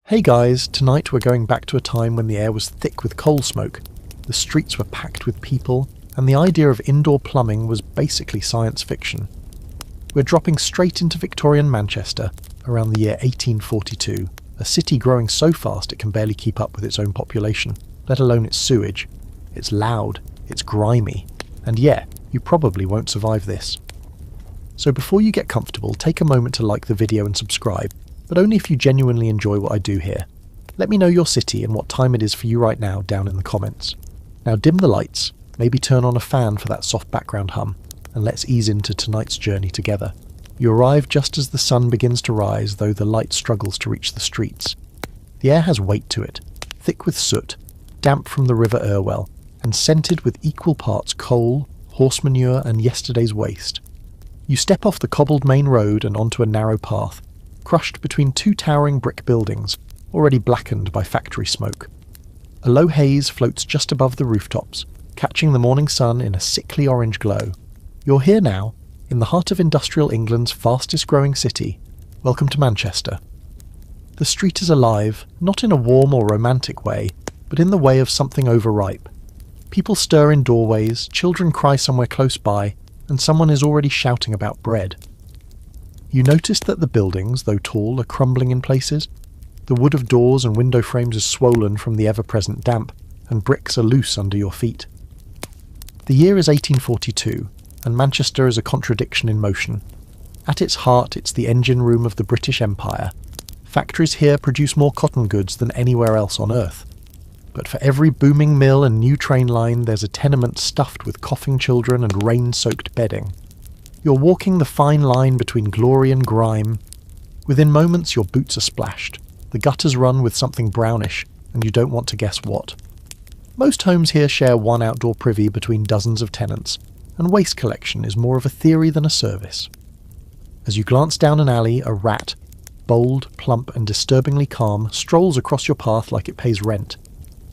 Hey guys, tonight we're going back to a time when the air was thick with coal smoke, the streets were packed with people, and the idea of indoor plumbing was basically science fiction. We're dropping straight into Victorian Manchester, around the year 1842, a city growing so fast it can barely keep up with its own population, let alone its sewage. It's loud, it's grimy, and yeah, you probably won't survive this. So before you get comfortable, take a moment to like the video and subscribe, but only if you genuinely enjoy what I do here. Let me know your city and what time it is for you right now down in the comments. Now dim the lights, maybe turn on a fan for that soft background hum, and let's ease into tonight's journey together. You arrive just as the sun begins to rise, though the light struggles to reach the streets. The air has weight to it, thick with soot, damp from the River Irwell, and scented with equal parts coal, horse manure and yesterday's waste. You step off the cobbled main road and onto a narrow path, crushed between two towering brick buildings, already blackened by factory smoke. A low haze floats just above the rooftops, catching the morning sun in a sickly orange glow. You're here now, in the heart of industrial England's fastest growing city. Welcome to Manchester. The street is alive, not in a warm or romantic way, but in the way of something overripe. People stir in doorways, children cry somewhere close by, and someone is already shouting about bread. You notice that the buildings, though tall, are crumbling in places. The wood of doors and window frames is swollen from the ever-present damp, and bricks are loose under your feet. The year is 1842, and Manchester is a contradiction in motion. At its heart, it's the engine room of the British Empire. Factories here produce more cotton goods than anywhere else on earth. But for every booming mill and new train line, there's a tenement stuffed with coughing children and rain-soaked bedding. You're walking the fine line between glory and grime. Within moments, your boots are splashed. The gutters run with something brownish, and you don't want to guess what. Most homes here share one outdoor privy between dozens of tenants, and waste collection is more of a theory than a service. As you glance down an alley, a rat, bold, plump and disturbingly calm, strolls across your path like it pays rent.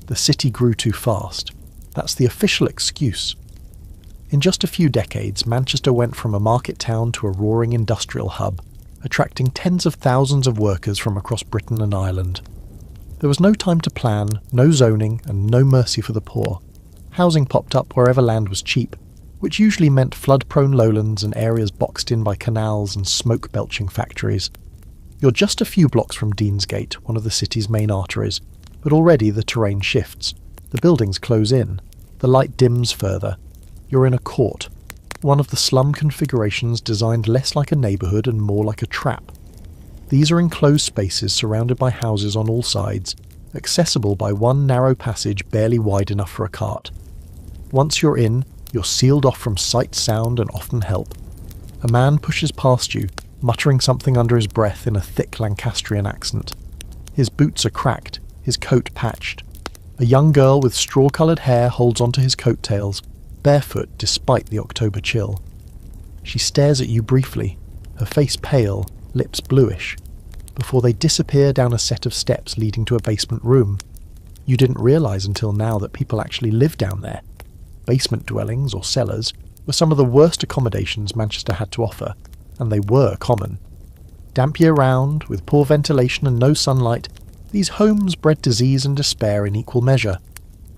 The city grew too fast. That's the official excuse. In just a few decades, Manchester went from a market town to a roaring industrial hub, attracting tens of thousands of workers from across Britain and Ireland. There was no time to plan, no zoning, and no mercy for the poor. Housing popped up wherever land was cheap, which usually meant flood-prone lowlands and areas boxed in by canals and smoke-belching factories. You're just a few blocks from Deansgate, one of the city's main arteries, but already the terrain shifts. The buildings close in. The light dims further. You're in a court, one of the slum configurations designed less like a neighbourhood and more like a trap. These are enclosed spaces surrounded by houses on all sides, accessible by one narrow passage barely wide enough for a cart. Once you're in, you're sealed off from sight, sound and often help. A man pushes past you, muttering something under his breath in a thick Lancastrian accent. His boots are cracked, his coat patched. A young girl with straw-coloured hair holds onto his coattails, barefoot despite the October chill. She stares at you briefly, her face pale, lips bluish, before they disappear down a set of steps leading to a basement room. You didn't realise until now that people actually live down there. Basement dwellings, or cellars, were some of the worst accommodations Manchester had to offer, and they were common. Damp year-round, with poor ventilation and no sunlight, these homes bred disease and despair in equal measure.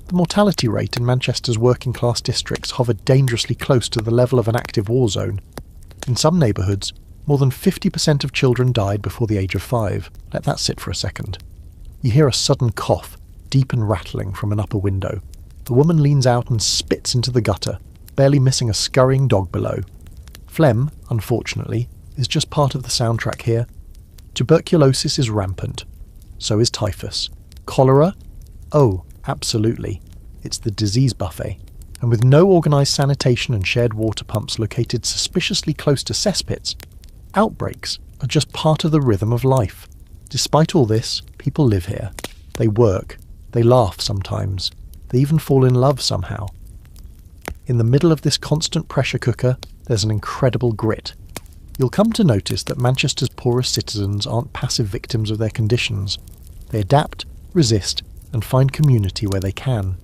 The mortality rate in Manchester's working-class districts hovered dangerously close to the level of an active war zone. In some neighbourhoods, more than 50% of children died before the age of 5. Let that sit for a second. You hear a sudden cough, deep and rattling, from an upper window. The woman leans out and spits into the gutter, barely missing a scurrying dog below. Phlegm, unfortunately, is just part of the soundtrack here. Tuberculosis is rampant. So is typhus. Cholera? Oh, absolutely. It's the disease buffet. And with no organised sanitation and shared water pumps located suspiciously close to cesspits, outbreaks are just part of the rhythm of life. Despite all this, people live here. They work. They laugh sometimes. They even fall in love somehow. In the middle of this constant pressure cooker, there's an incredible grit. You'll come to notice that Manchester's poorest citizens aren't passive victims of their conditions. They adapt, resist, and find community where they can.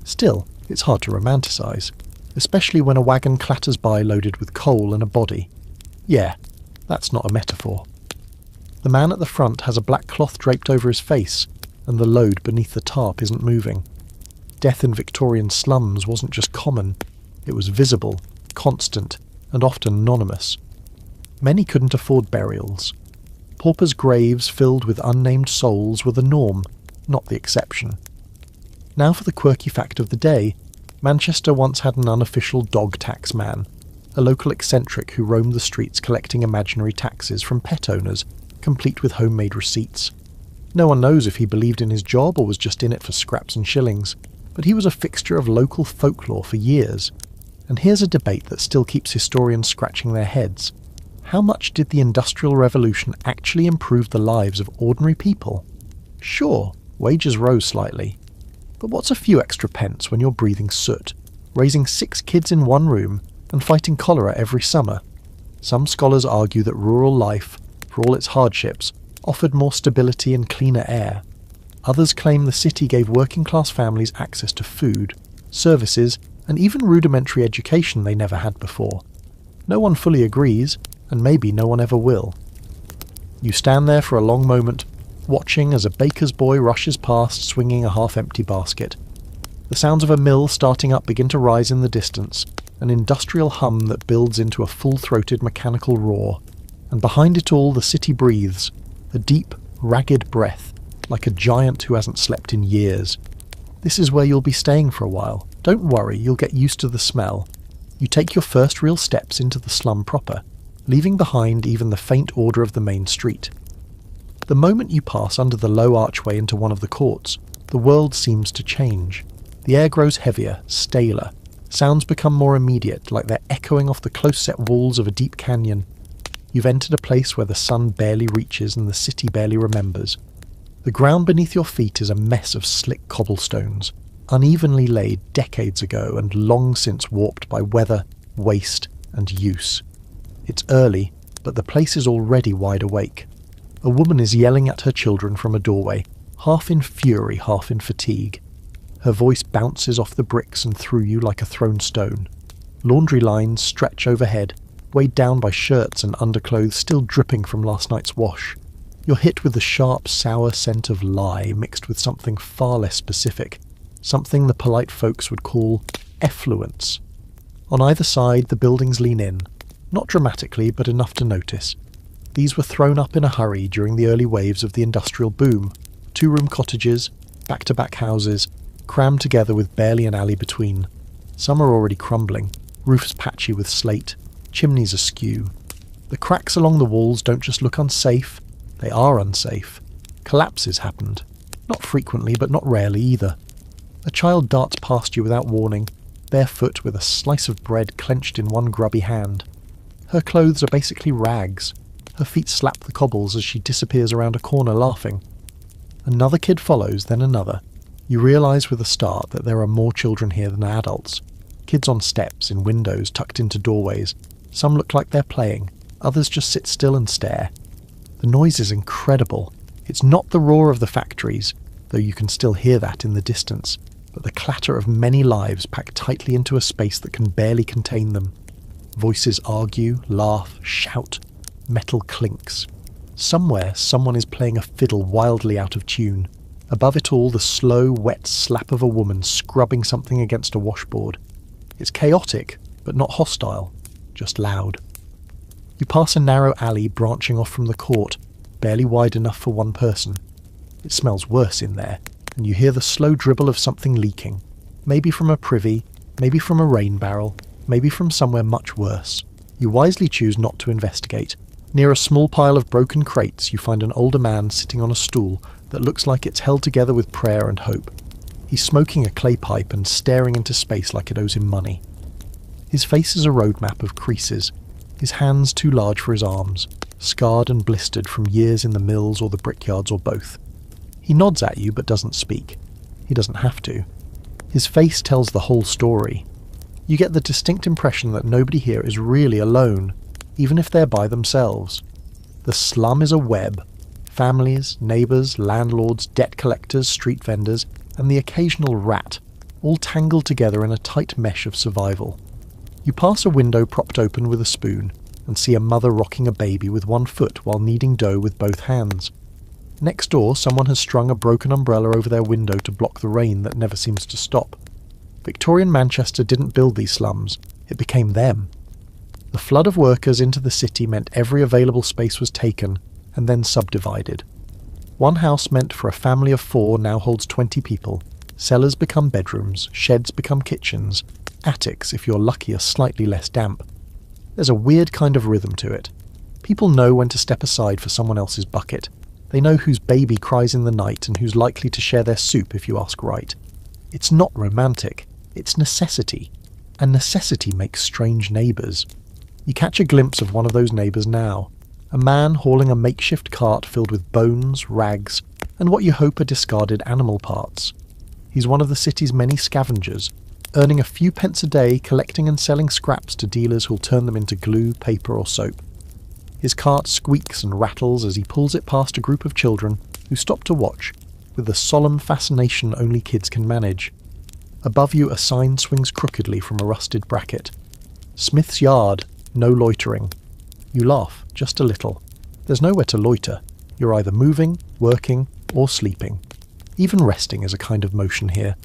Still, it's hard to romanticise, especially when a wagon clatters by loaded with coal and a body. Yeah, that's not a metaphor. The man at the front has a black cloth draped over his face, and the load beneath the tarp isn't moving. Death in Victorian slums wasn't just common, it was visible, constant, and often anonymous. Many couldn't afford burials. Paupers' graves filled with unnamed souls were the norm, not the exception. Now for the quirky fact of the day. Manchester once had an unofficial dog tax man, a local eccentric who roamed the streets collecting imaginary taxes from pet owners, complete with homemade receipts. No one knows if he believed in his job or was just in it for scraps and shillings, but he was a fixture of local folklore for years. And here's a debate that still keeps historians scratching their heads. How much did the Industrial Revolution actually improve the lives of ordinary people? Sure, wages rose slightly. But what's a few extra pence when you're breathing soot, raising 6 kids in one room, and fighting cholera every summer? Some scholars argue that rural life, for all its hardships, offered more stability and cleaner air. Others claim the city gave working-class families access to food, services, and even rudimentary education they never had before. No one fully agrees, and maybe no one ever will. You stand there for a long moment, watching as a baker's boy rushes past swinging a half-empty basket. The sounds of a mill starting up begin to rise in the distance, an industrial hum that builds into a full-throated mechanical roar, and behind it all the city breathes, a deep, ragged breath, like a giant who hasn't slept in years. This is where you'll be staying for a while. Don't worry, you'll get used to the smell. You take your first real steps into the slum proper, leaving behind even the faint odour of the main street. The moment you pass under the low archway into one of the courts, the world seems to change. The air grows heavier, staler. Sounds become more immediate, like they're echoing off the close-set walls of a deep canyon. You've entered a place where the sun barely reaches and the city barely remembers. The ground beneath your feet is a mess of slick cobblestones, unevenly laid decades ago and long since warped by weather, waste, and use. It's early, but the place is already wide awake. A woman is yelling at her children from a doorway, half in fury, half in fatigue. Her voice bounces off the bricks and through you like a thrown stone. Laundry lines stretch overhead, weighed down by shirts and underclothes still dripping from last night's wash. You're hit with the sharp, sour scent of lye mixed with something far less specific, something the polite folks would call effluence. On either side, the buildings lean in, not dramatically, but enough to notice. These were thrown up in a hurry during the early waves of the industrial boom. 2-room cottages, back-to-back houses, crammed together with barely an alley between. Some are already crumbling, roofs patchy with slate, chimneys askew. The cracks along the walls don't just look unsafe, they are unsafe. Collapses happened. Not frequently, but not rarely either. A child darts past you without warning, barefoot with a slice of bread clenched in one grubby hand. Her clothes are basically rags. Her feet slap the cobbles as she disappears around a corner laughing. Another kid follows, then another. You realise with a start that there are more children here than adults. Kids on steps, in windows, tucked into doorways. Some look like they're playing, others just sit still and stare. The noise is incredible. It's not the roar of the factories, though you can still hear that in the distance, but the clatter of many lives packed tightly into a space that can barely contain them. Voices argue, laugh, shout. Metal clinks. Somewhere, someone is playing a fiddle wildly out of tune. Above it all, the slow, wet slap of a woman scrubbing something against a washboard. It's chaotic, but not hostile, just loud. You pass a narrow alley branching off from the court, barely wide enough for one person. It smells worse in there, and you hear the slow dribble of something leaking. Maybe from a privy, maybe from a rain barrel, maybe from somewhere much worse. You wisely choose not to investigate. Near a small pile of broken crates, you find an older man sitting on a stool that looks like it's held together with prayer and hope. He's smoking a clay pipe and staring into space like it owes him money. His face is a roadmap of creases, his hands too large for his arms, scarred and blistered from years in the mills or the brickyards or both. He nods at you but doesn't speak. He doesn't have to. His face tells the whole story. You get the distinct impression that nobody here is really alone, even if they're by themselves. The slum is a web. Families, neighbours, landlords, debt collectors, street vendors, and the occasional rat, all tangled together in a tight mesh of survival. You pass a window propped open with a spoon, and see a mother rocking a baby with one foot while kneading dough with both hands. Next door, someone has strung a broken umbrella over their window to block the rain that never seems to stop. Victorian Manchester didn't build these slums, it became them. The flood of workers into the city meant every available space was taken and then subdivided. One house meant for a family of 4 now holds 20 people. Cellars become bedrooms, sheds become kitchens, attics, if you're lucky, are slightly less damp. There's a weird kind of rhythm to it. People know when to step aside for someone else's bucket. They know whose baby cries in the night and who's likely to share their soup if you ask right. It's not romantic, it's necessity. And necessity makes strange neighbours. You catch a glimpse of one of those neighbours now. A man hauling a makeshift cart filled with bones, rags, and what you hope are discarded animal parts. He's one of the city's many scavengers, earning a few pence a day collecting and selling scraps to dealers who'll turn them into glue, paper or soap. His cart squeaks and rattles as he pulls it past a group of children who stop to watch, with the solemn fascination only kids can manage. Above you a sign swings crookedly from a rusted bracket. Smith's Yard, no loitering. You laugh, just a little. There's nowhere to loiter. You're either moving, working, or sleeping. Even resting is a kind of motion here.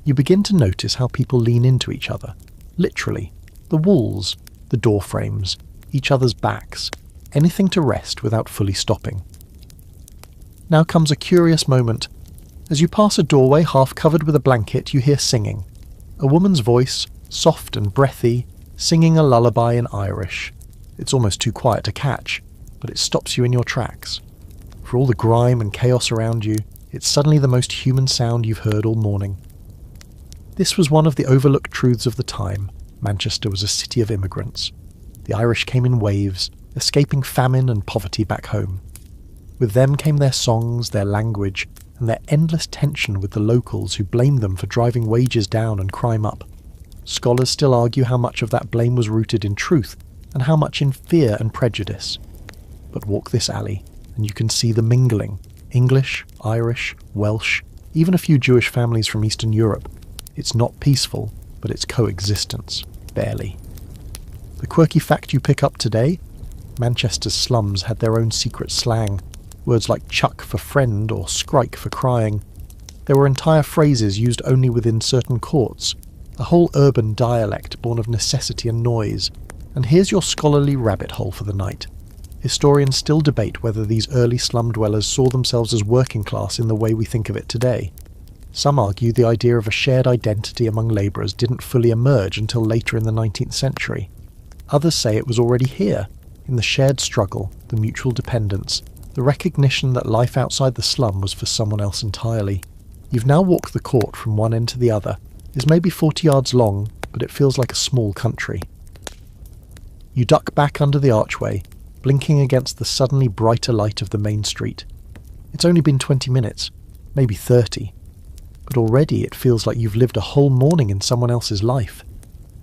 You begin to notice how people lean into each other. Literally. The walls, the door frames, each other's backs. Anything to rest without fully stopping. Now comes a curious moment. As you pass a doorway half covered with a blanket, you hear singing. A woman's voice, soft and breathy, singing a lullaby in Irish. It's almost too quiet to catch, but it stops you in your tracks. For all the grime and chaos around you, it's suddenly the most human sound you've heard all morning. This was one of the overlooked truths of the time. Manchester was a city of immigrants. The Irish came in waves, escaping famine and poverty back home. With them came their songs, their language, and their endless tension with the locals who blamed them for driving wages down and crime up. Scholars still argue how much of that blame was rooted in truth, and how much in fear and prejudice. But walk this alley, and you can see the mingling. English, Irish, Welsh, even a few Jewish families from Eastern Europe. It's not peaceful, but it's coexistence. Barely. The quirky fact you pick up today? Manchester's slums had their own secret slang. Words like chuck for friend or skrike for crying. There were entire phrases used only within certain courts. A whole urban dialect born of necessity and noise. And here's your scholarly rabbit hole for the night. Historians still debate whether these early slum dwellers saw themselves as working class in the way we think of it today. Some argue the idea of a shared identity among labourers didn't fully emerge until later in the 19th century. Others say it was already here, in the shared struggle, the mutual dependence, the recognition that life outside the slum was for someone else entirely. You've now walked the court from one end to the other. It's maybe 40 yards long, but it feels like a small country. You duck back under the archway, blinking against the suddenly brighter light of the main street. It's only been 20 minutes, maybe 30, but already it feels like you've lived a whole morning in someone else's life.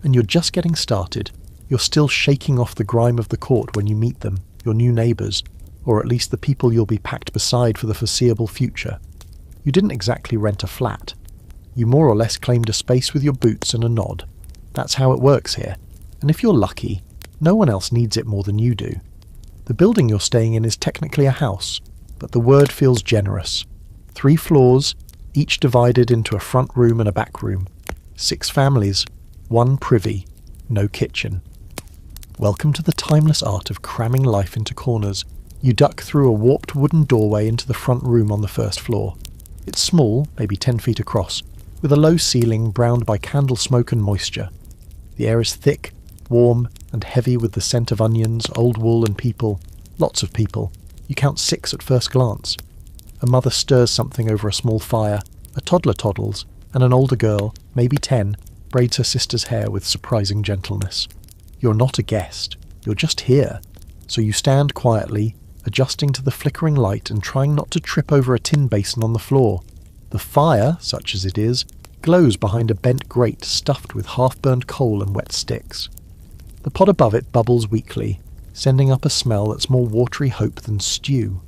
And you're just getting started. You're still shaking off the grime of the court when you meet them, your new neighbours, or at least the people you'll be packed beside for the foreseeable future. You didn't exactly rent a flat. You more or less claimed a space with your boots and a nod. That's how it works here, and if you're lucky, no one else needs it more than you do. The building you're staying in is technically a house, but the word feels generous. 3 floors, each divided into a front room and a back room. 6 families, 1 privy, no kitchen. Welcome to the timeless art of cramming life into corners. You duck through a warped wooden doorway into the front room on the first floor. It's small, maybe 10 feet across, with a low ceiling browned by candle smoke and moisture. The air is thick, warm, and heavy with the scent of onions, old wool and people. Lots of people. You count 6 at first glance. A mother stirs something over a small fire, a toddler toddles, and an older girl, maybe 10, braids her sister's hair with surprising gentleness. You're not a guest. You're just here. So you stand quietly, adjusting to the flickering light and trying not to trip over a tin basin on the floor. The fire, such as it is, glows behind a bent grate stuffed with half-burned coal and wet sticks. The pot above it bubbles weakly, sending up a smell that's more watery hope than stew.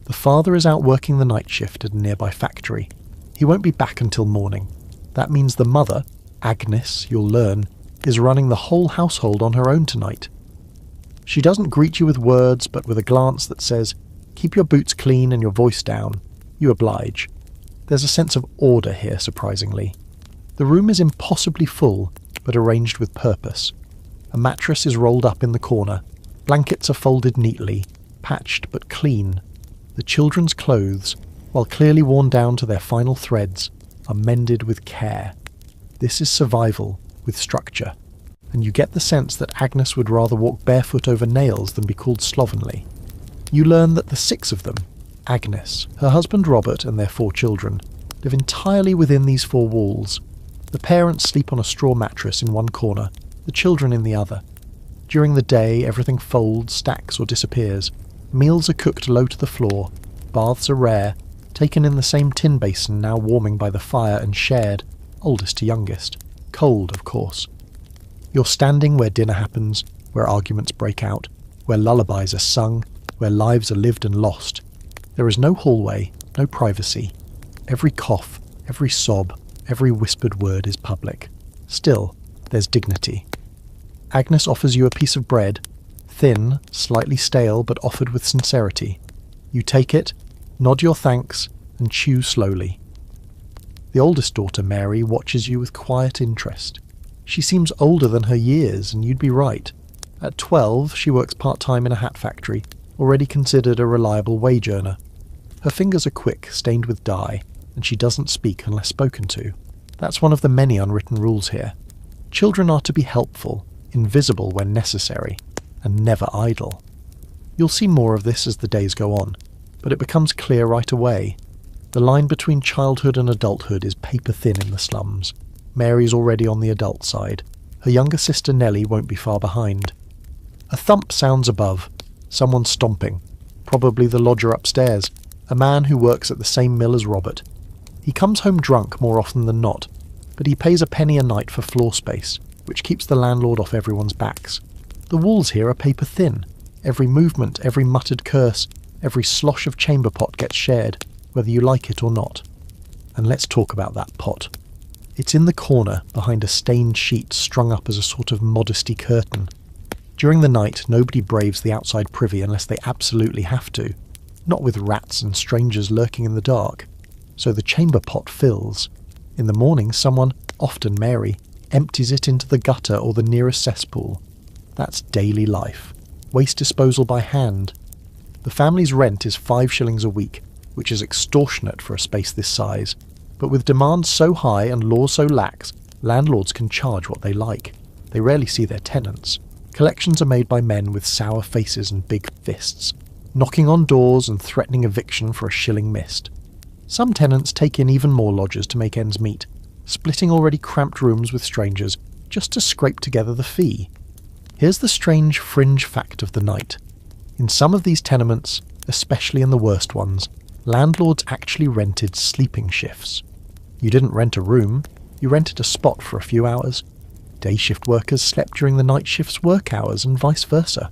The father is out working the night shift at a nearby factory. He won't be back until morning. That means the mother, Agnes, you'll learn, is running the whole household on her own tonight. She doesn't greet you with words, but with a glance that says, "Keep your boots clean and your voice down." You oblige. There's a sense of order here, surprisingly. The room is impossibly full, but arranged with purpose. A mattress is rolled up in the corner. Blankets are folded neatly, patched but clean. The children's clothes, while clearly worn down to their final threads, are mended with care. This is survival with structure, and you get the sense that Agnes would rather walk barefoot over nails than be called slovenly. You learn that the 6 of them, Agnes, her husband Robert and their 4 children, live entirely within these 4 walls. The parents sleep on a straw mattress in one corner, the children in the other. During the day, everything folds, stacks or disappears. Meals are cooked low to the floor, baths are rare, taken in the same tin basin now warming by the fire and shared, oldest to youngest. Cold, of course. You're standing where dinner happens, where arguments break out, where lullabies are sung, where lives are lived and lost. There is no hallway, no privacy. Every cough, every sob, every whispered word is public. Still, there's dignity. Agnes offers you a piece of bread, thin, slightly stale, but offered with sincerity. You take it, nod your thanks, and chew slowly. The oldest daughter, Mary, watches you with quiet interest. She seems older than her years, and you'd be right. At 12, she works part-time in a hat factory, already considered a reliable wage earner. Her fingers are quick, stained with dye, and she doesn't speak unless spoken to. That's one of the many unwritten rules here. Children are to be helpful, invisible when necessary, and never idle. You'll see more of this as the days go on, but it becomes clear right away. The line between childhood and adulthood is paper-thin in the slums. Mary's already on the adult side. Her younger sister Nellie won't be far behind. A thump sounds above. Someone stomping. Probably the lodger upstairs, a man who works at the same mill as Robert. He comes home drunk more often than not, but he pays a penny a night for floor space, which keeps the landlord off everyone's backs. The walls here are paper-thin. Every movement, every muttered curse, every slosh of chamber pot gets shared, whether you like it or not. And let's talk about that pot. It's in the corner, behind a stained sheet strung up as a sort of modesty curtain. During the night, nobody braves the outside privy unless they absolutely have to, not with rats and strangers lurking in the dark. So the chamber pot fills. In the morning, someone, often Mary, empties it into the gutter or the nearest cesspool. That's daily life. Waste disposal by hand. The family's rent is 5 shillings a week, which is extortionate for a space this size. But with demands so high and laws so lax, landlords can charge what they like. They rarely see their tenants. Collections are made by men with sour faces and big fists, knocking on doors and threatening eviction for a shilling missed. Some tenants take in even more lodgers to make ends meet, splitting already cramped rooms with strangers just to scrape together the fee. Here's the strange fringe fact of the night. In some of these tenements, especially in the worst ones, landlords actually rented sleeping shifts. You didn't rent a room, you rented a spot for a few hours. Day shift workers slept during the night shift's work hours and vice versa.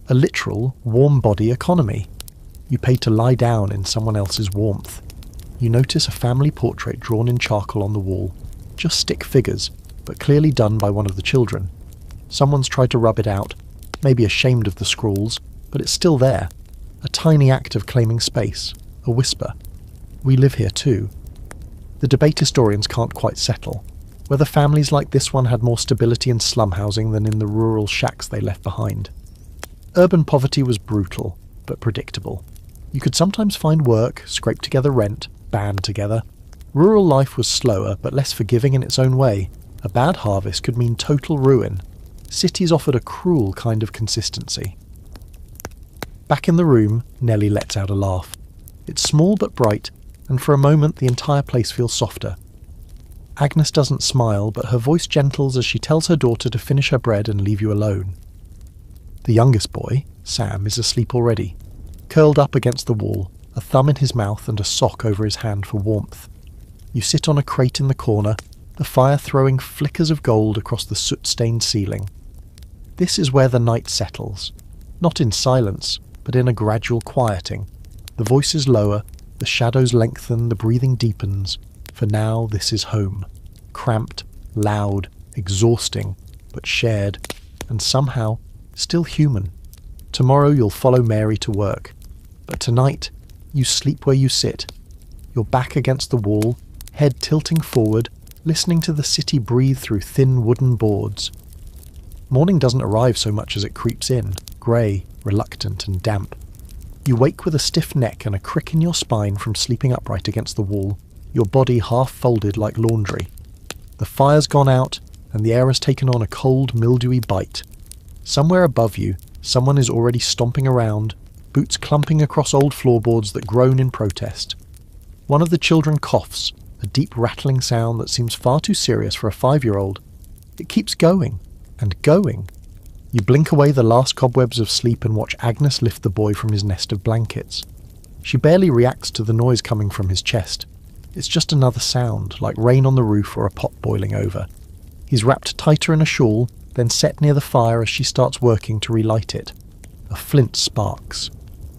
A literal warm body economy. You paid to lie down in someone else's warmth. You notice a family portrait drawn in charcoal on the wall. Just stick figures, but clearly done by one of the children. Someone's tried to rub it out, maybe ashamed of the scrawls, but it's still there. A tiny act of claiming space. A whisper. We live here too. The debate historians can't quite settle. Whether families like this one had more stability in slum housing than in the rural shacks they left behind. Urban poverty was brutal, but predictable. You could sometimes find work, scrape together rent, band together. Rural life was slower, but less forgiving in its own way. A bad harvest could mean total ruin. Cities offered a cruel kind of consistency. Back in the room, Nellie lets out a laugh. It's small but bright, and for a moment the entire place feels softer. Agnes doesn't smile, but her voice gentles as she tells her daughter to finish her bread and leave you alone. The youngest boy, Sam, is asleep already, curled up against the wall, a thumb in his mouth and a sock over his hand for warmth. You sit on a crate in the corner, the fire throwing flickers of gold across the soot-stained ceiling. This is where the night settles, not in silence, but in a gradual quieting. The voices lower, the shadows lengthen, the breathing deepens. For now, this is home. Cramped, loud, exhausting, but shared, and somehow still human. Tomorrow you'll follow Mary to work. But tonight, you sleep where you sit. Your back against the wall, head tilting forward, listening to the city breathe through thin wooden boards. Morning doesn't arrive so much as it creeps in, grey, reluctant and damp. You wake with a stiff neck and a crick in your spine from sleeping upright against the wall, your body half folded like laundry. The fire's gone out, and the air has taken on a cold, mildewy bite. Somewhere above you, someone is already stomping around, boots clumping across old floorboards that groan in protest. One of the children coughs, a deep rattling sound that seems far too serious for a 5-year-old. It keeps going, and going. You blink away the last cobwebs of sleep and watch Agnes lift the boy from his nest of blankets. She barely reacts to the noise coming from his chest. It's just another sound, like rain on the roof or a pot boiling over. He's wrapped tighter in a shawl, then set near the fire as she starts working to relight it. A flint sparks.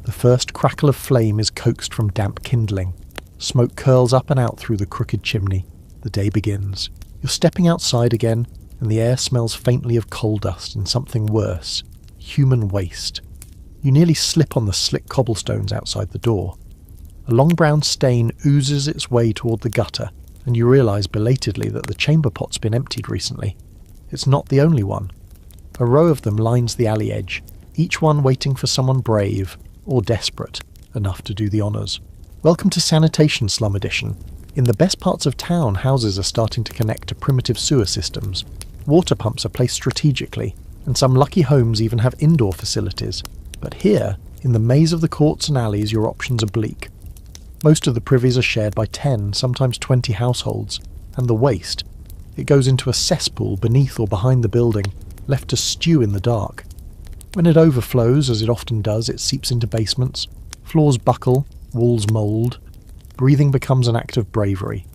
The first crackle of flame is coaxed from damp kindling. Smoke curls up and out through the crooked chimney. The day begins. You're stepping outside again, and the air smells faintly of coal dust and something worse. Human waste. You nearly slip on the slick cobblestones outside the door. A long brown stain oozes its way toward the gutter, and you realise belatedly that the chamber pot's been emptied recently. It's not the only one. A row of them lines the alley edge, each one waiting for someone brave, or desperate, enough to do the honours. Welcome to Sanitation Slum Edition. In the best parts of town, houses are starting to connect to primitive sewer systems. Water pumps are placed strategically, and some lucky homes even have indoor facilities. But here, in the maze of the courts and alleys, your options are bleak. Most of the privies are shared by 10, sometimes 20 households, and the waste. It goes into a cesspool beneath or behind the building, left to stew in the dark. When it overflows, as it often does, it seeps into basements. Floors buckle, walls mould. Breathing becomes an act of bravery.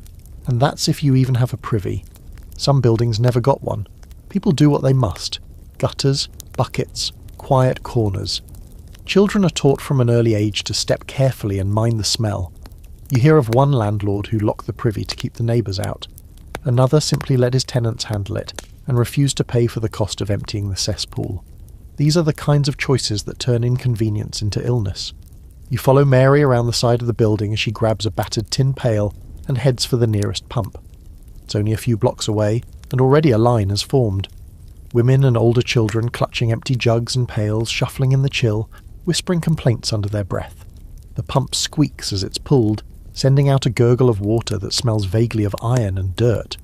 And that's if you even have a privy. Some buildings never got one. People do what they must. Gutters, buckets, quiet corners. Children are taught from an early age to step carefully and mind the smell. You hear of one landlord who locked the privy to keep the neighbours out. Another simply let his tenants handle it, and refused to pay for the cost of emptying the cesspool. These are the kinds of choices that turn inconvenience into illness. You follow Mary around the side of the building as she grabs a battered tin pail and heads for the nearest pump. It's only a few blocks away, and already a line has formed. Women and older children clutching empty jugs and pails, shuffling in the chill, whispering complaints under their breath. The pump squeaks as it's pulled, sending out a gurgle of water that smells vaguely of iron and dirt.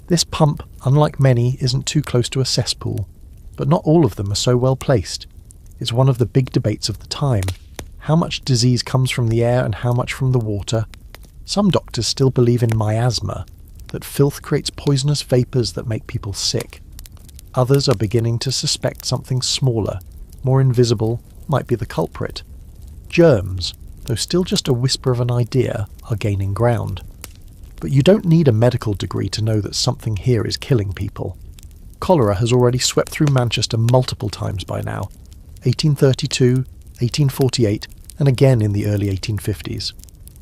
This pump, unlike many, isn't too close to a cesspool, but not all of them are so well placed. It's one of the big debates of the time. How much disease comes from the air and how much from the water? Some doctors still believe in miasma, that filth creates poisonous vapours that make people sick. Others are beginning to suspect something smaller, more invisible, might be the culprit. Germs, though still just a whisper of an idea, are gaining ground. But you don't need a medical degree to know that something here is killing people. Cholera has already swept through Manchester multiple times by now. 1832, 1848, and again in the early 1850s.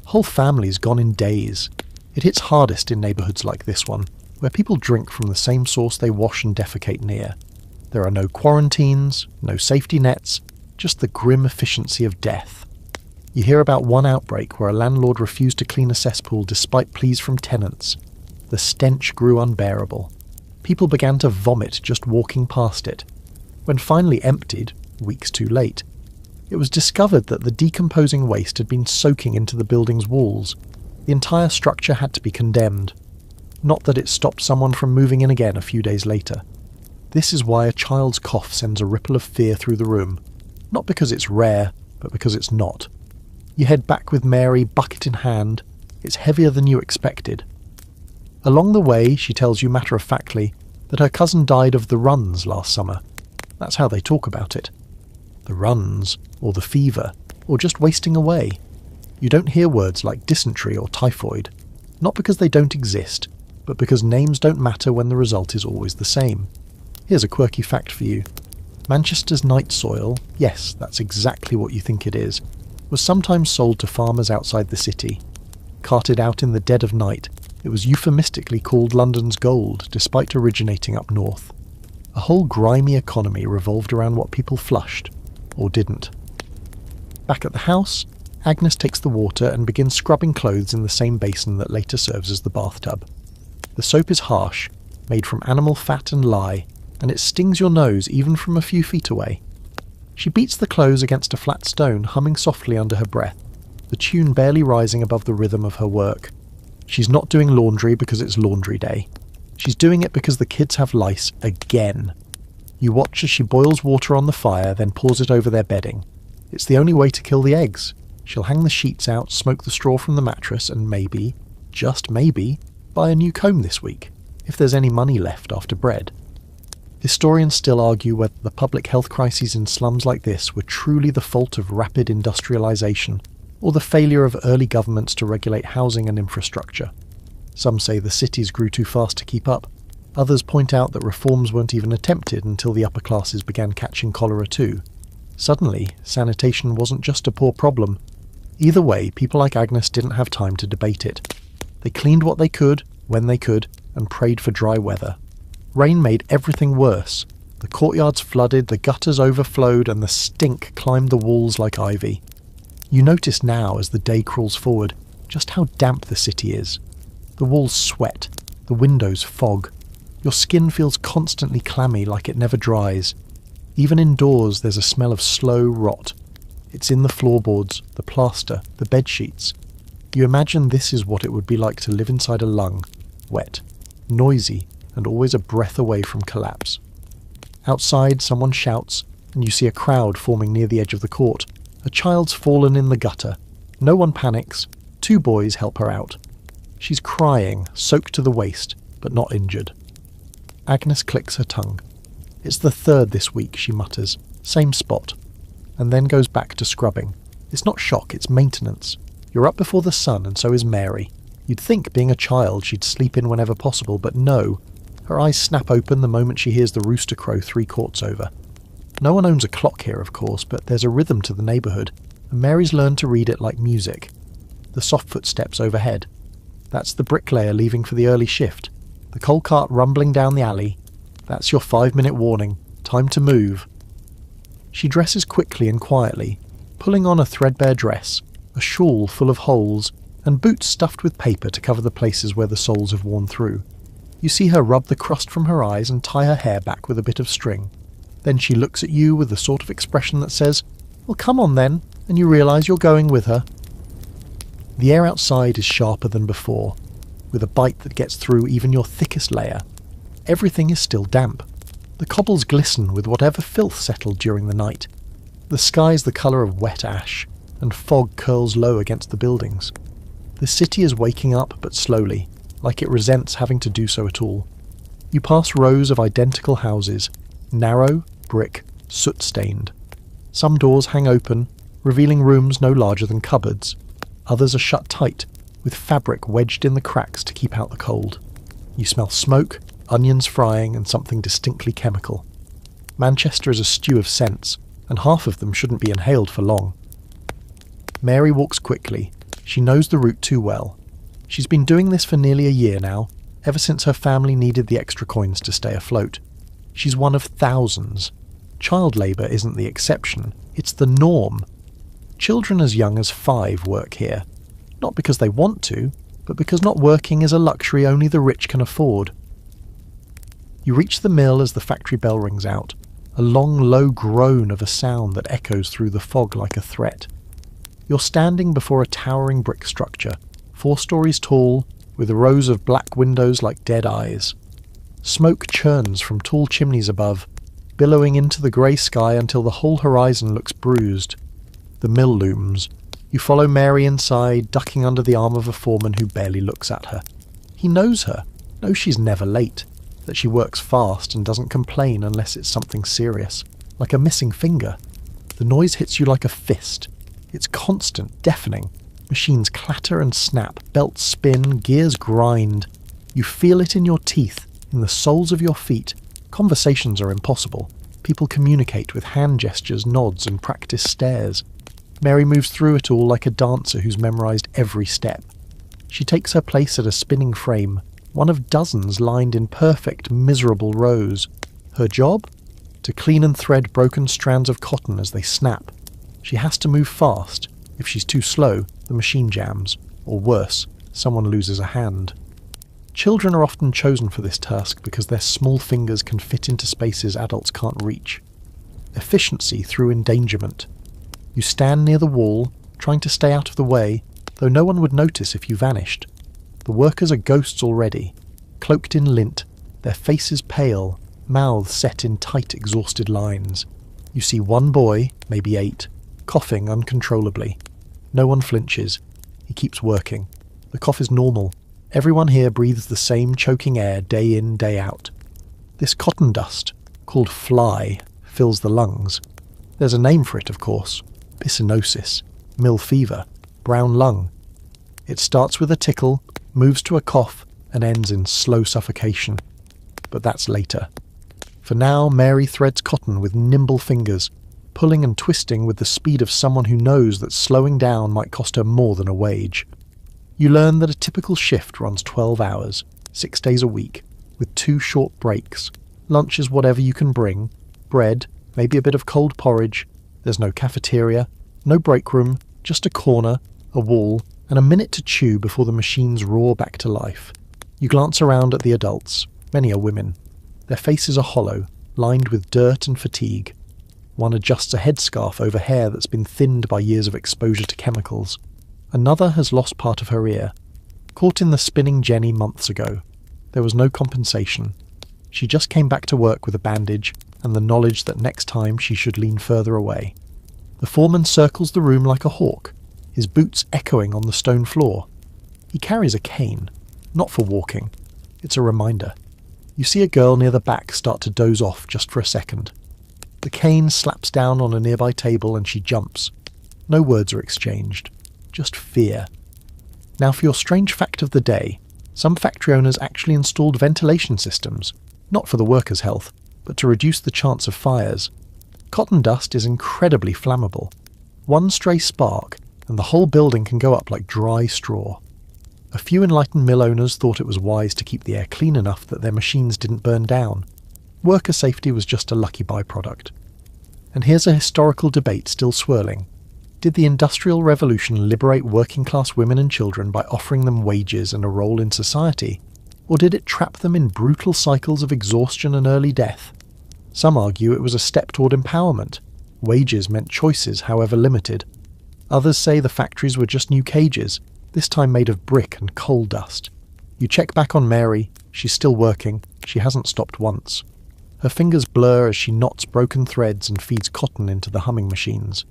Whole families gone in days. It hits hardest in neighbourhoods like this one, where people drink from the same source they wash and defecate near. There are no quarantines, no safety nets, just the grim efficiency of death. You hear about one outbreak where a landlord refused to clean a cesspool despite pleas from tenants. The stench grew unbearable. People began to vomit just walking past it. When finally emptied, weeks too late, it was discovered that the decomposing waste had been soaking into the building's walls. The entire structure had to be condemned. Not that it stopped someone from moving in again a few days later. This is why a child's cough sends a ripple of fear through the room. Not because it's rare, but because it's not. You head back with Mary, bucket in hand. It's heavier than you expected. Along the way, she tells you matter-of-factly that her cousin died of the runs last summer. That's how they talk about it. The runs, or the fever, or just wasting away. You don't hear words like dysentery or typhoid. Not because they don't exist, but because names don't matter when the result is always the same. Here's a quirky fact for you. Manchester's night soil, yes, that's exactly what you think it is, was sometimes sold to farmers outside the city. Carted out in the dead of night, it was euphemistically called London's gold, despite originating up north. A whole grimy economy revolved around what people flushed. or didn't. Back at the house, Agnes takes the water and begins scrubbing clothes in the same basin that later serves as the bathtub. The soap is harsh, made from animal fat and lye, and it stings your nose even from a few feet away. She beats the clothes against a flat stone, humming softly under her breath, the tune barely rising above the rhythm of her work. She's not doing laundry because it's laundry day. She's doing it because the kids have lice again. You watch as she boils water on the fire, then pours it over their bedding. It's the only way to kill the eggs. She'll hang the sheets out, smoke the straw from the mattress, and maybe, just maybe, buy a new comb this week, if there's any money left after bread. Historians still argue whether the public health crises in slums like this were truly the fault of rapid industrialisation, or the failure of early governments to regulate housing and infrastructure. Some say the cities grew too fast to keep up. Others point out that reforms weren't even attempted until the upper classes began catching cholera too. Suddenly, sanitation wasn't just a poor problem. Either way, people like Agnes didn't have time to debate it. They cleaned what they could, when they could, and prayed for dry weather. Rain made everything worse. The courtyards flooded, the gutters overflowed, and the stink climbed the walls like ivy. You notice now, as the day crawls forward, just how damp the city is. The walls sweat, the windows fog. Your skin feels constantly clammy, like it never dries. Even indoors, there's a smell of slow rot. It's in the floorboards, the plaster, the bedsheets. You imagine this is what it would be like to live inside a lung, wet, noisy, and always a breath away from collapse. Outside, someone shouts, and you see a crowd forming near the edge of the court. A child's fallen in the gutter. No one panics. 2 boys help her out. She's crying, soaked to the waist, but not injured. Agnes clicks her tongue. It's the 3rd this week, she mutters. Same spot. And then goes back to scrubbing. It's not shock, it's maintenance. You're up before the sun, and so is Mary. You'd think, being a child, she'd sleep in whenever possible, but no. Her eyes snap open the moment she hears the rooster crow 3 courts over. No one owns a clock here, of course, but there's a rhythm to the neighbourhood, and Mary's learned to read it like music. The soft footsteps overhead. That's the bricklayer leaving for the early shift. The coal cart rumbling down the alley. That's your 5-minute warning. Time to move. She dresses quickly and quietly, pulling on a threadbare dress, a shawl full of holes, and boots stuffed with paper to cover the places where the soles have worn through. You see her rub the crust from her eyes and tie her hair back with a bit of string. Then she looks at you with the sort of expression that says, "Well, come on then," and you realise you're going with her. The air outside is sharper than before, with a bite that gets through even your thickest layer. Everything is still damp. The cobbles glisten with whatever filth settled during the night. The sky's the colour of wet ash, and fog curls low against the buildings. The city is waking up, but slowly, like it resents having to do so at all. You pass rows of identical houses, narrow, brick, soot-stained. Some doors hang open, revealing rooms no larger than cupboards. Others are shut tight, with fabric wedged in the cracks to keep out the cold. You smell smoke, onions frying, and something distinctly chemical. Manchester is a stew of scents, and half of them shouldn't be inhaled for long. Mary walks quickly. She knows the route too well. She's been doing this for nearly a year now, ever since her family needed the extra coins to stay afloat. She's one of thousands. Child labour isn't the exception, it's the norm. Children as young as 5 work here, not because they want to, but because not working is a luxury only the rich can afford. You reach the mill as the factory bell rings out, a long, low groan of a sound that echoes through the fog like a threat. You're standing before a towering brick structure, 4 stories tall, with rows of black windows like dead eyes. Smoke churns from tall chimneys above, billowing into the grey sky until the whole horizon looks bruised. The mill looms. You follow Mary inside, ducking under the arm of a foreman who barely looks at her. He knows her, knows she's never late, that she works fast and doesn't complain unless it's something serious, like a missing finger. The noise hits you like a fist. It's constant, deafening. Machines clatter and snap, belts spin, gears grind. You feel it in your teeth, in the soles of your feet. Conversations are impossible. People communicate with hand gestures, nods, and practice stares. Mary moves through it all like a dancer who's memorised every step. She takes her place at a spinning frame, one of dozens lined in perfect, miserable rows. Her job? to clean and thread broken strands of cotton as they snap. She has to move fast. If she's too slow, the machine jams, or worse, someone loses a hand. Children are often chosen for this task because their small fingers can fit into spaces adults can't reach. Efficiency through endangerment. You stand near the wall, trying to stay out of the way, though no one would notice if you vanished. The workers are ghosts already, cloaked in lint, their faces pale, mouths set in tight, exhausted lines. You see one boy, maybe 8, coughing uncontrollably. No one flinches. He keeps working. The cough is normal. Everyone here breathes the same choking air day in, day out. This cotton dust, called fly, fills the lungs. There's a name for it, of course. Byssinosis, mill fever, brown lung. It starts with a tickle, moves to a cough, and ends in slow suffocation. But that's later. For now, Mary threads cotton with nimble fingers, pulling and twisting with the speed of someone who knows that slowing down might cost her more than a wage. You learn that a typical shift runs 12 hours, 6 days a week, with 2 short breaks. Lunch is whatever you can bring. Bread, maybe a bit of cold porridge. There's no cafeteria, no break room, just a corner, a wall, and a minute to chew before the machines roar back to life. You glance around at the adults. Many are women. Their faces are hollow, lined with dirt and fatigue. One adjusts a headscarf over hair that's been thinned by years of exposure to chemicals. Another has lost part of her ear. Caught in the spinning jenny months ago. There was no compensation. She just came back to work with a bandage and the knowledge that next time she should lean further away. The foreman circles the room like a hawk, his boots echoing on the stone floor. He carries a cane, not for walking. It's a reminder. You see a girl near the back start to doze off just for a second. The cane slaps down on a nearby table and she jumps. No words are exchanged. Just fear. Now for your strange fact of the day. Some factory owners actually installed ventilation systems, not for the workers' health, but to reduce the chance of fires. Cotton dust is incredibly flammable. One stray spark, and the whole building can go up like dry straw. A few enlightened mill owners thought it was wise to keep the air clean enough that their machines didn't burn down. Worker safety was just a lucky byproduct. And here's a historical debate still swirling. Did the Industrial Revolution liberate working-class women and children by offering them wages and a role in society? Or did it trap them in brutal cycles of exhaustion and early death? Some argue it was a step toward empowerment. Wages meant choices, however limited. Others say the factories were just new cages, this time made of brick and coal dust. You check back on Mary. She's still working. She hasn't stopped once. Her fingers blur as she knots broken threads and feeds cotton into the humming machines.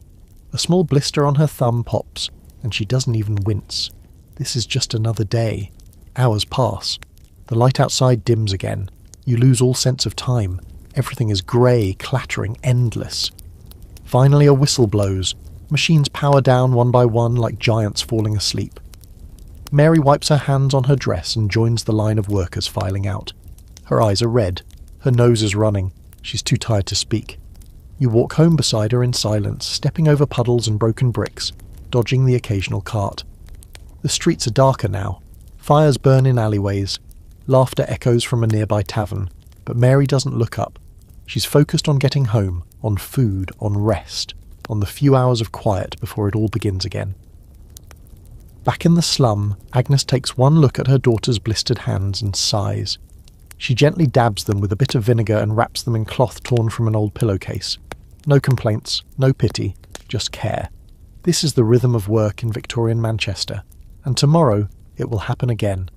A small blister on her thumb pops, and she doesn't even wince. This is just another day. Hours pass. The light outside dims again. You lose all sense of time. Everything is grey, clattering, endless. Finally a whistle blows. Machines power down one by one like giants falling asleep. Mary wipes her hands on her dress and joins the line of workers filing out. Her eyes are red. Her nose is running. She's too tired to speak. You walk home beside her in silence, stepping over puddles and broken bricks, dodging the occasional cart. The streets are darker now. Fires burn in alleyways. Laughter echoes from a nearby tavern. But Mary doesn't look up. She's focused on getting home, on food, on rest, on the few hours of quiet before it all begins again. Back in the slum, Agnes takes one look at her daughter's blistered hands and sighs. She gently dabs them with a bit of vinegar and wraps them in cloth torn from an old pillowcase. No complaints, no pity, just care. This is the rhythm of work in Victorian Manchester, and tomorrow it will happen again.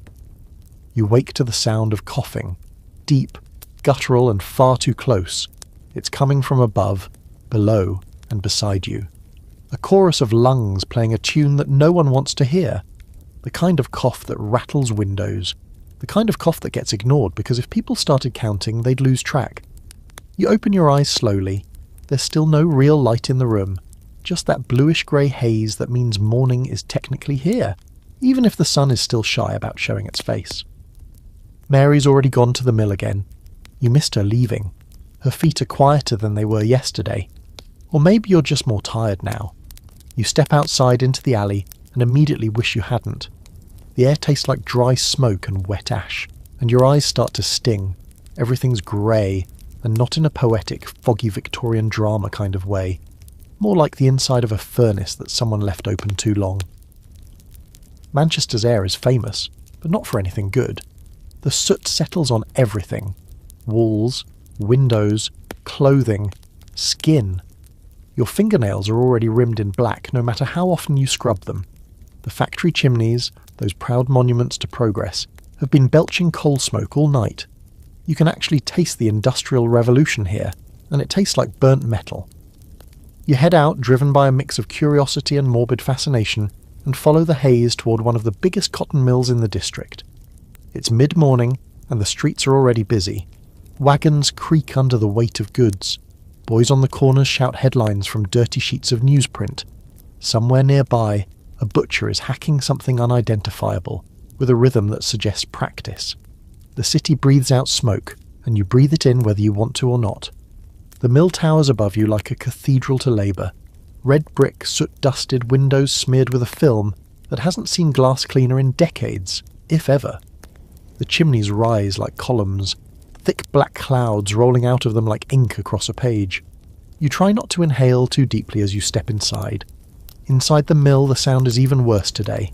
You wake to the sound of coughing, deep, guttural and far too close. It's coming from above, below, and beside you. A chorus of lungs playing a tune that no one wants to hear. The kind of cough that rattles windows. The kind of cough that gets ignored because if people started counting, they'd lose track. You open your eyes slowly. There's still no real light in the room. Just that bluish-grey haze that means morning is technically here, even if the sun is still shy about showing its face. Mary's already gone to the mill again. You missed her leaving. Her feet are quieter than they were yesterday. Or maybe you're just more tired now. You step outside into the alley and immediately wish you hadn't. The air tastes like dry smoke and wet ash, and your eyes start to sting. Everything's grey, and not in a poetic, foggy Victorian drama kind of way, more like the inside of a furnace that someone left open too long. Manchester's air is famous, but not for anything good. The soot settles on everything. Walls, windows, clothing, skin. Your fingernails are already rimmed in black no matter how often you scrub them. The factory chimneys, those proud monuments to progress, have been belching coal smoke all night. You can actually taste the Industrial Revolution here, and it tastes like burnt metal. You head out, driven by a mix of curiosity and morbid fascination, and follow the haze toward one of the biggest cotton mills in the district. It's mid-morning, and the streets are already busy. Wagons creak under the weight of goods. Boys on the corners shout headlines from dirty sheets of newsprint. Somewhere nearby, a butcher is hacking something unidentifiable, with a rhythm that suggests practice. The city breathes out smoke, and you breathe it in whether you want to or not. The mill towers above you like a cathedral to labour. Red brick, soot-dusted windows smeared with a film that hasn't seen glass cleaner in decades, if ever. The chimneys rise like columns, thick black clouds rolling out of them like ink across a page. You try not to inhale too deeply as you step inside. Inside the mill, the sound is even worse today.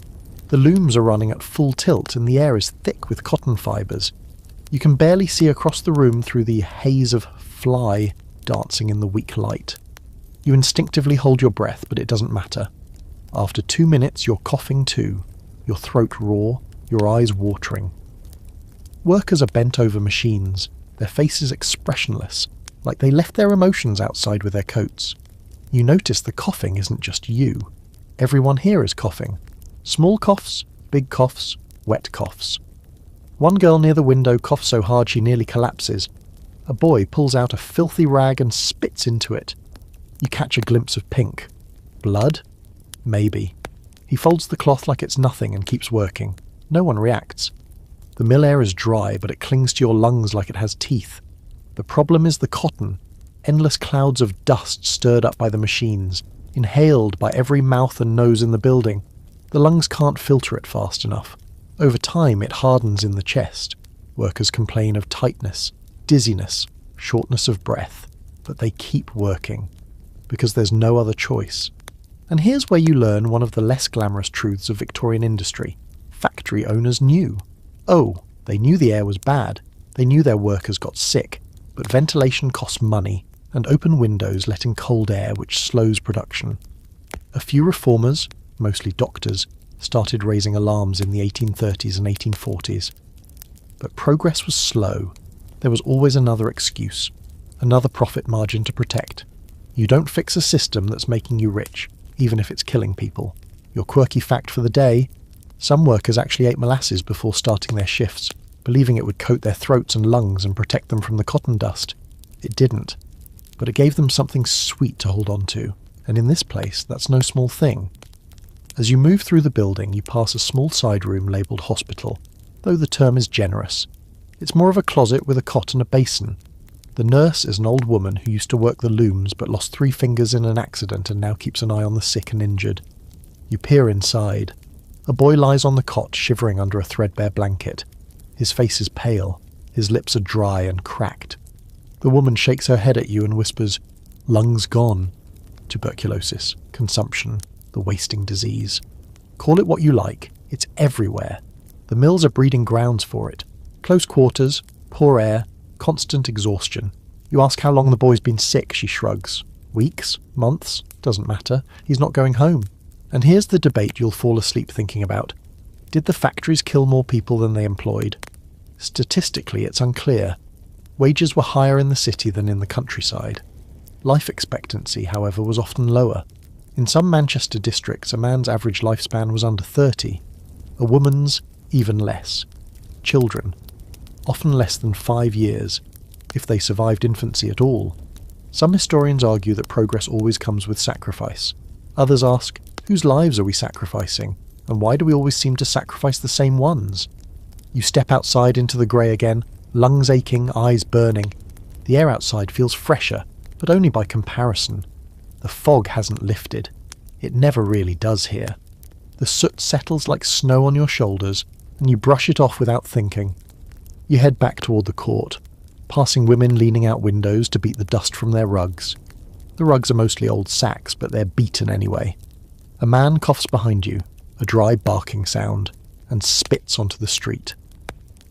The looms are running at full tilt and the air is thick with cotton fibres. You can barely see across the room through the haze of fly dancing in the weak light. You instinctively hold your breath, but it doesn't matter. After 2 minutes, you're coughing too, your throat raw, your eyes watering. Workers are bent over machines, their faces expressionless, like they left their emotions outside with their coats. You notice the coughing isn't just you. Everyone here is coughing. Small coughs, big coughs, wet coughs. One girl near the window coughs so hard she nearly collapses. A boy pulls out a filthy rag and spits into it. You catch a glimpse of pink. Blood? Maybe. He folds the cloth like it's nothing and keeps working. No one reacts. The mill air is dry, but it clings to your lungs like it has teeth. The problem is the cotton. Endless clouds of dust stirred up by the machines, inhaled by every mouth and nose in the building. The lungs can't filter it fast enough. Over time, it hardens in the chest. Workers complain of tightness, dizziness, shortness of breath, but they keep working, because there's no other choice. And here's where you learn one of the less glamorous truths of Victorian industry. Factory owners knew. Oh, they knew the air was bad. They knew their workers got sick, but ventilation costs money, and open windows let in cold air which slows production. A few reformers, mostly doctors, started raising alarms in the 1830s and 1840s. But progress was slow. There was always another excuse, another profit margin to protect. You don't fix a system that's making you rich, even if it's killing people. Your quirky fact for the day: some workers actually ate molasses before starting their shifts, believing it would coat their throats and lungs and protect them from the cotton dust. It didn't, but it gave them something sweet to hold on to, and in this place, that's no small thing. As you move through the building, you pass a small side room labelled hospital, though the term is generous. It's more of a closet with a cot and a basin. The nurse is an old woman who used to work the looms but lost 3 fingers in an accident and now keeps an eye on the sick and injured. You peer inside. A boy lies on the cot, shivering under a threadbare blanket. His face is pale. His lips are dry and cracked. The woman shakes her head at you and whispers, "Lungs gone." Tuberculosis, consumption, the wasting disease. Call it what you like, it's everywhere. The mills are breeding grounds for it. Close quarters, poor air, constant exhaustion. You ask how long the boy's been sick, she shrugs. Weeks? Months? Doesn't matter. He's not going home. And here's the debate you'll fall asleep thinking about. Did the factories kill more people than they employed? Statistically, it's unclear. Wages were higher in the city than in the countryside. Life expectancy, however, was often lower. In some Manchester districts, a man's average lifespan was under 30. A woman's, even less. Children, often less than 5 years, if they survived infancy at all. Some historians argue that progress always comes with sacrifice. Others ask, whose lives are we sacrificing, and why do we always seem to sacrifice the same ones? You step outside into the grey again, lungs aching, eyes burning. The air outside feels fresher, but only by comparison. The fog hasn't lifted. It never really does here. The soot settles like snow on your shoulders, and you brush it off without thinking. You head back toward the court. passing women leaning out windows to beat the dust from their rugs. The rugs are mostly old sacks, but they're beaten anyway. A man coughs behind you, a dry barking sound, and spits onto the street.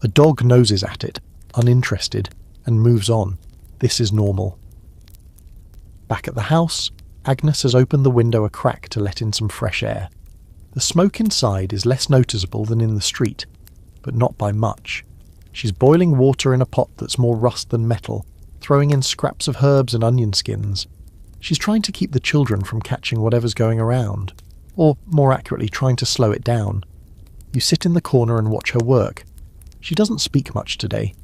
A dog noses at it, uninterested, and moves on. This is normal. Back at the house, Agnes has opened the window a crack to let in some fresh air. The smoke inside is less noticeable than in the street, but not by much. She's boiling water in a pot that's more rust than metal, throwing in scraps of herbs and onion skins. She's trying to keep the children from catching whatever's going around, or more accurately, trying to slow it down. You sit in the corner and watch her work. She doesn't speak much today.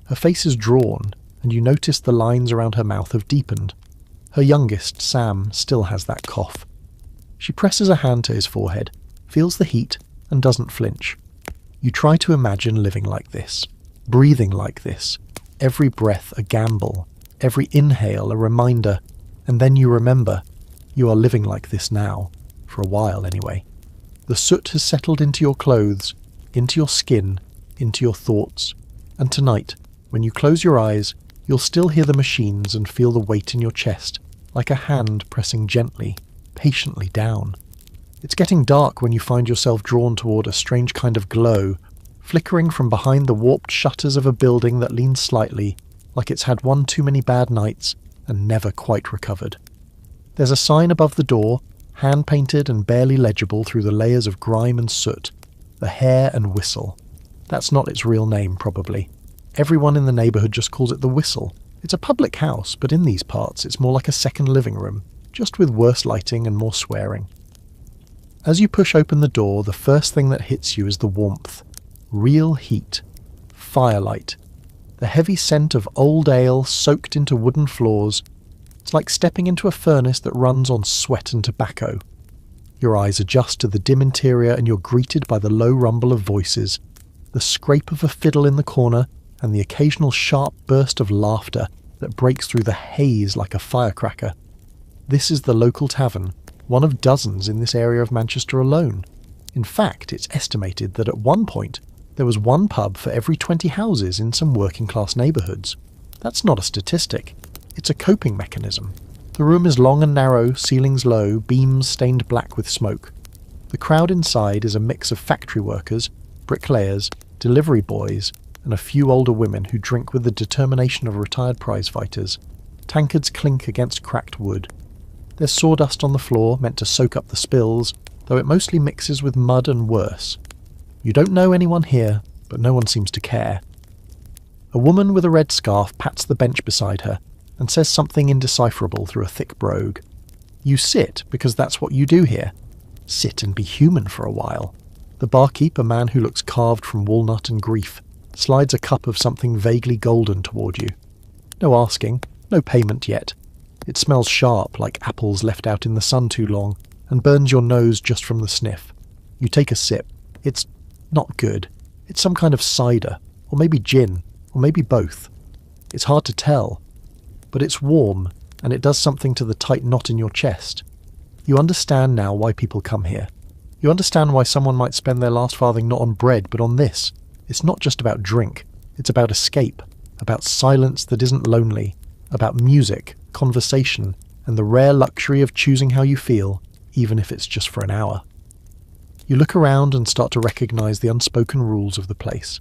Her face is drawn, and you notice the lines around her mouth have deepened. Her youngest, Sam, still has that cough. She presses a hand to his forehead, feels the heat, and doesn't flinch. You try to imagine living like this, breathing like this, every breath a gamble, every inhale a reminder, and then you remember you are living like this now, for a while anyway. The soot has settled into your clothes, into your skin, into your thoughts, and tonight, when you close your eyes, you'll still hear the machines and feel the weight in your chest, like a hand pressing gently, patiently down. It's getting dark when you find yourself drawn toward a strange kind of glow, flickering from behind the warped shutters of a building that leans slightly, like it's had one too many bad nights and never quite recovered. There's a sign above the door, hand-painted and barely legible through the layers of grime and soot, the Hare and Whistle. That's not its real name, probably. Everyone in the neighbourhood just calls it the Whistle. It's a public house, but in these parts it's more like a second living room, just with worse lighting and more swearing. As you push open the door, the first thing that hits you is the warmth. Real heat. Firelight. The heavy scent of old ale soaked into wooden floors. It's like stepping into a furnace that runs on sweat and tobacco. Your eyes adjust to the dim interior and you're greeted by the low rumble of voices, the scrape of a fiddle in the corner, and the occasional sharp burst of laughter that breaks through the haze like a firecracker. This is the local tavern, one of dozens in this area of Manchester alone. In fact, it's estimated that at one point there was one pub for every 20 houses in some working-class neighbourhoods. That's not a statistic. It's a coping mechanism. The room is long and narrow, ceilings low, beams stained black with smoke. The crowd inside is a mix of factory workers, bricklayers, delivery boys, and a few older women who drink with the determination of retired prize-fighters. Tankards clink against cracked wood. There's sawdust on the floor, meant to soak up the spills, though it mostly mixes with mud and worse. You don't know anyone here, but no one seems to care. A woman with a red scarf pats the bench beside her and says something indecipherable through a thick brogue. You sit because that's what you do here. Sit and be human for a while. The barkeep, a man who looks carved from walnut and grief, slides a cup of something vaguely golden toward you. No asking, no payment yet. It smells sharp, like apples left out in the sun too long, and burns your nose just from the sniff. You take a sip. It's not good. It's some kind of cider, or maybe gin, or maybe both. It's hard to tell. But it's warm, and it does something to the tight knot in your chest. You understand now why people come here. You understand why someone might spend their last farthing not on bread, but on this. It's not just about drink. It's about escape, about silence that isn't lonely, about music, conversation, and the rare luxury of choosing how you feel, even if it's just for an hour. You look around and start to recognise the unspoken rules of the place.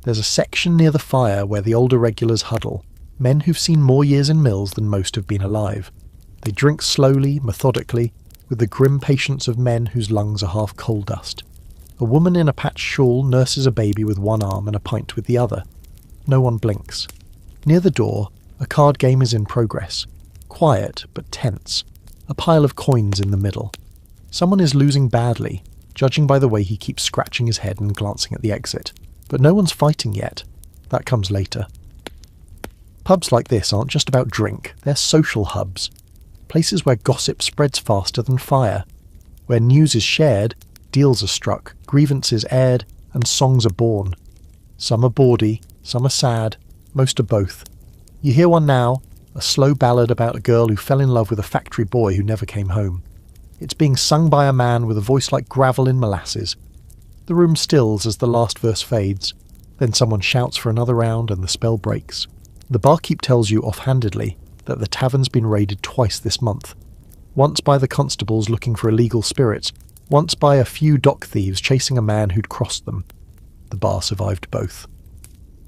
There's a section near the fire where the older regulars huddle, men who've seen more years in mills than most have been alive. They drink slowly, methodically, with the grim patience of men whose lungs are half coal dust. A woman in a patched shawl nurses a baby with one arm and a pint with the other. No one blinks. Near the door, a card game is in progress. Quiet, but tense. A pile of coins in the middle. Someone is losing badly, judging by the way he keeps scratching his head and glancing at the exit. But no one's fighting yet. That comes later. Pubs like this aren't just about drink, they're social hubs. Places where gossip spreads faster than fire. Where news is shared, deals are struck, grievances aired, and songs are born. Some are bawdy, some are sad, most are both. You hear one now, a slow ballad about a girl who fell in love with a factory boy who never came home. It's being sung by a man with a voice like gravel in molasses. The room stills as the last verse fades. Then someone shouts for another round and the spell breaks. The barkeep tells you offhandedly that the tavern's been raided twice this month. Once by the constables looking for illegal spirits, once by a few dock thieves chasing a man who'd crossed them. The bar survived both.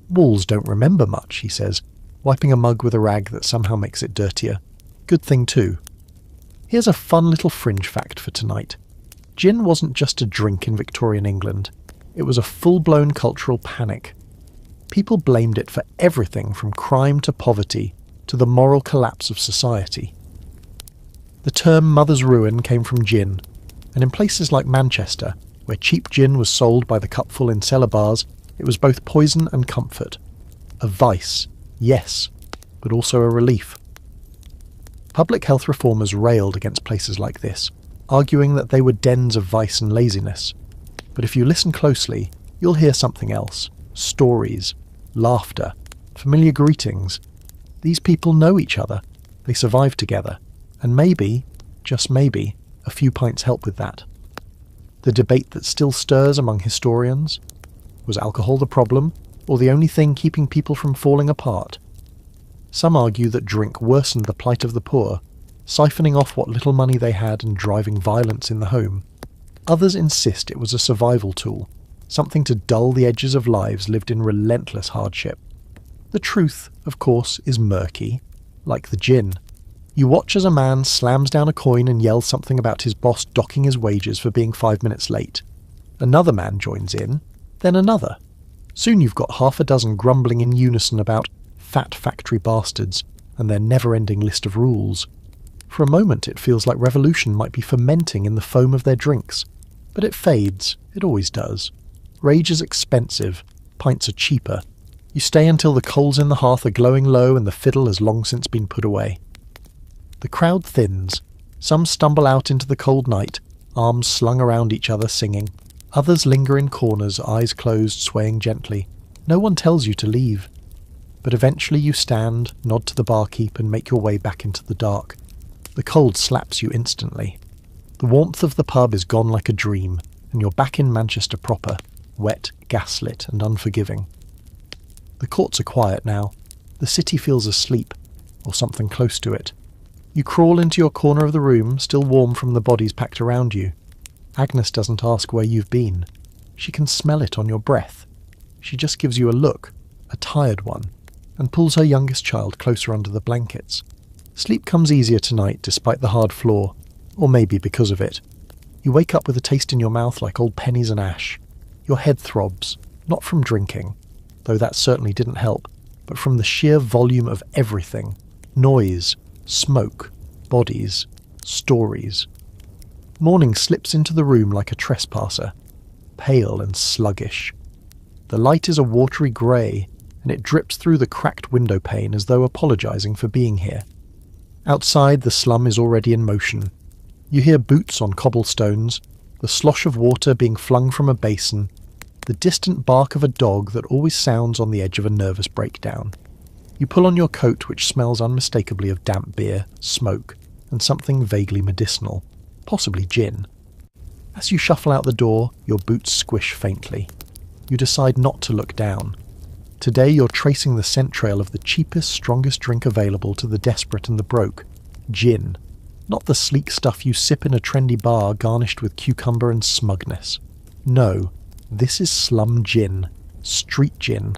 Walls don't remember much, he says, wiping a mug with a rag that somehow makes it dirtier. Good thing too. Here's a fun little fringe fact for tonight. Gin wasn't just a drink in Victorian England. It was a full-blown cultural panic. People blamed it for everything from crime to poverty to the moral collapse of society. The term mother's ruin came from gin, and in places like Manchester, where cheap gin was sold by the cupful in cellar bars, it was both poison and comfort. A vice, yes, but also a relief. Public health reformers railed against places like this, arguing that they were dens of vice and laziness. But if you listen closely, you'll hear something else. Stories, laughter, familiar greetings. These people know each other. They survive together. And maybe, just maybe, a few pints help with that. The debate that still stirs among historians? Was alcohol the problem, or the only thing keeping people from falling apart? Some argue that drink worsened the plight of the poor, siphoning off what little money they had and driving violence in the home. Others insist it was a survival tool, something to dull the edges of lives lived in relentless hardship. The truth, of course, is murky, like the gin. You watch as a man slams down a coin and yells something about his boss docking his wages for being 5 minutes late. Another man joins in, then another. Soon you've got half a dozen grumbling in unison about fat factory bastards and their never-ending list of rules. For a moment it feels like revolution might be fermenting in the foam of their drinks. But it fades, it always does. Rage is expensive, pints are cheaper. You stay until the coals in the hearth are glowing low and the fiddle has long since been put away. The crowd thins. Some stumble out into the cold night, arms slung around each other singing. Others linger in corners, eyes closed, swaying gently. No one tells you to leave. But eventually you stand, nod to the barkeep and make your way back into the dark. The cold slaps you instantly. The warmth of the pub is gone like a dream, and you're back in Manchester proper, wet, gaslit and unforgiving. The courts are quiet now. The city feels asleep, or something close to it. You crawl into your corner of the room, still warm from the bodies packed around you. Agnes doesn't ask where you've been. She can smell it on your breath. She just gives you a look, a tired one, and pulls her youngest child closer under the blankets. Sleep comes easier tonight despite the hard floor, or maybe because of it. You wake up with a taste in your mouth like old pennies and ash. Your head throbs, not from drinking, though that certainly didn't help, but from the sheer volume of everything. Noise, smoke, bodies, stories. Morning slips into the room like a trespasser, pale and sluggish. The light is a watery grey, and it drips through the cracked window pane as though apologising for being here. Outside, the slum is already in motion. You hear boots on cobblestones, the slosh of water being flung from a basin, the distant bark of a dog that always sounds on the edge of a nervous breakdown. You pull on your coat, which smells unmistakably of damp beer, smoke, and something vaguely medicinal, possibly gin. As you shuffle out the door, your boots squish faintly. You decide not to look down. Today you're tracing the scent trail of the cheapest, strongest drink available to the desperate and the broke. Gin. Not the sleek stuff you sip in a trendy bar garnished with cucumber and smugness. No, this is slum gin. Street gin.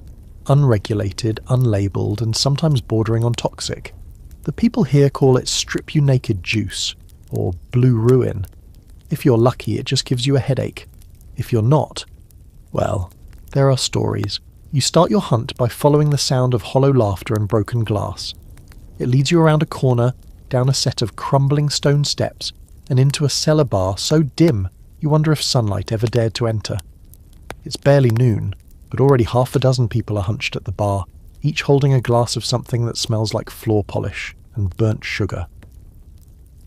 Unregulated, unlabelled, and sometimes bordering on toxic. The people here call it strip-you-naked juice, or blue ruin. If you're lucky, it just gives you a headache. If you're not, well, there are stories. You start your hunt by following the sound of hollow laughter and broken glass. It leads you around a corner, down a set of crumbling stone steps, and into a cellar bar so dim you wonder if sunlight ever dared to enter. It's barely noon, but already half a dozen people are hunched at the bar, each holding a glass of something that smells like floor polish and burnt sugar.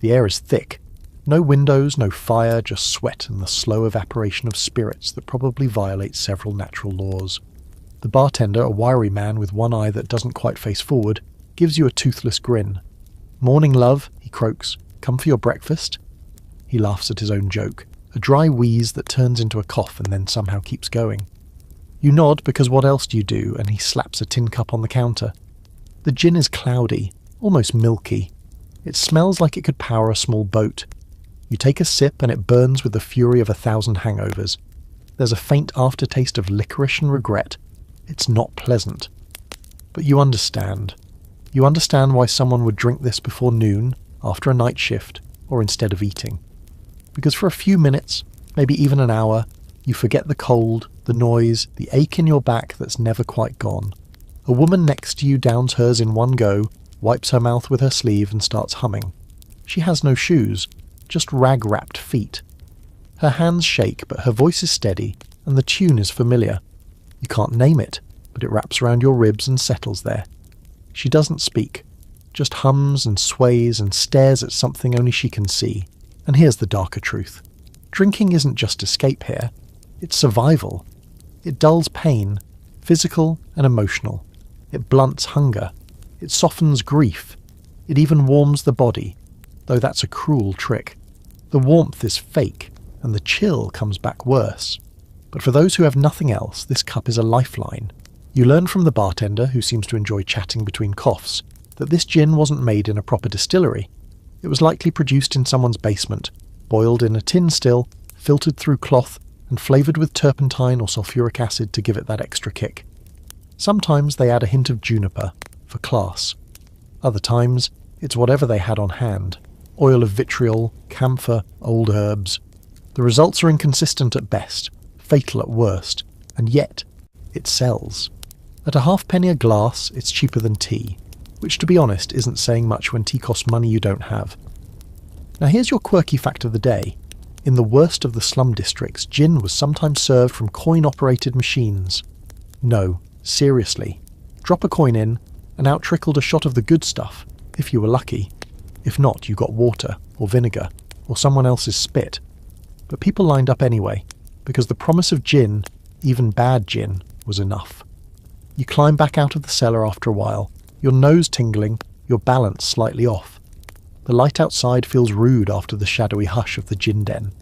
The air is thick. No windows, no fire, just sweat and the slow evaporation of spirits that probably violate several natural laws. The bartender, a wiry man with one eye that doesn't quite face forward, gives you a toothless grin. "Morning, love," he croaks. "Come for your breakfast?" He laughs at his own joke, a dry wheeze that turns into a cough and then somehow keeps going. You nod because what else do you do, and he slaps a tin cup on the counter. The gin is cloudy, almost milky. It smells like it could power a small boat. You take a sip and it burns with the fury of 1,000 hangovers. There's a faint aftertaste of licorice and regret. It's not pleasant. But you understand. You understand why someone would drink this before noon, after a night shift, or instead of eating. Because for a few minutes, maybe even an hour, you forget the cold, the noise, the ache in your back that's never quite gone. A woman next to you downs hers in one go, wipes her mouth with her sleeve and starts humming. She has no shoes, just rag-wrapped feet. Her hands shake, but her voice is steady, and the tune is familiar. You can't name it, but it wraps around your ribs and settles there. She doesn't speak, just hums and sways and stares at something only she can see. And here's the darker truth. Drinking isn't just escape here, it's survival. It dulls pain, physical and emotional. It blunts hunger. It softens grief. It even warms the body, though that's a cruel trick. The warmth is fake, and the chill comes back worse. But for those who have nothing else, this cup is a lifeline. You learn from the bartender, who seems to enjoy chatting between coughs, that this gin wasn't made in a proper distillery. It was likely produced in someone's basement, boiled in a tin still, filtered through cloth, and flavoured with turpentine or sulphuric acid to give it that extra kick. Sometimes they add a hint of juniper, for class. Other times, it's whatever they had on hand. Oil of vitriol, camphor, old herbs. The results are inconsistent at best, fatal at worst, and yet, it sells. At a halfpenny a glass, it's cheaper than tea, which to be honest isn't saying much when tea costs money you don't have. Now here's your quirky fact of the day. In the worst of the slum districts, gin was sometimes served from coin-operated machines. No, seriously. Drop a coin in, and out trickled a shot of the good stuff, if you were lucky. If not, you got water, or vinegar, or someone else's spit. But people lined up anyway, because the promise of gin, even bad gin, was enough. You climb back out of the cellar after a while, your nose tingling, your balance slightly off. The light outside feels rude after the shadowy hush of the gin den.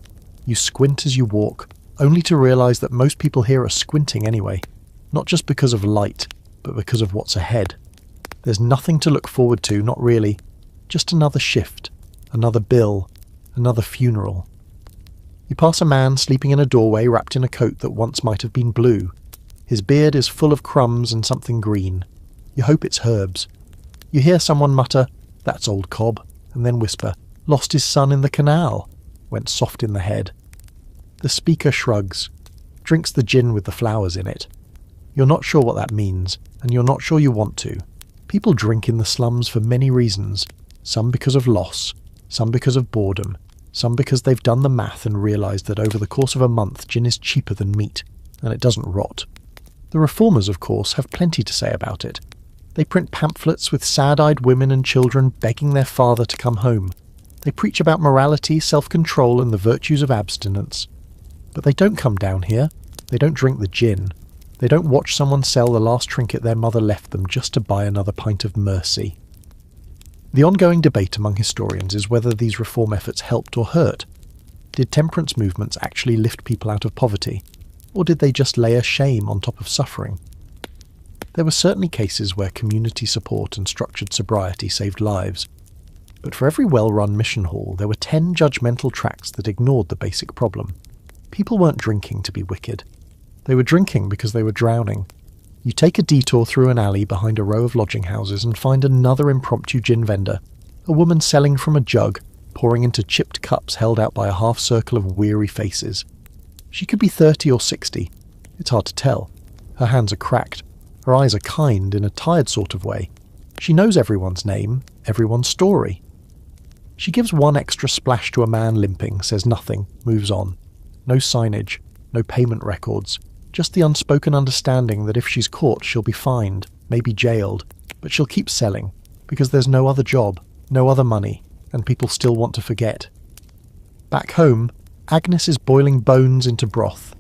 You squint as you walk, only to realise that most people here are squinting anyway, not just because of light, but because of what's ahead. There's nothing to look forward to, not really. Just another shift, another bill, another funeral. You pass a man sleeping in a doorway wrapped in a coat that once might have been blue. His beard is full of crumbs and something green. You hope it's herbs. You hear someone mutter, "That's old Cobb," and then whisper, "Lost his son in the canal," went soft in the head. The speaker shrugs, drinks the gin with the flowers in it. You're not sure what that means, and you're not sure you want to. People drink in the slums for many reasons, some because of loss, some because of boredom, some because they've done the math and realised that over the course of a month gin is cheaper than meat, and it doesn't rot. The reformers, of course, have plenty to say about it. They print pamphlets with sad-eyed women and children begging their father to come home. They preach about morality, self-control and the virtues of abstinence. But they don't come down here. They don't drink the gin. They don't watch someone sell the last trinket their mother left them just to buy another pint of mercy. The ongoing debate among historians is whether these reform efforts helped or hurt. Did temperance movements actually lift people out of poverty? Or did they just lay a shame on top of suffering? There were certainly cases where community support and structured sobriety saved lives. But for every well-run mission hall, there were 10 judgmental tracts that ignored the basic problem. People weren't drinking to be wicked. They were drinking because they were drowning. You take a detour through an alley behind a row of lodging houses and find another impromptu gin vendor, a woman selling from a jug, pouring into chipped cups held out by a half-circle of weary faces. She could be 30 or 60. It's hard to tell. Her hands are cracked. Her eyes are kind in a tired sort of way. She knows everyone's name, everyone's story. She gives one extra splash to a man limping, says nothing, moves on. No signage, no payment records, just the unspoken understanding that if she's caught she'll be fined, maybe jailed, but she'll keep selling, because there's no other job, no other money, and people still want to forget. Back home, Agnes is boiling bones into broth.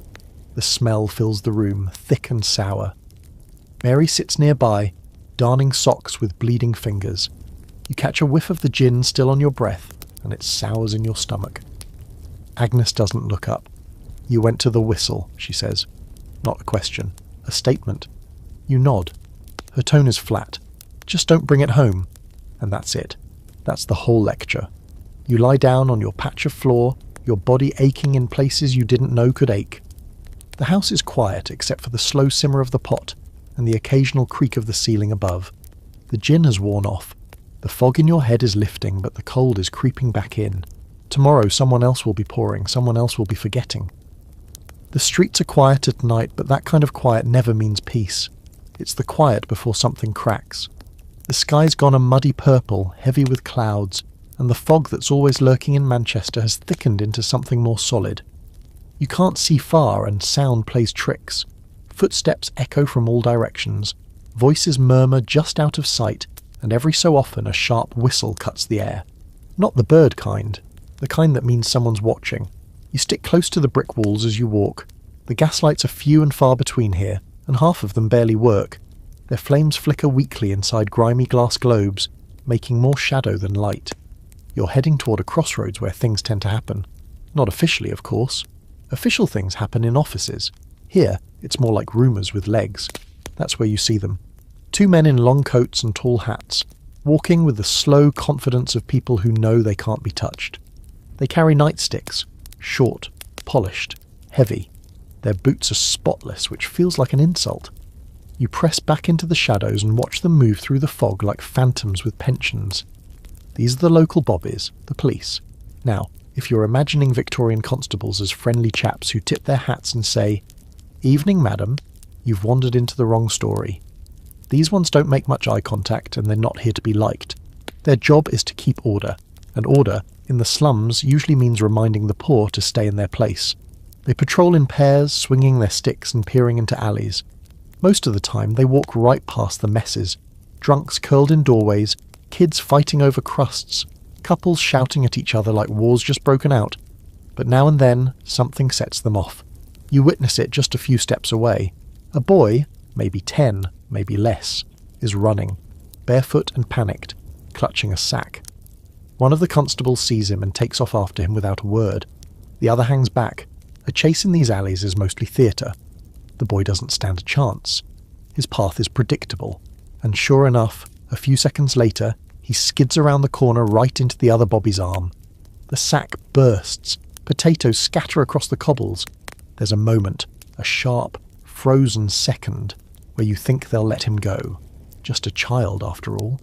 The smell fills the room, thick and sour. Mary sits nearby, darning socks with bleeding fingers. You catch a whiff of the gin still on your breath, and it sours in your stomach. Agnes doesn't look up. "You went to the whistle," she says. Not a question, a statement. You nod. Her tone is flat, Just don't bring it home. And that's it. That's the whole lecture. You lie down on your patch of floor, your body aching in places you didn't know could ache. The house is quiet except for the slow simmer of the pot and the occasional creak of the ceiling above. The gin has worn off. The fog in your head is lifting, but the cold is creeping back in. Tomorrow someone else will be pouring, someone else will be forgetting. The streets are quiet at night, but that kind of quiet never means peace. It's the quiet before something cracks. The sky's gone a muddy purple, heavy with clouds, and the fog that's always lurking in Manchester has thickened into something more solid. You can't see far, and sound plays tricks. Footsteps echo from all directions. Voices murmur just out of sight, and every so often a sharp whistle cuts the air. Not the bird kind, the kind that means someone's watching. You stick close to the brick walls as you walk. The gaslights are few and far between here, and half of them barely work. Their flames flicker weakly inside grimy glass globes, making more shadow than light. You're heading toward a crossroads where things tend to happen. Not officially, of course. Official things happen in offices. Here, it's more like rumours with legs. That's where you see them. Two men in long coats and tall hats, walking with the slow confidence of people who know they can't be touched. They carry nightsticks, short, polished, heavy. Their boots are spotless, which feels like an insult. You press back into the shadows and watch them move through the fog like phantoms with pensions. These are the local bobbies, the police. Now, if you're imagining Victorian constables as friendly chaps who tip their hats and say, "Evening, madam," you've wandered into the wrong story. These ones don't make much eye contact, and they're not here to be liked. Their job is to keep order, and order, in the slums, usually means reminding the poor to stay in their place. They patrol in pairs, swinging their sticks and peering into alleys. Most of the time, they walk right past the messes. Drunks curled in doorways, kids fighting over crusts, couples shouting at each other like war's just broken out. But now and then, something sets them off. You witness it just a few steps away. A boy, maybe 10, maybe less, is running, barefoot and panicked, clutching a sack. One of the constables sees him and takes off after him without a word. The other hangs back. A chase in these alleys is mostly theatre. The boy doesn't stand a chance. His path is predictable, and sure enough, a few seconds later, he skids around the corner right into the other bobby's arm. The sack bursts. Potatoes scatter across the cobbles. There's a moment, a sharp, frozen second, where you think they'll let him go. Just a child, after all.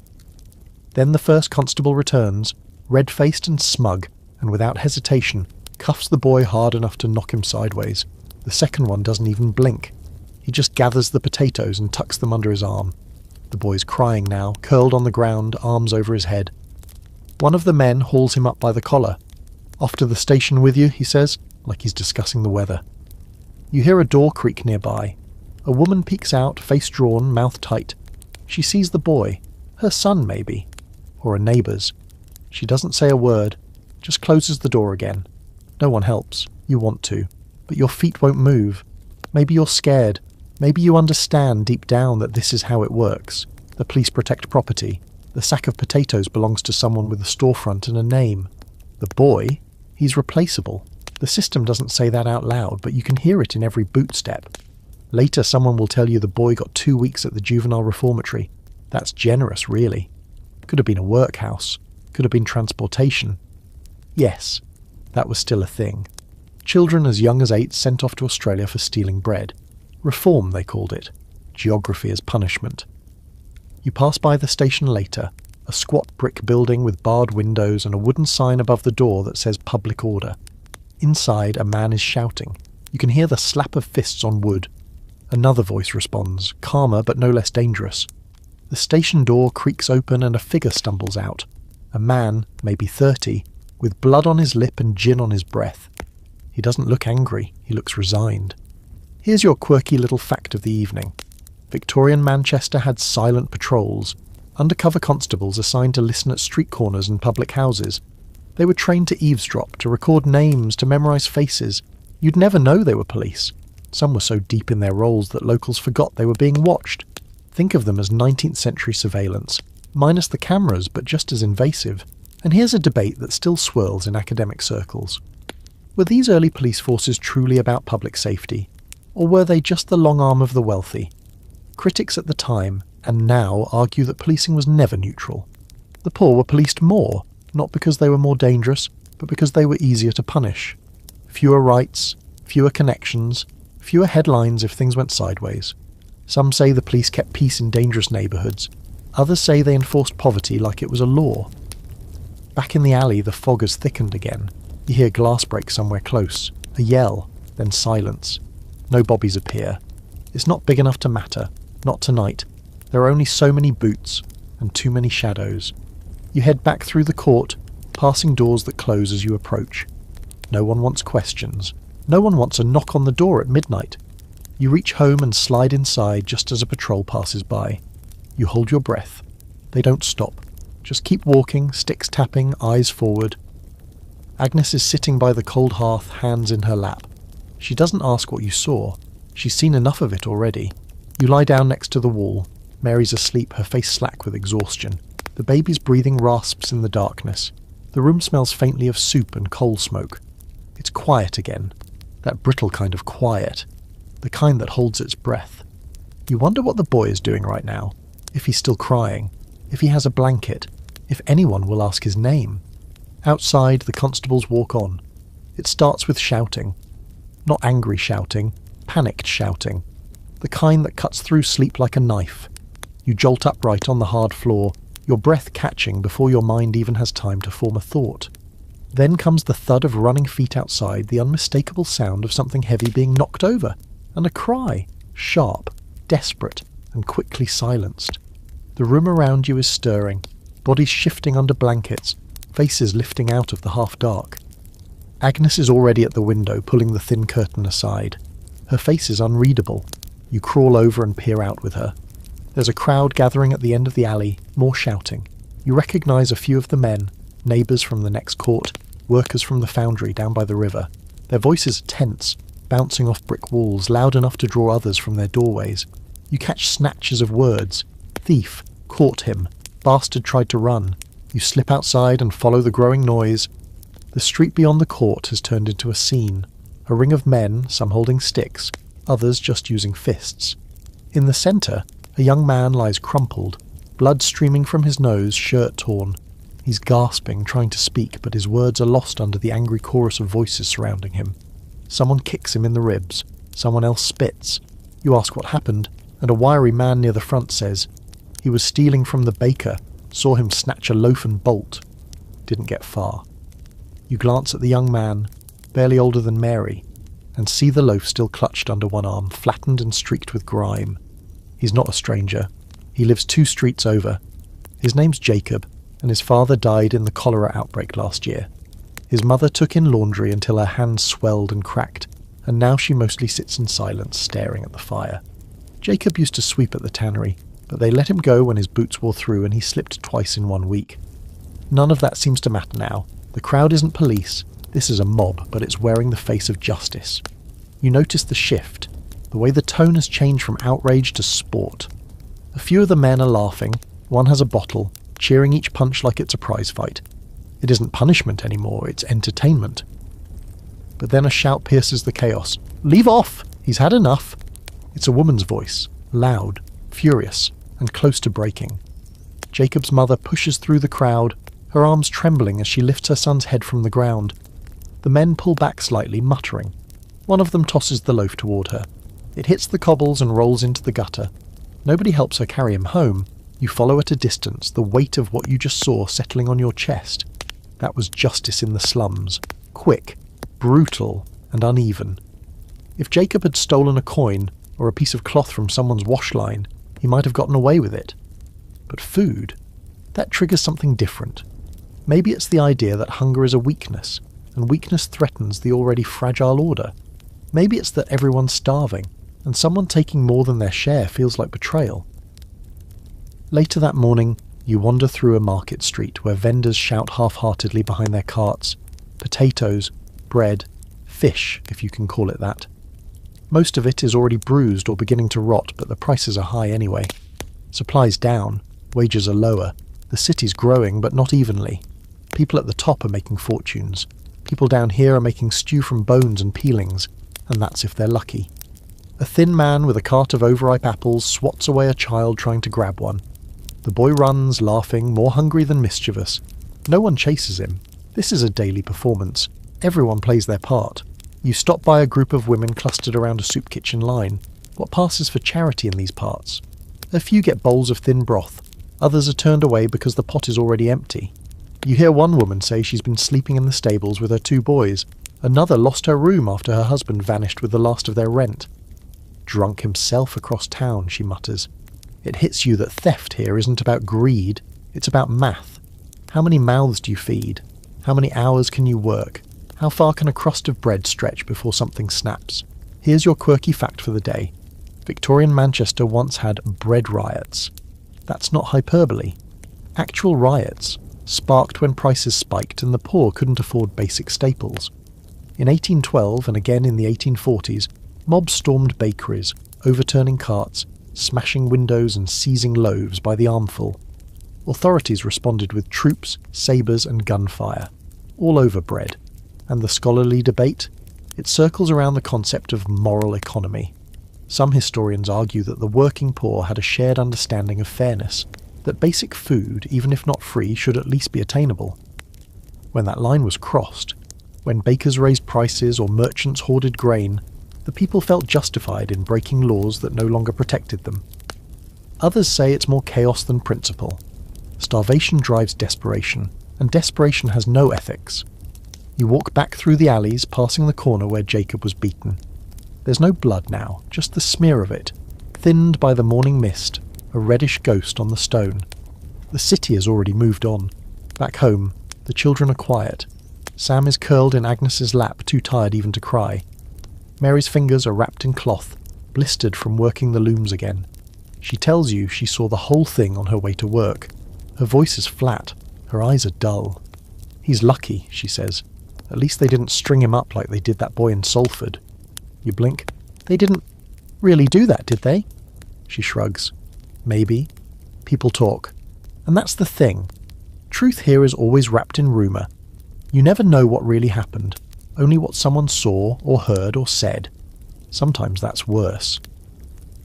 Then the first constable returns, red-faced and smug, and without hesitation, cuffs the boy hard enough to knock him sideways. The second one doesn't even blink. He just gathers the potatoes and tucks them under his arm. The boy's crying now, curled on the ground, arms over his head. One of the men hauls him up by the collar. "Off to the station with you," he says, like he's discussing the weather. You hear a door creak nearby. A woman peeks out, face drawn, mouth tight. She sees the boy. Her son, maybe. Or a neighbour's. She doesn't say a word, just closes the door again. No one helps. You want to. But your feet won't move. Maybe you're scared. Maybe you understand deep down that this is how it works. The police protect property. The sack of potatoes belongs to someone with a storefront and a name. The boy? He's replaceable. The system doesn't say that out loud, but you can hear it in every boot step. Later someone will tell you the boy got 2 weeks at the juvenile reformatory. That's generous, really. Could have been a workhouse. Could have been transportation. Yes, that was still a thing. Children as young as 8 sent off to Australia for stealing bread. Reform, they called it. Geography as punishment. You pass by the station later, a squat brick building with barred windows and a wooden sign above the door that says Public Order. Inside, a man is shouting. You can hear the slap of fists on wood. Another voice responds, calmer but no less dangerous. The station door creaks open and a figure stumbles out. A man, maybe 30, with blood on his lip and gin on his breath. He doesn't look angry, he looks resigned. Here's your quirky little fact of the evening. Victorian Manchester had silent patrols, undercover constables assigned to listen at street corners and public houses. They were trained to eavesdrop, to record names, to memorise faces. You'd never know they were police. Some were so deep in their roles that locals forgot they were being watched. Think of them as 19th century surveillance, minus the cameras but just as invasive. And here's a debate that still swirls in academic circles. Were these early police forces truly about public safety? Or were they just the long arm of the wealthy? Critics at the time and now argue that policing was never neutral. The poor were policed more, not because they were more dangerous, but because they were easier to punish. Fewer rights, fewer connections, fewer headlines if things went sideways. Some say the police kept peace in dangerous neighbourhoods. Others say they enforced poverty like it was a law. Back in the alley, the fog has thickened again. You hear glass break somewhere close, a yell, then silence. No bobbies appear. It's not big enough to matter, not tonight. There are only so many boots, and too many shadows. You head back through the court, passing doors that close as you approach. No one wants questions. No one wants a knock on the door at midnight. You reach home and slide inside just as a patrol passes by. You hold your breath. They don't stop. Just keep walking, sticks tapping, eyes forward. Agnes is sitting by the cold hearth, hands in her lap. She doesn't ask what you saw. She's seen enough of it already. You lie down next to the wall. Mary's asleep, her face slack with exhaustion. The baby's breathing rasps in the darkness. The room smells faintly of soup and coal smoke. It's quiet again. That brittle kind of quiet. The kind that holds its breath. You wonder what the boy is doing right now. If he's still crying. If he has a blanket. If anyone will ask his name. Outside, the constables walk on. It starts with shouting. Not angry shouting. Panicked shouting. The kind that cuts through sleep like a knife. You jolt upright on the hard floor, your breath catching before your mind even has time to form a thought. Then comes the thud of running feet outside, the unmistakable sound of something heavy being knocked over, and a cry, sharp, desperate, and quickly silenced. The room around you is stirring, bodies shifting under blankets, faces lifting out of the half-dark. Agnes is already at the window, pulling the thin curtain aside. Her face is unreadable. You crawl over and peer out with her. There's a crowd gathering at the end of the alley, more shouting. You recognise a few of the men, neighbours from the next court, workers from the foundry down by the river. Their voices are tense, bouncing off brick walls, loud enough to draw others from their doorways. You catch snatches of words. Thief, caught him, bastard tried to run. You slip outside and follow the growing noise. The street beyond the court has turned into a scene. A ring of men, some holding sticks, others just using fists. In the centre, a young man lies crumpled, blood streaming from his nose, shirt torn. He's gasping, trying to speak, but his words are lost under the angry chorus of voices surrounding him. Someone kicks him in the ribs. Someone else spits. You ask what happened, and a wiry man near the front says, "He was stealing from the baker. Saw him snatch a loaf and bolt." Didn't get far. You glance at the young man, barely older than Mary, and see the loaf still clutched under one arm, flattened and streaked with grime. He's not a stranger. He lives 2 streets over. His name's Jacob, and his father died in the cholera outbreak last year. His mother took in laundry until her hands swelled and cracked, and now she mostly sits in silence, staring at the fire. Jacob used to sweep at the tannery, but they let him go when his boots wore through and he slipped twice in 1 week. None of that seems to matter now. The crowd isn't police. This is a mob, but it's wearing the face of justice. You notice the shift, the way the tone has changed from outrage to sport. A few of the men are laughing, one has a bottle, cheering each punch like it's a prize fight. It isn't punishment anymore, it's entertainment. But then a shout pierces the chaos. "Leave off! He's had enough!" It's a woman's voice, loud, furious, and close to breaking. Jacob's mother pushes through the crowd, her arms trembling as she lifts her son's head from the ground. The men pull back slightly, muttering. One of them tosses the loaf toward her. It hits the cobbles and rolls into the gutter. Nobody helps her carry him home. You follow at a distance, the weight of what you just saw settling on your chest. That was justice in the slums. Quick, brutal, and uneven. If Jacob had stolen a coin or a piece of cloth from someone's wash line, he might have gotten away with it. But food, that triggers something different. Maybe it's the idea that hunger is a weakness, and weakness threatens the already fragile order. Maybe it's that everyone's starving, and someone taking more than their share feels like betrayal. Later that morning, you wander through a market street where vendors shout half-heartedly behind their carts. Potatoes, bread, fish, if you can call it that. Most of it is already bruised or beginning to rot, but the prices are high anyway. Supplies down, wages are lower. The city's growing, but not evenly. People at the top are making fortunes. People down here are making stew from bones and peelings, and that's if they're lucky. A thin man with a cart of overripe apples swats away a child trying to grab one. The boy runs, laughing, more hungry than mischievous. No one chases him. This is a daily performance. Everyone plays their part. You stop by a group of women clustered around a soup kitchen line. What passes for charity in these parts? A few get bowls of thin broth. Others are turned away because the pot is already empty. You hear one woman say she's been sleeping in the stables with her 2 boys. Another lost her room after her husband vanished with the last of their rent. Drunk himself across town, she mutters. It hits you that theft here isn't about greed, it's about math. How many mouths do you feed? How many hours can you work? How far can a crust of bread stretch before something snaps? Here's your quirky fact for the day. Victorian Manchester once had bread riots. That's not hyperbole. Actual riots, sparked when prices spiked and the poor couldn't afford basic staples. In 1812 and again in the 1840s, mobs stormed bakeries, overturning carts, smashing windows and seizing loaves by the armful. Authorities responded with troops, sabres and gunfire, all over bread. And the scholarly debate? It circles around the concept of moral economy. Some historians argue that the working poor had a shared understanding of fairness, that basic food, even if not free, should at least be attainable. When that line was crossed, when bakers raised prices or merchants hoarded grain, the people felt justified in breaking laws that no longer protected them. Others say it's more chaos than principle. Starvation drives desperation, and desperation has no ethics. You walk back through the alleys, passing the corner where Jacob was beaten. There's no blood now, just the smear of it, thinned by the morning mist, a reddish ghost on the stone. The city has already moved on. Back home, the children are quiet. Sam is curled in Agnes's lap, too tired even to cry. Mary's fingers are wrapped in cloth, blistered from working the looms again. She tells you she saw the whole thing on her way to work. Her voice is flat, her eyes are dull. He's lucky, she says. At least they didn't string him up like they did that boy in Salford. You blink. They didn't really do that, did they? She shrugs. Maybe. People talk. And that's the thing. Truth here is always wrapped in rumour. You never know what really happened, only what someone saw or heard or said. Sometimes that's worse.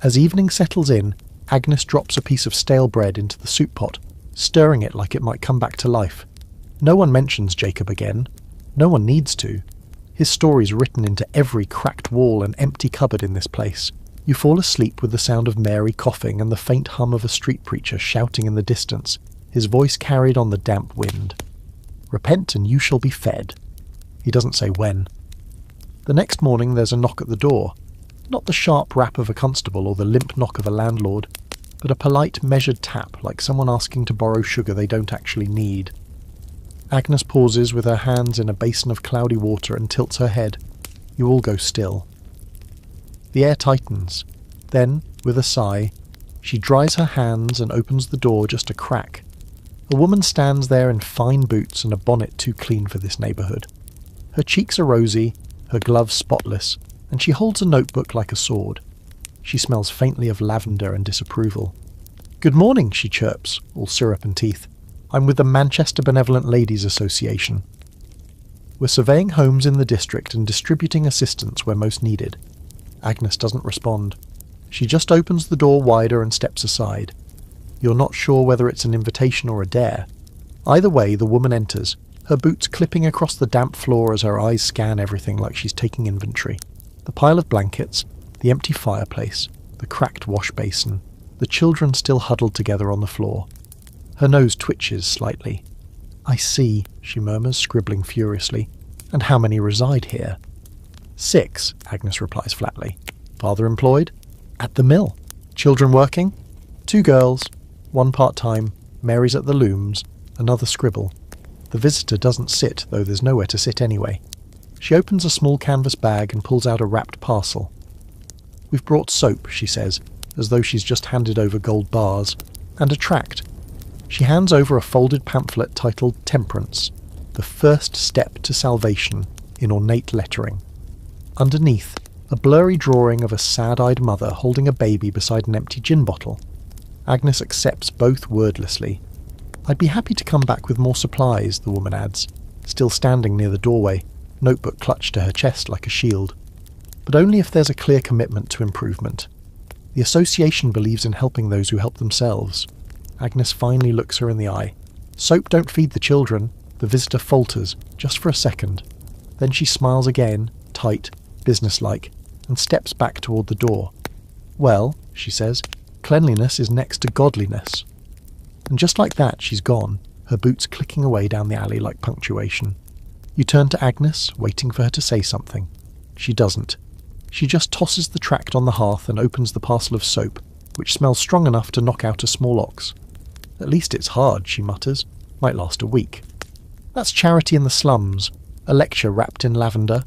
As evening settles in, Agnes drops a piece of stale bread into the soup pot, stirring it like it might come back to life. No one mentions Jacob again. No one needs to. His story's written into every cracked wall and empty cupboard in this place. You fall asleep with the sound of Mary coughing and the faint hum of a street preacher shouting in the distance, his voice carried on the damp wind. Repent and you shall be fed. He doesn't say when. The next morning there's a knock at the door. Not the sharp rap of a constable or the limp knock of a landlord, but a polite, measured tap like someone asking to borrow sugar they don't actually need. Agnes pauses with her hands in a basin of cloudy water and tilts her head. You all go still. The air tightens. Then, with a sigh, she dries her hands and opens the door just a crack. A woman stands there in fine boots and a bonnet too clean for this neighbourhood. Her cheeks are rosy, her gloves spotless, and she holds a notebook like a sword. She smells faintly of lavender and disapproval. "Good morning," she chirps, all syrup and teeth. "I'm with the Manchester Benevolent Ladies Association. We're surveying homes in the district and distributing assistance where most needed." Agnes doesn't respond. She just opens the door wider and steps aside. You're not sure whether it's an invitation or a dare. Either way, the woman enters, her boots clipping across the damp floor as her eyes scan everything like she's taking inventory. The pile of blankets, the empty fireplace, the cracked wash basin, the children still huddled together on the floor. Her nose twitches slightly. "I see," she murmurs, scribbling furiously. "And how many reside here?" 6, Agnes replies flatly. "Father employed?" "At the mill." "Children working?" 2 girls, 1 part-time, Mary's at the looms, another scribble. The visitor doesn't sit, though there's nowhere to sit anyway. She opens a small canvas bag and pulls out a wrapped parcel. "We've brought soap," she says, as though she's just handed over gold bars, "and a tract." She hands over a folded pamphlet titled Temperance, the first step to salvation, in ornate lettering. Underneath, a blurry drawing of a sad-eyed mother holding a baby beside an empty gin bottle. Agnes accepts both wordlessly. "I'd be happy to come back with more supplies," the woman adds, still standing near the doorway, notebook clutched to her chest like a shield. but only if there's a clear commitment to improvement. The association believes in helping those who help themselves. Agnes finally looks her in the eye. Soap don't feed the children. The visitor falters, just for a second. Then she smiles again, tight, businesslike, and steps back toward the door. Well, she says, cleanliness is next to godliness. And just like that, she's gone, her boots clicking away down the alley like punctuation. You turn to Agnes, waiting for her to say something. She doesn't. She just tosses the tract on the hearth and opens the parcel of soap, which smells strong enough to knock out a small ox. At least it's hard, she mutters. Might last a week. That's Charity in the Slums, a lecture wrapped in lavender.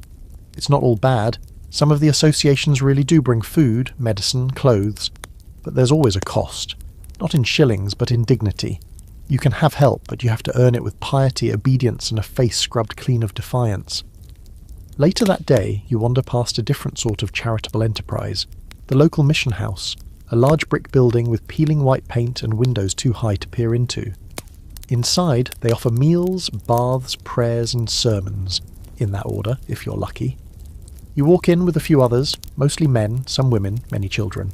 It's not all bad. Some of the associations really do bring food, medicine, clothes. But there's always a cost. Not in shillings, but in dignity. You can have help, but you have to earn it with piety, obedience, and a face scrubbed clean of defiance. Later that day, you wander past a different sort of charitable enterprise, the local mission house, a large brick building with peeling white paint and windows too high to peer into. Inside, they offer meals, baths, prayers, and sermons, in that order, if you're lucky. You walk in with a few others, mostly men, some women, many children.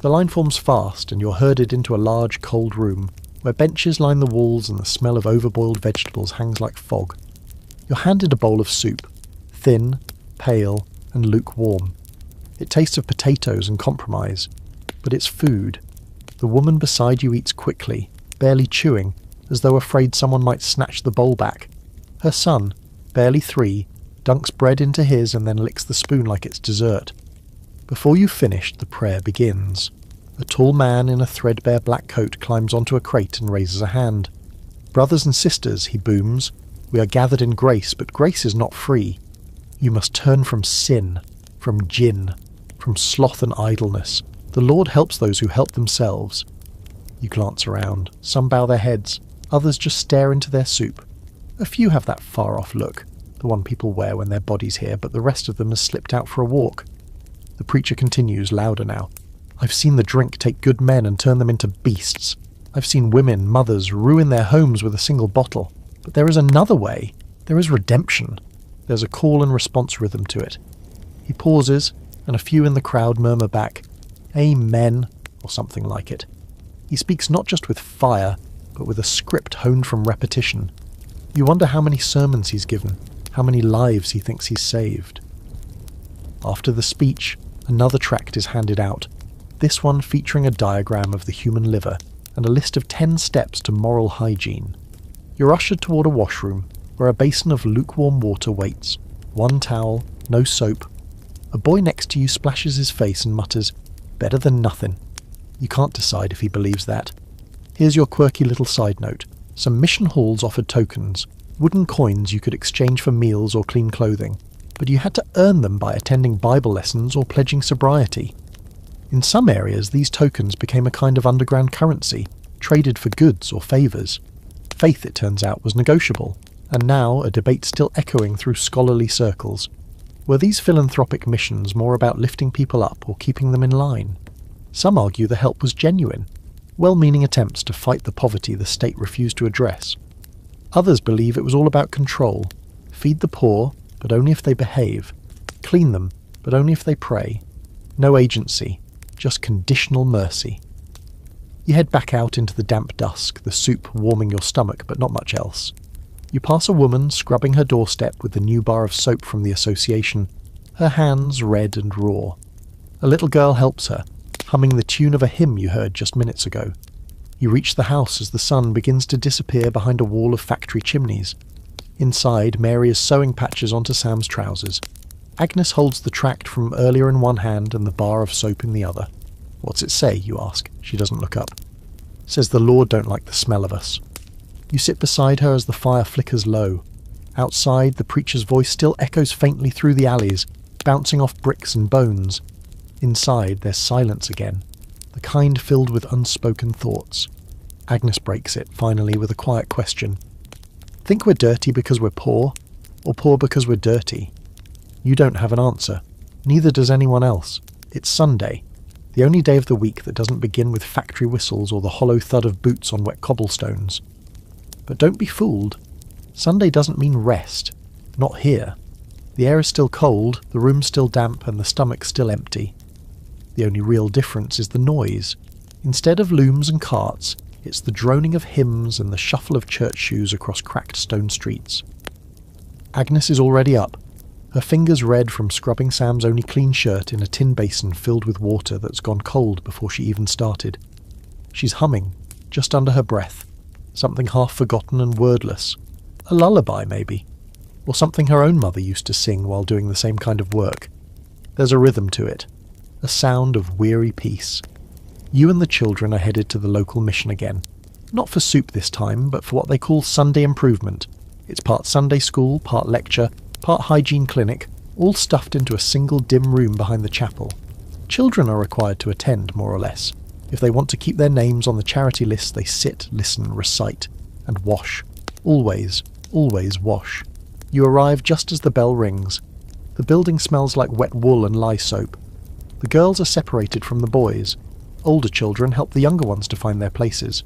The line forms fast, and you're herded into a large, cold room, where benches line the walls and the smell of overboiled vegetables hangs like fog. You're handed a bowl of soup, thin, pale, and lukewarm. It tastes of potatoes and compromise, but it's food. The woman beside you eats quickly, barely chewing, as though afraid someone might snatch the bowl back. Her son, barely 3, dunks bread into his and then licks the spoon like it's dessert. Before you've finished, the prayer begins. A tall man in a threadbare black coat climbs onto a crate and raises a hand. Brothers and sisters, he booms, we are gathered in grace, but grace is not free. You must turn from sin, from jinn, from sloth and idleness. The Lord helps those who help themselves. You glance around. Some bow their heads. Others just stare into their soup. A few have that far-off look, the one people wear when their body's here, but the rest of them has slipped out for a walk. The preacher continues, louder now. I've seen the drink take good men and turn them into beasts. I've seen women, mothers, ruin their homes with a single bottle. But there is another way. There is redemption. There's a call and response rhythm to it. He pauses, and a few in the crowd murmur back, Amen, or something like it. He speaks not just with fire, but with a script honed from repetition. You wonder how many sermons he's given, how many lives he thinks he's saved. After the speech, another tract is handed out, this one featuring a diagram of the human liver and a list of 10 steps to moral hygiene. You're ushered toward a washroom, where a basin of lukewarm water waits. 1 towel, no soap. A boy next to you splashes his face and mutters, better than nothing. You can't decide if he believes that. Here's your quirky little side note. Some mission halls offered tokens, wooden coins you could exchange for meals or clean clothing, but you had to earn them by attending Bible lessons or pledging sobriety. In some areas, these tokens became a kind of underground currency, traded for goods or favours. Faith, it turns out, was negotiable, and now a debate still echoing through scholarly circles. Were these philanthropic missions more about lifting people up or keeping them in line? Some argue the help was genuine, well-meaning attempts to fight the poverty the state refused to address. Others believe it was all about control. Feed the poor, but only if they behave. Clean them, but only if they pray. No agency, just conditional mercy. You head back out into the damp dusk, the soup warming your stomach, but not much else. You pass a woman scrubbing her doorstep with the new bar of soap from the association, her hands red and raw. A little girl helps her, humming the tune of a hymn you heard just minutes ago. You reach the house as the sun begins to disappear behind a wall of factory chimneys. Inside, Mary is sewing patches onto Sam's trousers. Agnes holds the tract from earlier in one hand and the bar of soap in the other. What's it say, you ask? She doesn't look up. Says the Lord don't like the smell of us. You sit beside her as the fire flickers low. Outside, the preacher's voice still echoes faintly through the alleys, bouncing off bricks and bones. Inside, there's silence again, the kind filled with unspoken thoughts. Agnes breaks it, finally, with a quiet question. Think we're dirty because we're poor, or poor because we're dirty? You don't have an answer. Neither does anyone else. It's Sunday, the only day of the week that doesn't begin with factory whistles or the hollow thud of boots on wet cobblestones. But don't be fooled. Sunday doesn't mean rest. Not here. The air is still cold, the room's still damp, and the stomach's still empty. The only real difference is the noise. Instead of looms and carts, it's the droning of hymns and the shuffle of church shoes across cracked stone streets. Agnes is already up, her fingers red from scrubbing Sam's only clean shirt in a tin basin filled with water that's gone cold before she even started. She's humming, just under her breath, something half forgotten and wordless. A lullaby, maybe. Or something her own mother used to sing while doing the same kind of work. There's a rhythm to it, a sound of weary peace. You and the children are headed to the local mission again. Not for soup this time, but for what they call Sunday improvement. It's part Sunday school, part lecture, part hygiene clinic, all stuffed into a single dim room behind the chapel. Children are required to attend, more or less. If they want to keep their names on the charity list, they sit, listen, recite, and wash. Always, always wash. You arrive just as the bell rings. The building smells like wet wool and lye soap. The girls are separated from the boys. Older children help the younger ones to find their places.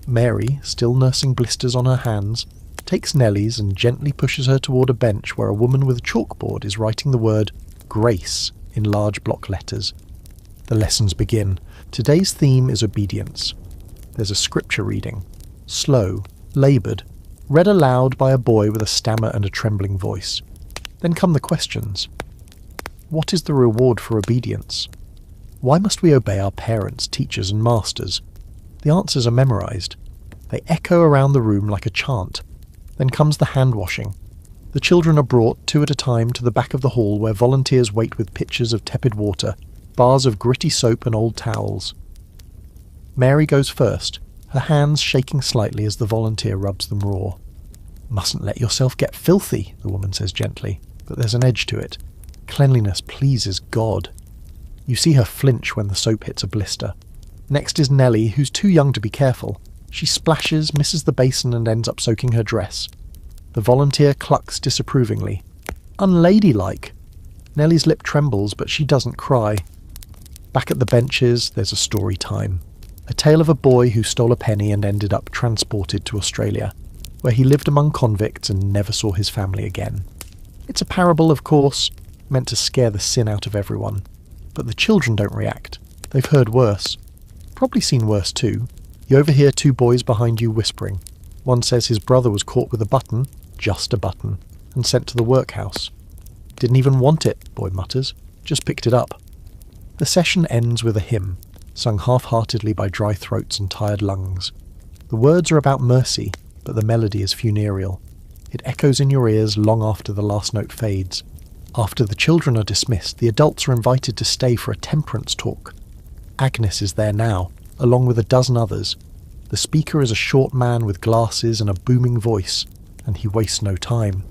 Mary, still nursing blisters on her hands, takes Nellie's and gently pushes her toward a bench where a woman with a chalkboard is writing the word Grace in large block letters. The lessons begin. Today's theme is obedience. There's a scripture reading. Slow, laboured, read aloud by a boy with a stammer and a trembling voice. Then come the questions. What is the reward for obedience? Why must we obey our parents, teachers and masters? The answers are memorised. They echo around the room like a chant. Then comes the hand-washing. The children are brought, two at a time, to the back of the hall where volunteers wait with pitchers of tepid water, bars of gritty soap and old towels. Mary goes first, her hands shaking slightly as the volunteer rubs them raw. "Mustn't let yourself get filthy," the woman says gently, but there's an edge to it. Cleanliness pleases God. You see her flinch when the soap hits a blister. Next is Nellie, who's too young to be careful. She splashes, misses the basin and ends up soaking her dress. The volunteer clucks disapprovingly. Unladylike. Nellie's lip trembles, but she doesn't cry. Back at the benches, there's a story time. A tale of a boy who stole a penny and ended up transported to Australia, where he lived among convicts and never saw his family again. It's a parable, of course, meant to scare the sin out of everyone. But the children don't react. They've heard worse. Probably seen worse too. You overhear two boys behind you whispering. One says his brother was caught with a button, just a button, and sent to the workhouse. Didn't even want it, boy mutters. Just picked it up. The session ends with a hymn, sung half-heartedly by dry throats and tired lungs. The words are about mercy, but the melody is funereal. It echoes in your ears long after the last note fades. After the children are dismissed, the adults are invited to stay for a temperance talk. Agnes is there now, along with a dozen others. The speaker is a short man with glasses and a booming voice, and he wastes no time.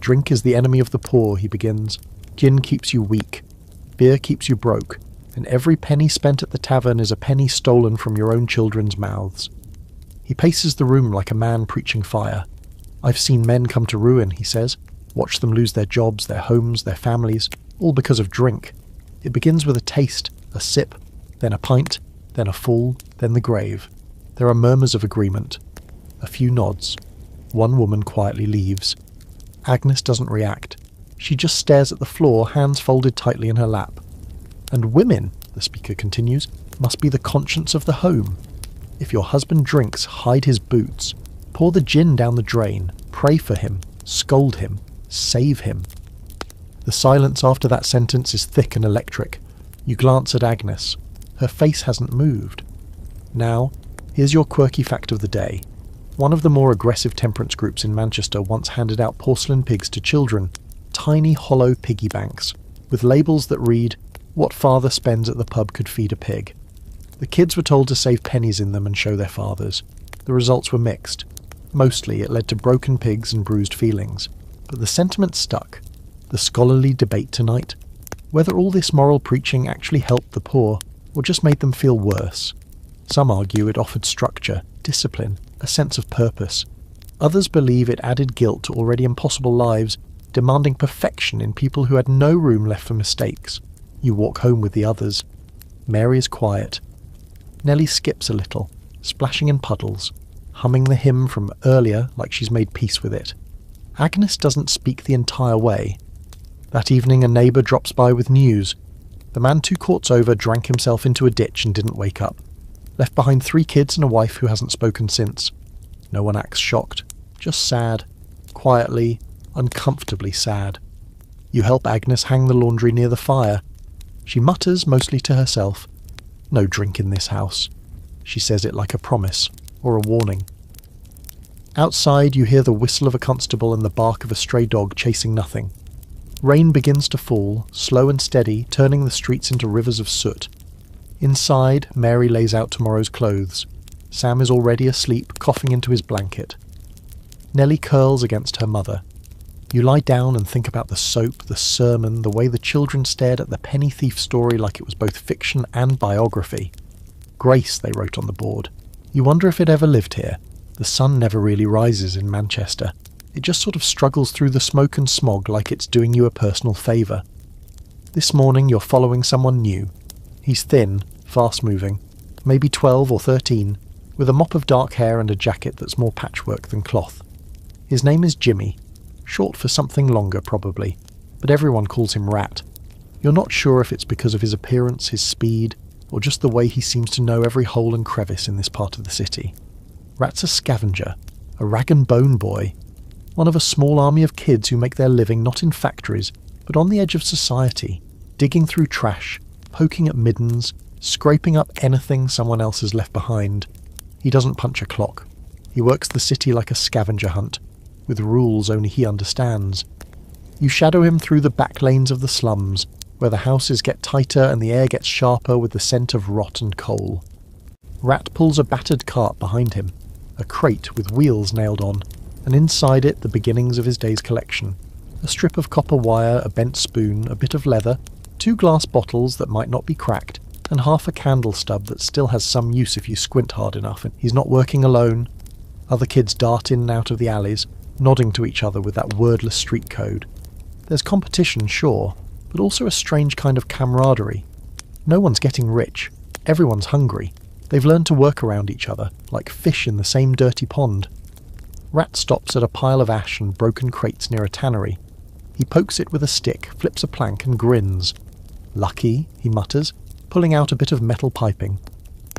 Drink is the enemy of the poor, he begins. Gin keeps you weak. Beer keeps you broke, and every penny spent at the tavern is a penny stolen from your own children's mouths. He paces the room like a man preaching fire. I've seen men come to ruin, he says. Watch them lose their jobs, their homes, their families, all because of drink. It begins with a taste, a sip, then a pint, then a fall, then the grave. There are murmurs of agreement. A few nods. One woman quietly leaves. Agnes doesn't react. She just stares at the floor, hands folded tightly in her lap. And women, the speaker continues, must be the conscience of the home. If your husband drinks, hide his boots. Pour the gin down the drain. Pray for him. Scold him. Save him. The silence after that sentence is thick and electric. You glance at Agnes. Her face hasn't moved. Now, here's your quirky fact of the day. One of the more aggressive temperance groups in Manchester once handed out porcelain pigs to children, tiny hollow piggy banks, with labels that read, "What father spends at the pub could feed a pig." The kids were told to save pennies in them and show their fathers. The results were mixed. Mostly it led to broken pigs and bruised feelings. But the sentiment stuck. The scholarly debate tonight, whether all this moral preaching actually helped the poor, or just made them feel worse. Some argue it offered structure, discipline, a sense of purpose. Others believe it added guilt to already impossible lives, demanding perfection in people who had no room left for mistakes. You walk home with the others. Mary is quiet. Nellie skips a little, splashing in puddles, humming the hymn from earlier like she's made peace with it. Agnes doesn't speak the entire way. That evening a neighbour drops by with news. The man 2 courts over drank himself into a ditch and didn't wake up. Left behind 3 kids and a wife who hasn't spoken since. No one acts shocked, just sad. Quietly, uncomfortably sad. You help Agnes hang the laundry near the fire. She mutters, mostly to herself, "No drink in this house." She says it like a promise, or a warning. Outside you hear the whistle of a constable and the bark of a stray dog chasing nothing. Rain begins to fall, slow and steady, turning the streets into rivers of soot. Inside, Mary lays out tomorrow's clothes. Sam is already asleep, coughing into his blanket. Nellie curls against her mother. You lie down and think about the soap, the sermon, the way the children stared at the penny thief story like it was both fiction and biography. Grace, they wrote on the board. You wonder if it ever lived here. The sun never really rises in Manchester. It just sort of struggles through the smoke and smog like it's doing you a personal favour. This morning you're following someone new. He's thin, fast-moving, maybe 12 or 13, with a mop of dark hair and a jacket that's more patchwork than cloth. His name is Jimmy, short for something longer probably, but everyone calls him Rat. You're not sure if it's because of his appearance, his speed, or just the way he seems to know every hole and crevice in this part of the city. Rat's a scavenger, a rag and bone boy, one of a small army of kids who make their living not in factories, but on the edge of society, digging through trash, poking at middens, scraping up anything someone else has left behind. He doesn't punch a clock. He works the city like a scavenger hunt, with rules only he understands. You shadow him through the back lanes of the slums, where the houses get tighter and the air gets sharper with the scent of rot and coal. Rat pulls a battered cart behind him, a crate with wheels nailed on, and inside it the beginnings of his day's collection. A strip of copper wire, a bent spoon, a bit of leather, 2 glass bottles that might not be cracked, and half a candle stub that still has some use if you squint hard enough. And he's not working alone. Other kids dart in and out of the alleys, nodding to each other with that wordless street code. There's competition, sure, but also a strange kind of camaraderie. No one's getting rich. Everyone's hungry. They've learned to work around each other, like fish in the same dirty pond. Rat stops at a pile of ash and broken crates near a tannery. He pokes it with a stick, flips a plank and grins. "Lucky," he mutters, pulling out a bit of metal piping.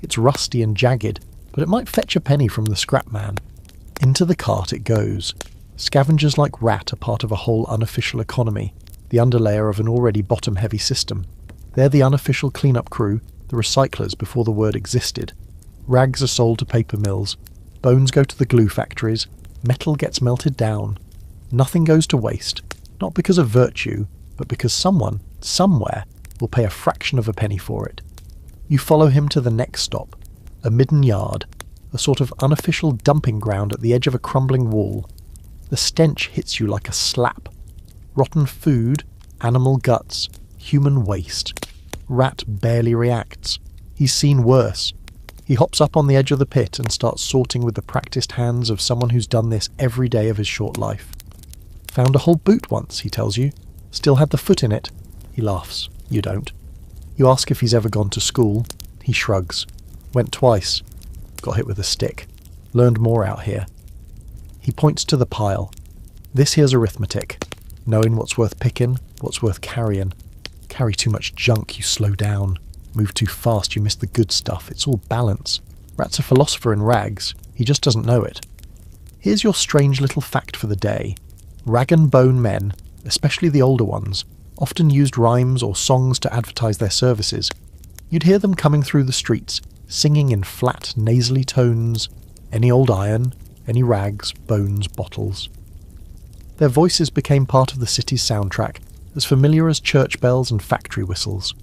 It's rusty and jagged, but it might fetch a penny from the scrap man. Into the cart it goes. Scavengers like Rat are part of a whole unofficial economy, the underlayer of an already bottom-heavy system. They're the unofficial clean-up crew, the recyclers before the word existed. Rags are sold to paper mills. Bones go to the glue factories. Metal gets melted down. Nothing goes to waste, not because of virtue, but because someone, somewhere, will pay a fraction of a penny for it. You follow him to the next stop, a midden yard, a sort of unofficial dumping ground at the edge of a crumbling wall. The stench hits you like a slap. Rotten food, animal guts, human waste. Rat barely reacts. He's seen worse. He hops up on the edge of the pit and starts sorting with the practiced hands of someone who's done this every day of his short life. Found a whole boot once, he tells you. Still had the foot in it. He laughs. You don't. You ask if he's ever gone to school. He shrugs. Went twice. Got hit with a stick. Learned more out here. He points to the pile. This here's arithmetic. Knowing what's worth picking, what's worth carrying. Carry too much junk, you slow down. Move too fast, you miss the good stuff. It's all balance. Rat's a philosopher in rags. He just doesn't know it. Here's your strange little fact for the day. Rag and bone men, especially the older ones, often used rhymes or songs to advertise their services. You'd hear them coming through the streets, singing in flat, nasally tones, any old iron, any rags, bones, bottles. Their voices became part of the city's soundtrack, as familiar as church bells and factory whistles.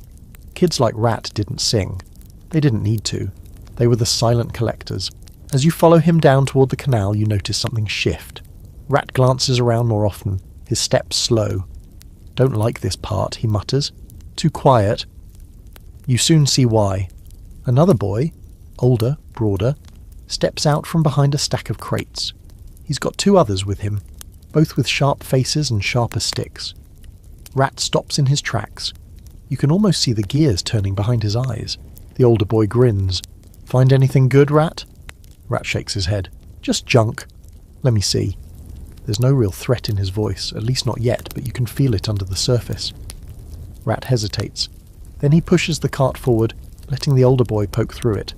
Kids like Rat didn't sing. They didn't need to. They were the silent collectors. As you follow him down toward the canal, you notice something shift. Rat glances around more often, his steps slow. Don't like this part, he mutters. Too quiet. You soon see why. Another boy, older, broader, steps out from behind a stack of crates. He's got 2 others with him, both with sharp faces and sharper sticks. Rat stops in his tracks. You can almost see the gears turning behind his eyes. The older boy grins. "Find anything good, Rat?" Rat shakes his head. "Just junk. Let me see." There's no real threat in his voice, at least not yet, but you can feel it under the surface. Rat hesitates. Then he pushes the cart forward, letting the older boy poke through it.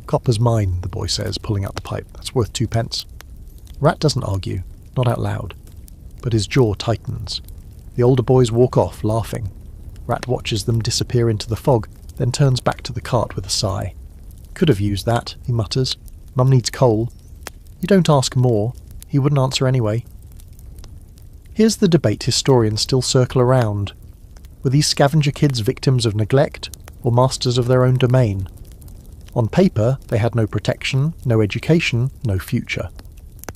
"Copper's mine," the boy says, pulling out the pipe. "That's worth 2p." Rat doesn't argue, not out loud, but his jaw tightens. The older boys walk off, laughing. Rat watches them disappear into the fog, then turns back to the cart with a sigh. "Could have used that," he mutters. "Mum needs coal." You don't ask more. He wouldn't answer anyway. Here's the debate historians still circle around. Were these scavenger kids victims of neglect, or masters of their own domain? On paper, they had no protection, no education, no future.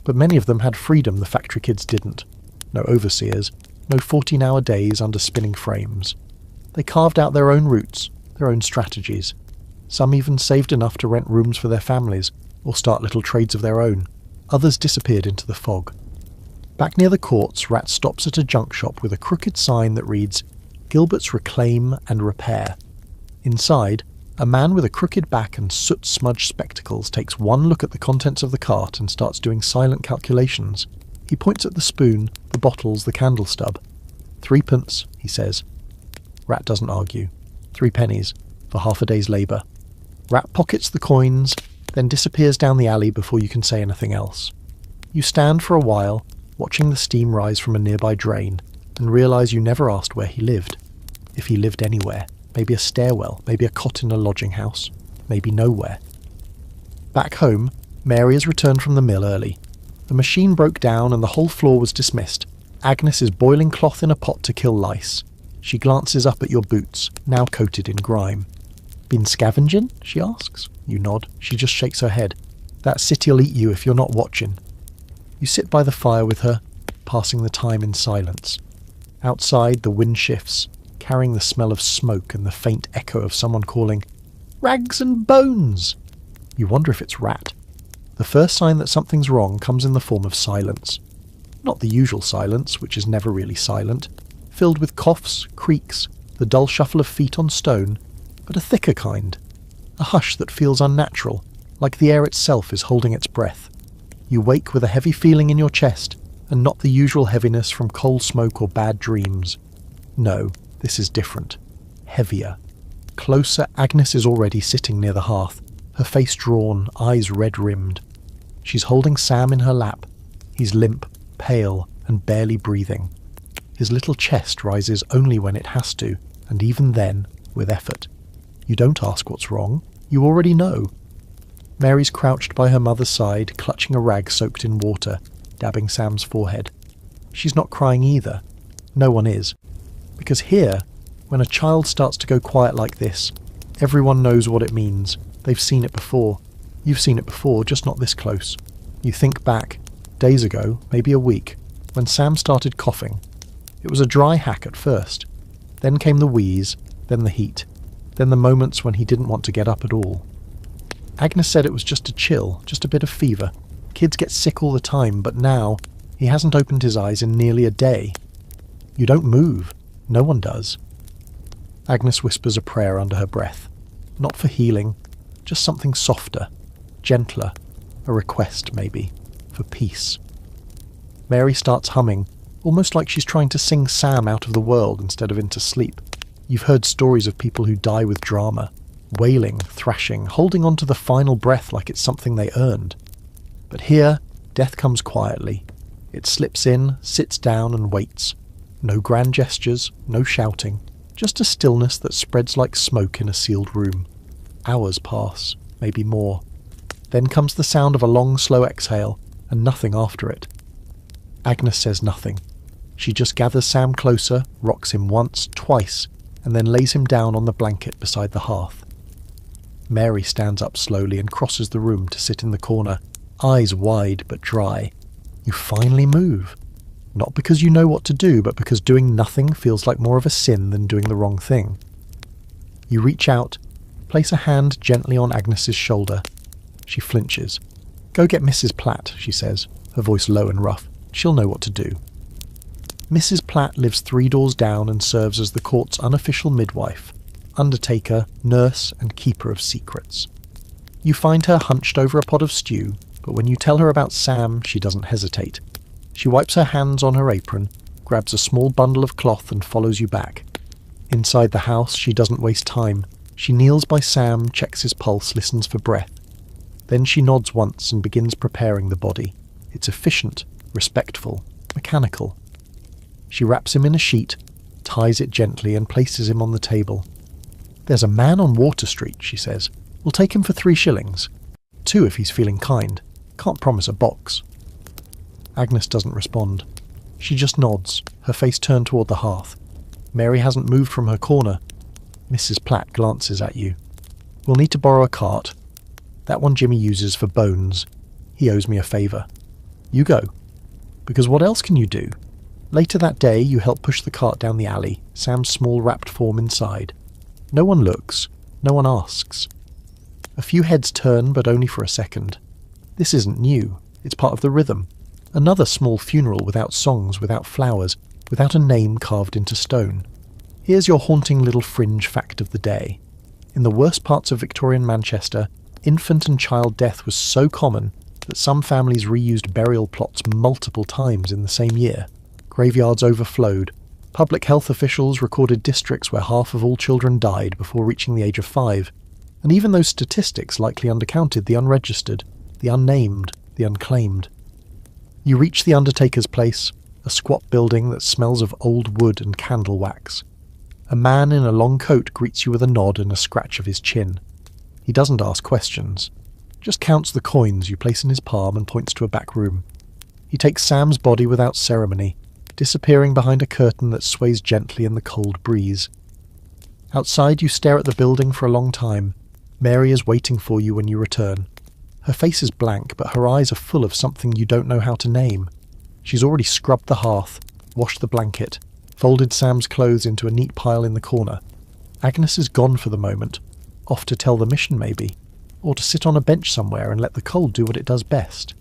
But many of them had freedom the factory kids didn't. No overseers, no 14-hour days under spinning frames. They carved out their own routes, their own strategies. Some even saved enough to rent rooms for their families, or start little trades of their own. Others disappeared into the fog. Back near the courts, Rat stops at a junk shop with a crooked sign that reads, "Gilbert's Reclaim and Repair." Inside, a man with a crooked back and soot-smudged spectacles takes one look at the contents of the cart and starts doing silent calculations. He points at the spoon, the bottles, the candle stub. 3p, he says. Rat doesn't argue. 3 pennies for half a day's labour. Rat pockets the coins, then disappears down the alley before you can say anything else. You stand for a while, watching the steam rise from a nearby drain, and realise you never asked where he lived. If he lived anywhere. Maybe a stairwell, maybe a cot in a lodging house, maybe nowhere. Back home, Mary has returned from the mill early. The machine broke down and the whole floor was dismissed. Agnes is boiling cloth in a pot to kill lice. She glances up at your boots, now coated in grime. "Been scavenging?" she asks. You nod. She just shakes her head. "That city'll eat you if you're not watching." You sit by the fire with her, passing the time in silence. Outside, the wind shifts, carrying the smell of smoke and the faint echo of someone calling, "Rags and bones!" You wonder if it's Rat. The first sign that something's wrong comes in the form of silence. Not the usual silence, which is never really silent, filled with coughs, creaks, the dull shuffle of feet on stone, but a thicker kind. A hush that feels unnatural, like the air itself is holding its breath. You wake with a heavy feeling in your chest, and not the usual heaviness from coal smoke or bad dreams. No, this is different. Heavier. Closer, Agnes is already sitting near the hearth, her face drawn, eyes red-rimmed. She's holding Sam in her lap. He's limp, pale, and barely breathing. His little chest rises only when it has to, and even then, with effort. You don't ask what's wrong. You already know. Mary's crouched by her mother's side, clutching a rag soaked in water, dabbing Sam's forehead. She's not crying either. No one is. Because here, when a child starts to go quiet like this, everyone knows what it means. They've seen it before. You've seen it before, just not this close. You think back, days ago, maybe a week, when Sam started coughing. It was a dry hack at first. Then came the wheeze, then the heat, then the moments when he didn't want to get up at all. Agnes said it was just a chill, just a bit of fever. Kids get sick all the time, but now, he hasn't opened his eyes in nearly a day. You don't move. No one does. Agnes whispers a prayer under her breath. Not for healing, just something softer, gentler, a request maybe, for peace. Mary starts humming, almost like she's trying to sing Sam out of the world instead of into sleep. You've heard stories of people who die with drama, wailing, thrashing, holding on to the final breath like it's something they earned. But here, death comes quietly. It slips in, sits down and waits. No grand gestures, no shouting, just a stillness that spreads like smoke in a sealed room. Hours pass, maybe more. Then comes the sound of a long, slow exhale, and nothing after it. Agnes says nothing. She just gathers Sam closer, rocks him once, twice, and then lays him down on the blanket beside the hearth. Mary stands up slowly and crosses the room to sit in the corner, eyes wide but dry. You finally move. Not because you know what to do, but because doing nothing feels like more of a sin than doing the wrong thing. You reach out, place a hand gently on Agnes's shoulder. She flinches. "Go get Mrs. Platt," she says, her voice low and rough. "She'll know what to do." Mrs. Platt lives 3 doors down and serves as the court's unofficial midwife, undertaker, nurse, and keeper of secrets. You find her hunched over a pot of stew, but when you tell her about Sam, she doesn't hesitate. She wipes her hands on her apron, grabs a small bundle of cloth and follows you back. Inside the house, she doesn't waste time. She kneels by Sam, checks his pulse, listens for breath. Then she nods once and begins preparing the body. It's efficient, respectful, mechanical. She wraps him in a sheet, ties it gently and places him on the table. "There's a man on Water Street," she says. "We'll take him for 3 shillings. 2 if he's feeling kind. Can't promise a box." Agnes doesn't respond. She just nods, her face turned toward the hearth. Mary hasn't moved from her corner. Mrs. Platt glances at you. "We'll need to borrow a cart. That one Jimmy uses for bones. He owes me a favour. You go. Because what else can you do?" Later that day, you help push the cart down the alley, Sam's small wrapped form inside. No one looks. No one asks. A few heads turn, but only for a second. This isn't new. It's part of the rhythm. Another small funeral without songs, without flowers, without a name carved into stone. Here's your haunting little fringe fact of the day. In the worst parts of Victorian Manchester, infant and child death was so common that some families reused burial plots multiple times in the same year. Graveyards overflowed. Public health officials recorded districts where half of all children died before reaching the age of 5. And even those statistics likely undercounted the unregistered, the unnamed, the unclaimed. You reach the undertaker's place, a squat building that smells of old wood and candle wax. A man in a long coat greets you with a nod and a scratch of his chin. He doesn't ask questions, just counts the coins you place in his palm and points to a back room. He takes Sam's body without ceremony, disappearing behind a curtain that sways gently in the cold breeze. Outside, you stare at the building for a long time. Mary is waiting for you when you return. Her face is blank, but her eyes are full of something you don't know how to name. She's already scrubbed the hearth, washed the blanket, folded Sam's clothes into a neat pile in the corner. Agnes is gone for the moment, off to tell the mission maybe, or to sit on a bench somewhere and let the cold do what it does best.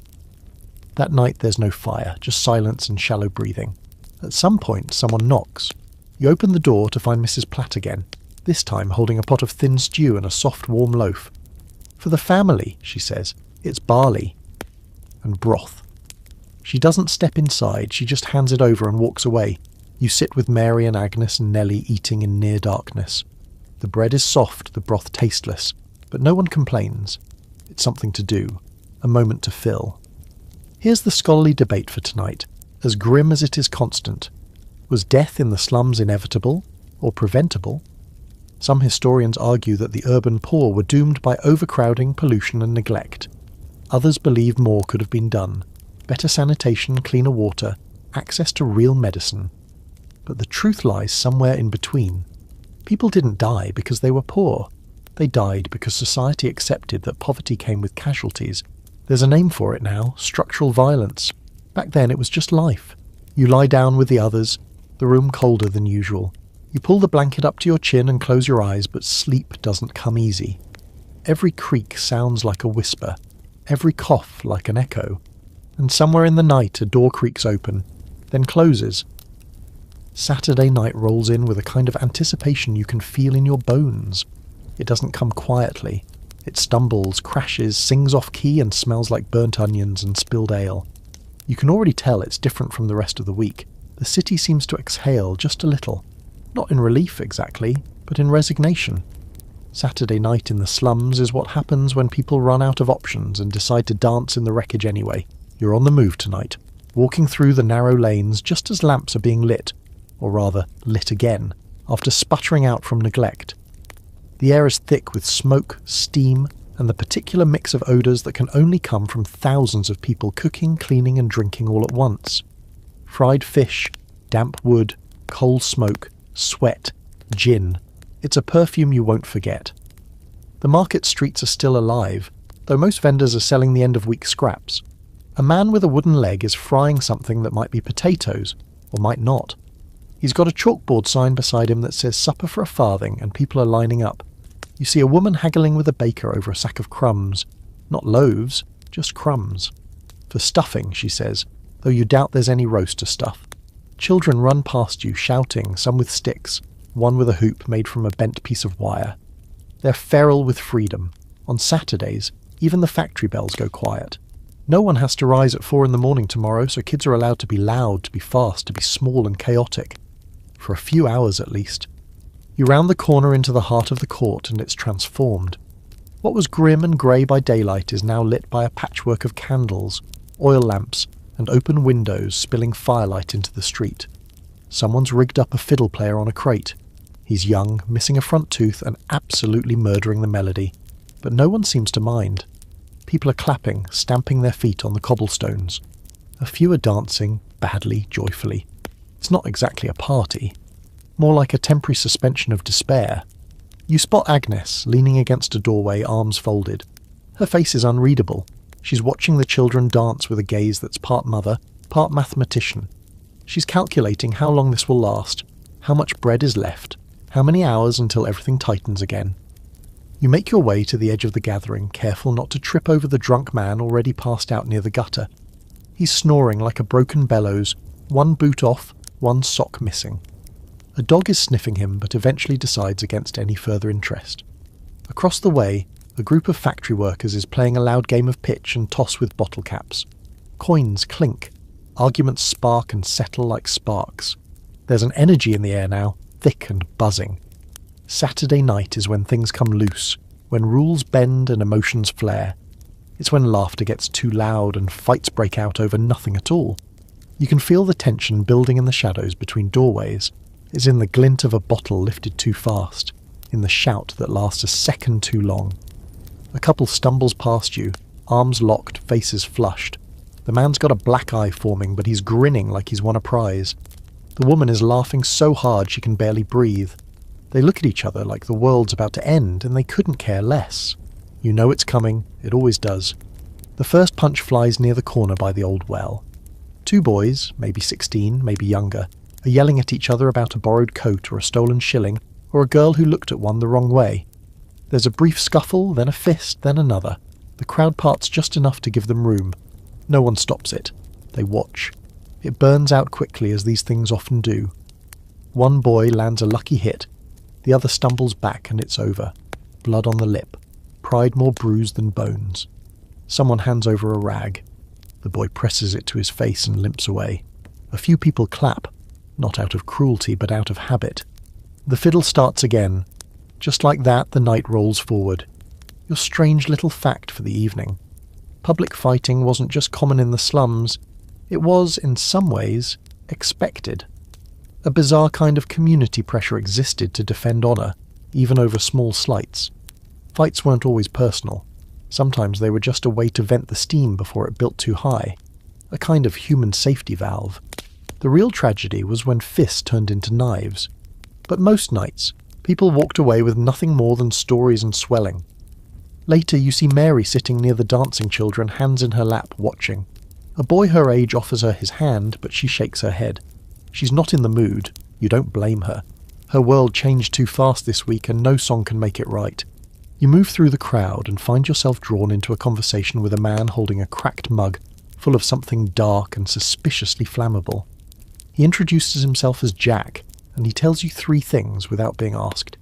That night there's no fire, just silence and shallow breathing. At some point someone knocks. You open the door to find Mrs. Platt again, this time holding a pot of thin stew and a soft warm loaf. "For the family," she says. "It's barley." And broth. She doesn't step inside, she just hands it over and walks away. You sit with Mary and Agnes and Nellie eating in near darkness. The bread is soft, the broth tasteless, but no one complains. It's something to do, a moment to fill. Here's the scholarly debate for tonight, as grim as it is constant. Was death in the slums inevitable, or preventable? Some historians argue that the urban poor were doomed by overcrowding, pollution and neglect. Others believe more could have been done. Better sanitation, cleaner water, access to real medicine. But the truth lies somewhere in between. People didn't die because they were poor. They died because society accepted that poverty came with casualties. There's a name for it now, structural violence. Back then it was just life. You lie down with the others, the room colder than usual. You pull the blanket up to your chin and close your eyes, but sleep doesn't come easy. Every creak sounds like a whisper, every cough like an echo. And somewhere in the night a door creaks open, then closes. Saturday night rolls in with a kind of anticipation you can feel in your bones. It doesn't come quietly. It stumbles, crashes, sings off key and smells like burnt onions and spilled ale. You can already tell it's different from the rest of the week. The city seems to exhale just a little. Not in relief exactly, but in resignation. Saturday night in the slums is what happens when people run out of options and decide to dance in the wreckage anyway. You're on the move tonight, walking through the narrow lanes just as lamps are being lit, or rather, lit again, after sputtering out from neglect. The air is thick with smoke, steam, and the particular mix of odours that can only come from thousands of people cooking, cleaning and drinking all at once. Fried fish, damp wood, coal smoke, sweat, gin. It's a perfume you won't forget. The market streets are still alive, though most vendors are selling the end-of-week scraps. A man with a wooden leg is frying something that might be potatoes, or might not. He's got a chalkboard sign beside him that says supper for a farthing, and people are lining up. You see a woman haggling with a baker over a sack of crumbs. Not loaves, just crumbs. For stuffing, she says, though you doubt there's any roast to stuff. Children run past you, shouting, some with sticks, one with a hoop made from a bent piece of wire. They're feral with freedom. On Saturdays, even the factory bells go quiet. No one has to rise at 4 in the morning tomorrow, so kids are allowed to be loud, to be fast, to be small and chaotic. For a few hours at least. You round the corner into the heart of the court and it's transformed. What was grim and grey by daylight is now lit by a patchwork of candles, oil lamps, and open windows spilling firelight into the street. Someone's rigged up a fiddle player on a crate. He's young, missing a front tooth, and absolutely murdering the melody. But no one seems to mind. People are clapping, stamping their feet on the cobblestones. A few are dancing, badly, joyfully. It's not exactly a party. More like a temporary suspension of despair. You spot Agnes, leaning against a doorway, arms folded. Her face is unreadable. She's watching the children dance with a gaze that's part mother, part mathematician. She's calculating how long this will last, how much bread is left, how many hours until everything tightens again. You make your way to the edge of the gathering, careful not to trip over the drunk man already passed out near the gutter. He's snoring like a broken bellows, one boot off, one sock missing. A dog is sniffing him, but eventually decides against any further interest. Across the way, a group of factory workers is playing a loud game of pitch and toss with bottle caps. Coins clink. Arguments spark and settle like sparks. There's an energy in the air now, thick and buzzing. Saturday night is when things come loose, when rules bend and emotions flare. It's when laughter gets too loud and fights break out over nothing at all. You can feel the tension building in the shadows between doorways. It's in the glint of a bottle lifted too fast, in the shout that lasts a second too long. A couple stumbles past you, arms locked, faces flushed. The man's got a black eye forming, but he's grinning like he's won a prize. The woman is laughing so hard she can barely breathe. They look at each other like the world's about to end, and they couldn't care less. You know it's coming, it always does. The first punch flies near the corner by the old well. Two boys, maybe 16, maybe younger, are yelling at each other about a borrowed coat or a stolen shilling, or a girl who looked at one the wrong way. There's a brief scuffle, then a fist, then another. The crowd parts just enough to give them room. No one stops it. They watch. It burns out quickly, as these things often do. One boy lands a lucky hit. The other stumbles back and it's over. Blood on the lip. Pride more bruised than bones. Someone hands over a rag. The boy presses it to his face and limps away. A few people clap. Not out of cruelty, but out of habit. The fiddle starts again. Just like that, the night rolls forward. Your strange little fact for the evening. Public fighting wasn't just common in the slums. It was, in some ways, expected. A bizarre kind of community pressure existed to defend honour, even over small slights. Fights weren't always personal. Sometimes they were just a way to vent the steam before it built too high. A kind of human safety valve. The real tragedy was when fists turned into knives. But most nights, people walked away with nothing more than stories and swelling. Later you see Mary sitting near the dancing children, hands in her lap, watching. A boy her age offers her his hand, but she shakes her head. She's not in the mood. You don't blame her. Her world changed too fast this week and no song can make it right. You move through the crowd and find yourself drawn into a conversation with a man holding a cracked mug full of something dark and suspiciously flammable. He introduces himself as Jack, and he tells you 3 things without being asked.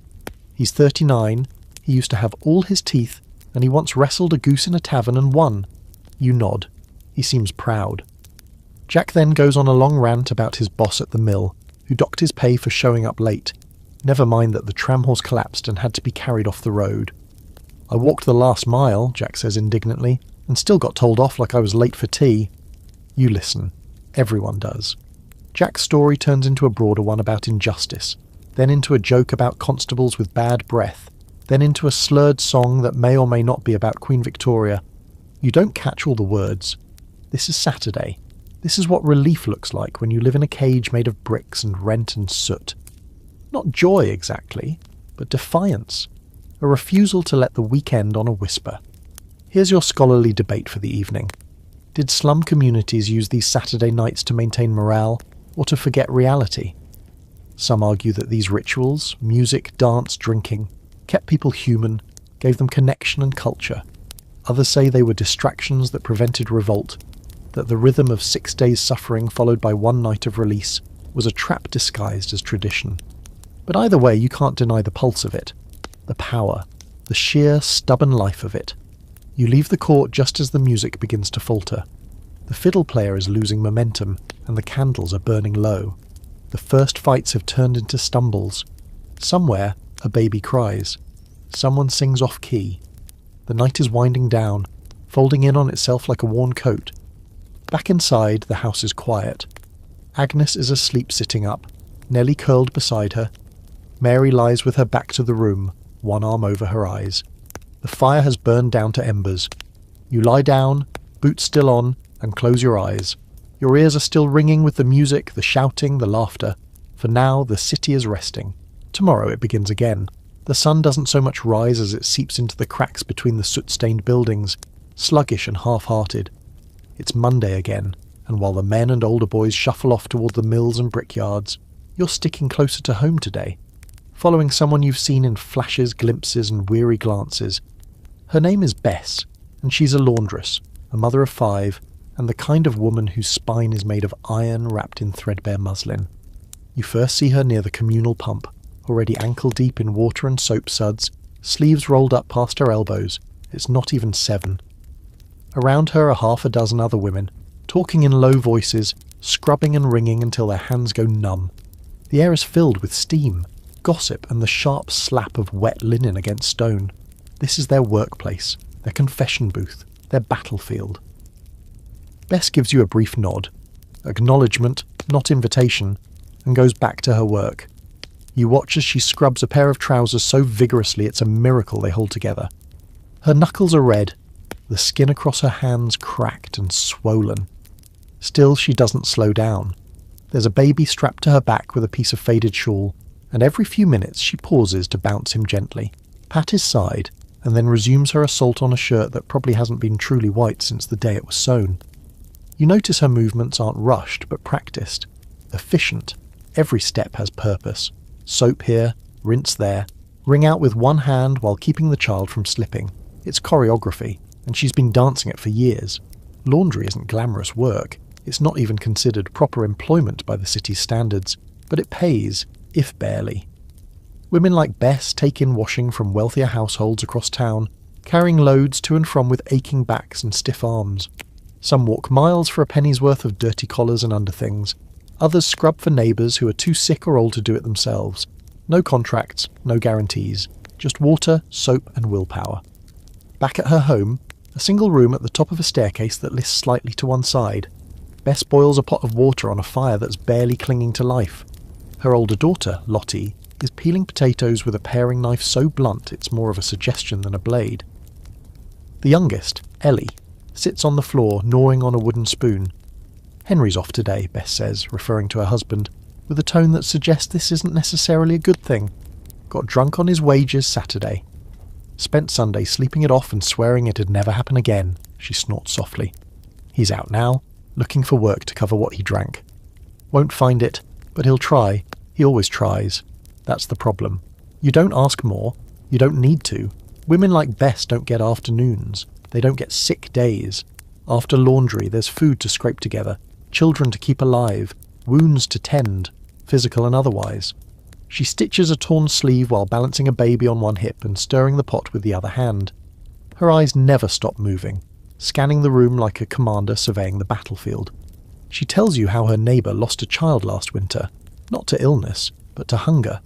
He's 39, he used to have all his teeth, and he once wrestled a goose in a tavern and won. You nod. He seems proud. Jack then goes on a long rant about his boss at the mill, who docked his pay for showing up late. Never mind that the tram horse collapsed and had to be carried off the road. I walked the last mile, Jack says indignantly, and still got told off like I was late for tea. You listen. Everyone does. Jack's story turns into a broader one about injustice, then into a joke about constables with bad breath, then into a slurred song that may or may not be about Queen Victoria. You don't catch all the words. This is Saturday. This is what relief looks like when you live in a cage made of bricks and rent and soot. Not joy exactly, but defiance. A refusal to let the weekend on a whisper. Here's your scholarly debate for the evening. Did slum communities use these Saturday nights to maintain morale, or to forget reality? Some argue that these rituals, music, dance, drinking, kept people human, gave them connection and culture. Others say they were distractions that prevented revolt, that the rhythm of 6 days' suffering followed by 1 night of release was a trap disguised as tradition. But either way, you can't deny the pulse of it, the power, the sheer stubborn life of it. You leave the court just as the music begins to falter. The fiddle player is losing momentum, and the candles are burning low. The first fights have turned into stumbles. Somewhere, a baby cries. Someone sings off-key. The night is winding down, folding in on itself like a worn coat. Back inside, the house is quiet. Agnes is asleep sitting up, Nellie curled beside her. Mary lies with her back to the room, one arm over her eyes. The fire has burned down to embers. You lie down, boots still on, and close your eyes. Your ears are still ringing with the music, the shouting, the laughter. For now, the city is resting. Tomorrow it begins again. The sun doesn't so much rise as it seeps into the cracks between the soot-stained buildings, sluggish and half-hearted. It's Monday again, and while the men and older boys shuffle off toward the mills and brickyards, you're sticking closer to home today, following someone you've seen in flashes, glimpses, and weary glances. Her name is Bess, and she's a laundress, a mother of 5, and the kind of woman whose spine is made of iron wrapped in threadbare muslin. You first see her near the communal pump, already ankle-deep in water and soap suds, sleeves rolled up past her elbows. It's not even 7. Around her are half a dozen other women, talking in low voices, scrubbing and wringing until their hands go numb. The air is filled with steam, gossip, and the sharp slap of wet linen against stone. This is their workplace, their confession booth, their battlefield. Bess gives you a brief nod, acknowledgement, not invitation, and goes back to her work. You watch as she scrubs a pair of trousers so vigorously it's a miracle they hold together. Her knuckles are red, the skin across her hands cracked and swollen. Still, she doesn't slow down. There's a baby strapped to her back with a piece of faded shawl, and every few minutes she pauses to bounce him gently, pat his side, and then resumes her assault on a shirt that probably hasn't been truly white since the day it was sewn. You notice her movements aren't rushed but practiced, efficient. Every step has purpose. Soap here, rinse there, wring out with one hand while keeping the child from slipping. It's choreography, and she's been dancing it for years. Laundry isn't glamorous work. It's not even considered proper employment by the city's standards, but it pays, if barely. Women like Bess take in washing from wealthier households across town, carrying loads to and from with aching backs and stiff arms. Some walk miles for a penny's worth of dirty collars and underthings. Others scrub for neighbours who are too sick or old to do it themselves. No contracts, no guarantees, just water, soap and willpower. Back at her home, a single room at the top of a staircase that lists slightly to one side. Bess boils a pot of water on a fire that's barely clinging to life. Her older daughter, Lottie, is peeling potatoes with a paring knife so blunt it's more of a suggestion than a blade. The youngest, Ellie, sits on the floor gnawing on a wooden spoon. Henry's off today, Bess says, referring to her husband, with a tone that suggests this isn't necessarily a good thing. Got drunk on his wages Saturday. Spent Sunday sleeping it off and swearing it'd never happen again, she snorts softly. He's out now, looking for work to cover what he drank. Won't find it, but he'll try. He always tries. That's the problem. You don't ask more. You don't need to. Women like Bess don't get afternoons. They don't get sick days. After laundry, there's food to scrape together, children to keep alive, wounds to tend, physical and otherwise. She stitches a torn sleeve while balancing a baby on one hip and stirring the pot with the other hand. Her eyes never stop moving, scanning the room like a commander surveying the battlefield. She tells you how her neighbour lost a child last winter, not to illness, but to hunger.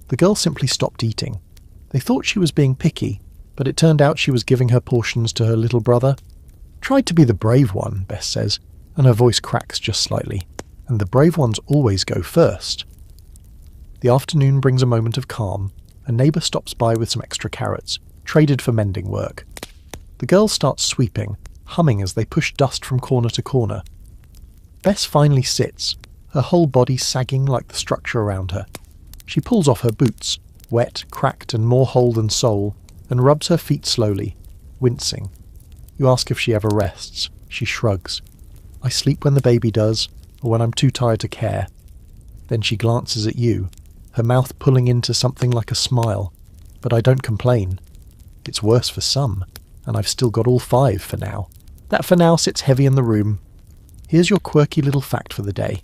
The girl simply stopped eating. They thought she was being picky, but it turned out she was giving her portions to her little brother. Tried to be the brave one, Bess says, and her voice cracks just slightly. And the brave ones always go first. The afternoon brings a moment of calm. A neighbour stops by with some extra carrots, traded for mending work. The girls start sweeping, humming as they push dust from corner to corner. Bess finally sits, her whole body sagging like the structure around her. She pulls off her boots, wet, cracked and more whole than sole, and rubs her feet slowly, wincing. You ask if she ever rests. She shrugs. I sleep when the baby does, or when I'm too tired to care. Then she glances at you, her mouth pulling into something like a smile. But I don't complain. It's worse for some, and I've still got all 5 for now. That for now sits heavy in the room. Here's your quirky little fact for the day.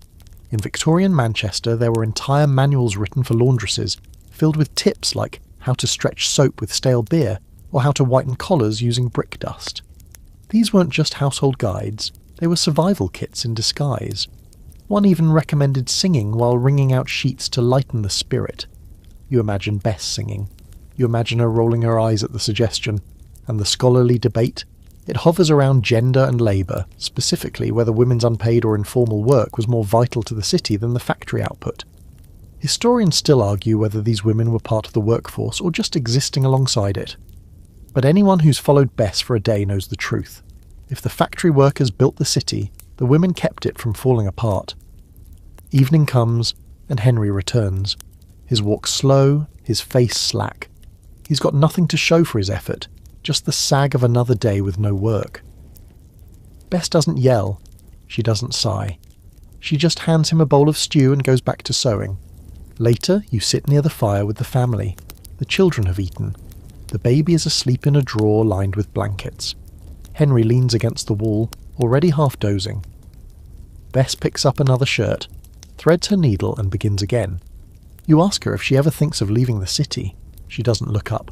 In Victorian Manchester there were entire manuals written for laundresses, filled with tips like how to stretch soap with stale beer, or how to whiten collars using brick dust. These weren't just household guides, they were survival kits in disguise. One even recommended singing while wringing out sheets to lighten the spirit. You imagine Bess singing. You imagine her rolling her eyes at the suggestion. And the scholarly debate? It hovers around gender and labour, specifically whether women's unpaid or informal work was more vital to the city than the factory output. Historians still argue whether these women were part of the workforce or just existing alongside it. But anyone who's followed Bess for a day knows the truth. If the factory workers built the city, the women kept it from falling apart. Evening comes, and Henry returns. His walk slow, his face slack. He's got nothing to show for his effort, just the sag of another day with no work. Bess doesn't yell. She doesn't sigh. She just hands him a bowl of stew and goes back to sewing. Later, you sit near the fire with the family. The children have eaten. The baby is asleep in a drawer lined with blankets. Henry leans against the wall, already half dozing. Bess picks up another shirt, threads her needle and begins again. You ask her if she ever thinks of leaving the city. She doesn't look up.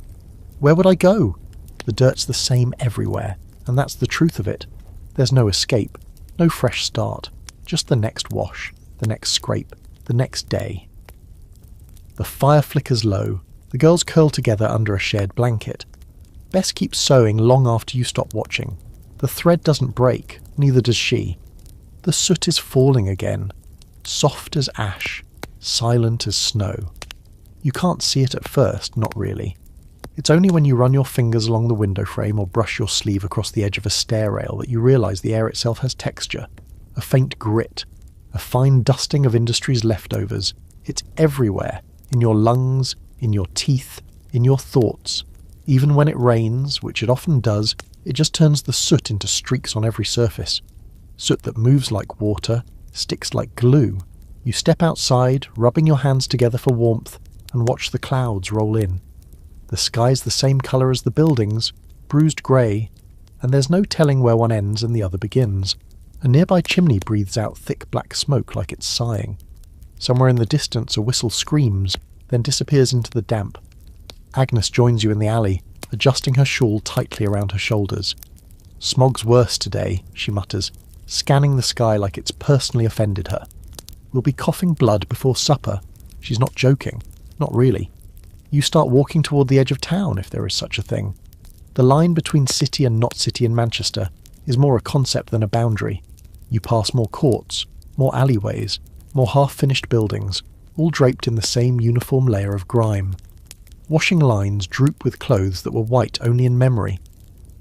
Where would I go? The dirt's the same everywhere, and that's the truth of it. There's no escape, no fresh start, just the next wash, the next scrape, the next day. The fire flickers low. The girls curl together under a shared blanket. Bess keeps sewing long after you stop watching. The thread doesn't break, neither does she. The soot is falling again, soft as ash, silent as snow. You can't see it at first, not really. It's only when you run your fingers along the window frame or brush your sleeve across the edge of a stair rail that you realise the air itself has texture, a faint grit, a fine dusting of industry's leftovers. It's everywhere, in your lungs, in your teeth, in your thoughts. Even when it rains, which it often does, it just turns the soot into streaks on every surface. Soot that moves like water, sticks like glue. You step outside, rubbing your hands together for warmth, and watch the clouds roll in. The sky's the same colour as the buildings, bruised grey, and there's no telling where one ends and the other begins. A nearby chimney breathes out thick black smoke like it's sighing. Somewhere in the distance a whistle screams, then disappears into the damp. Agnes joins you in the alley, adjusting her shawl tightly around her shoulders. Smog's worse today, she mutters, scanning the sky like it's personally offended her. We'll be coughing blood before supper. She's not joking. Not really. You start walking toward the edge of town, if there is such a thing. The line between city and not city in Manchester is more a concept than a boundary. You pass more courts, more alleyways, more half-finished buildings, all draped in the same uniform layer of grime. Washing lines droop with clothes that were white only in memory.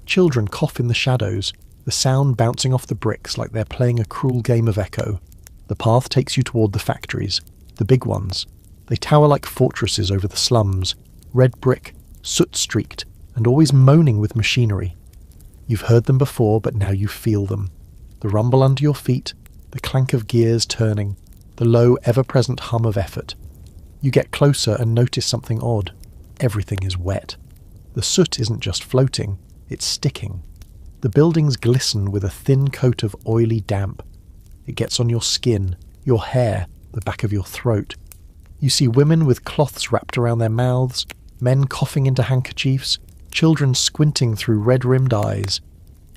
Children cough in the shadows, the sound bouncing off the bricks like they're playing a cruel game of echo. The path takes you toward the factories, the big ones. They tower like fortresses over the slums, red brick, soot-streaked, and always moaning with machinery. You've heard them before, but now you feel them. The rumble under your feet, the clank of gears turning, the low, ever-present hum of effort. You get closer and notice something odd. Everything is wet. The soot isn't just floating, it's sticking. The buildings glisten with a thin coat of oily damp. It gets on your skin, your hair, the back of your throat. You see women with cloths wrapped around their mouths, men coughing into handkerchiefs, children squinting through red-rimmed eyes.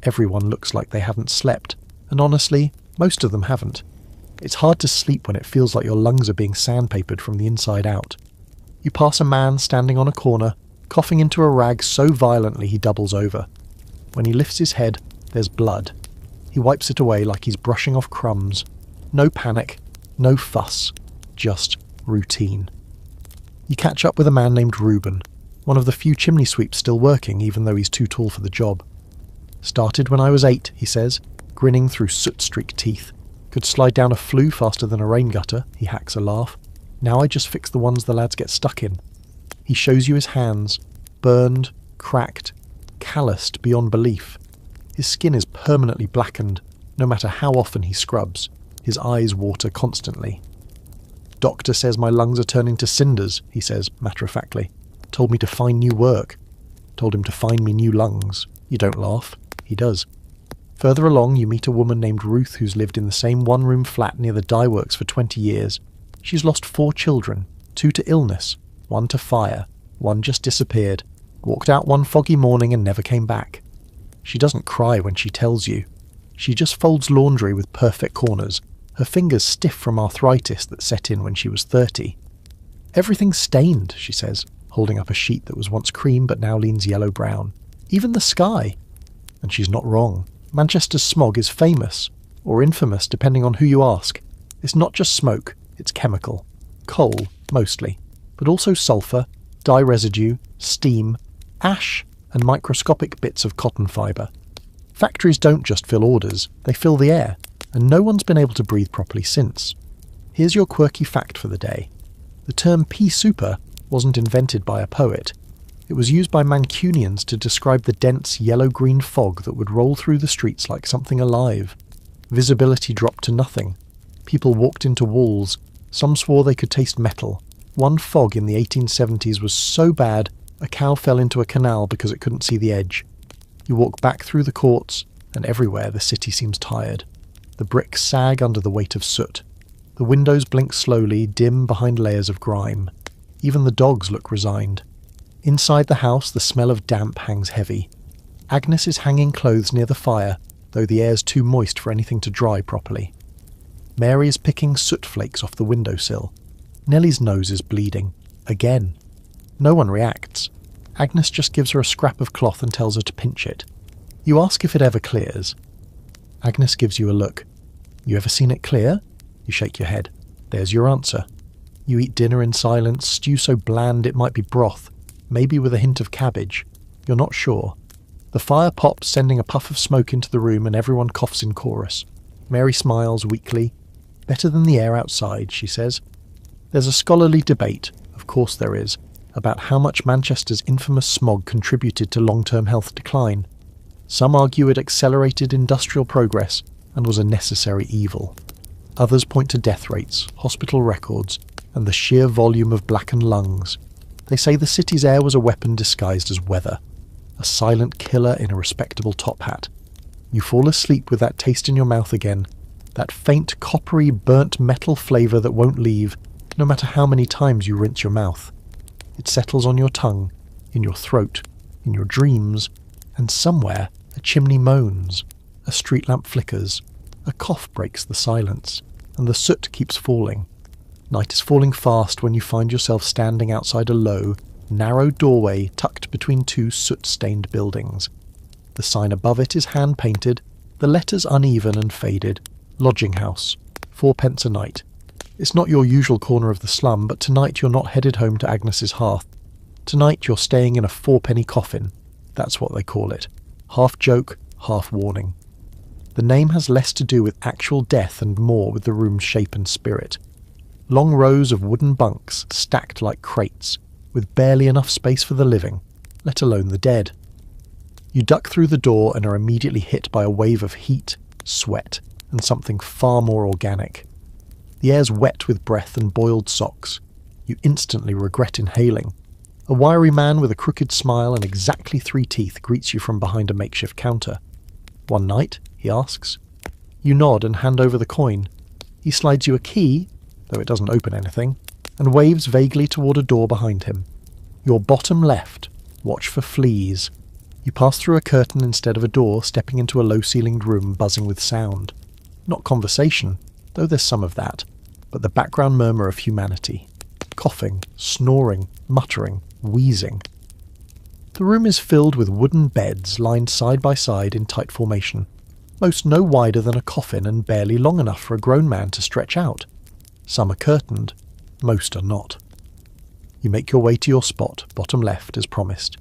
Everyone looks like they haven't slept, and honestly, most of them haven't. It's hard to sleep when it feels like your lungs are being sandpapered from the inside out. You pass a man standing on a corner, coughing into a rag so violently he doubles over. When he lifts his head, there's blood. He wipes it away like he's brushing off crumbs. No panic, no fuss, just routine. You catch up with a man named Reuben, one of the few chimney sweeps still working even though he's too tall for the job. Started when I was 8, he says, grinning through soot-streaked teeth. Could slide down a flue faster than a rain gutter, he hacks a laugh. Now I just fix the ones the lads get stuck in. He shows you his hands, burned, cracked, calloused beyond belief. His skin is permanently blackened, no matter how often he scrubs. His eyes water constantly. Doctor says my lungs are turning to cinders, he says, matter-of-factly. Told me to find new work. Told him to find me new lungs. You don't laugh. He does. Further along, you meet a woman named Ruth who's lived in the same one-room flat near the dye works for 20 years. She's lost 4 children, 2 to illness, 1 to fire, 1 just disappeared, Walked out one foggy morning and never came back. She doesn't cry when she tells you. She just folds laundry with perfect corners, her fingers stiff from arthritis that set in when she was 30. Everything's stained, she says, holding up a sheet that was once cream but now leans yellow-brown. Even the sky. And she's not wrong. Manchester's smog is famous, or infamous depending on who you ask. It's not just smoke, it's chemical. Coal, mostly, but also sulphur, dye residue, steam, ash, and microscopic bits of cotton fibre. Factories don't just fill orders, they fill the air, and no one's been able to breathe properly since. Here's your quirky fact for the day. The term pea super wasn't invented by a poet. It was used by Mancunians to describe the dense yellow-green fog that would roll through the streets like something alive. Visibility dropped to nothing. People walked into walls. Some swore they could taste metal. One fog in the 1870s was so bad, a cow fell into a canal because it couldn't see the edge. You walk back through the courts, and everywhere the city seems tired. The bricks sag under the weight of soot. The windows blink slowly, dim behind layers of grime. Even the dogs look resigned. Inside the house, the smell of damp hangs heavy. Agnes is hanging clothes near the fire, though the air's too moist for anything to dry properly. Mary is picking soot flakes off the windowsill. Nellie's nose is bleeding. Again. No one reacts. Agnes just gives her a scrap of cloth and tells her to pinch it. You ask if it ever clears. Agnes gives you a look. You ever seen it clear? You shake your head. There's your answer. You eat dinner in silence, stew so bland it might be broth, maybe with a hint of cabbage. You're not sure. The fire pops, sending a puff of smoke into the room, and everyone coughs in chorus. Mary smiles weakly. Better than the air outside, she says. There's a scholarly debate, of course there is, about how much Manchester's infamous smog contributed to long-term health decline. Some argue it accelerated industrial progress and was a necessary evil. Others point to death rates, hospital records, and the sheer volume of blackened lungs. They say the city's air was a weapon disguised as weather, a silent killer in a respectable top hat. You fall asleep with that taste in your mouth again, that faint, coppery, burnt metal flavour that won't leave, no matter how many times you rinse your mouth. It settles on your tongue, in your throat, in your dreams, and somewhere a chimney moans, a street lamp flickers, a cough breaks the silence, and the soot keeps falling. Night is falling fast when you find yourself standing outside a low, narrow doorway tucked between two soot-stained buildings. The sign above it is hand-painted, the letters uneven and faded. Lodging house, 4p a night. It's not your usual corner of the slum, but tonight you're not headed home to Agnes's hearth. Tonight you're staying in a 4p coffin. That's what they call it. Half joke, half warning. The name has less to do with actual death and more with the room's shape and spirit. Long rows of wooden bunks stacked like crates, with barely enough space for the living, let alone the dead. You duck through the door and are immediately hit by a wave of heat, sweat, and something far more organic. The air's wet with breath and boiled socks. You instantly regret inhaling. A wiry man with a crooked smile and exactly 3 teeth greets you from behind a makeshift counter. "One night?" he asks. You nod and hand over the coin. He slides you a key, though it doesn't open anything, and waves vaguely toward a door behind him. Your bottom left. Watch for fleas. You pass through a curtain instead of a door, stepping into a low-ceilinged room buzzing with sound. Not conversation, though there's some of that, but the background murmur of humanity. Coughing, snoring, muttering, wheezing. The room is filled with wooden beds lined side by side in tight formation, most no wider than a coffin and barely long enough for a grown man to stretch out. Some are curtained, most are not. You make your way to your spot, bottom left, as promised.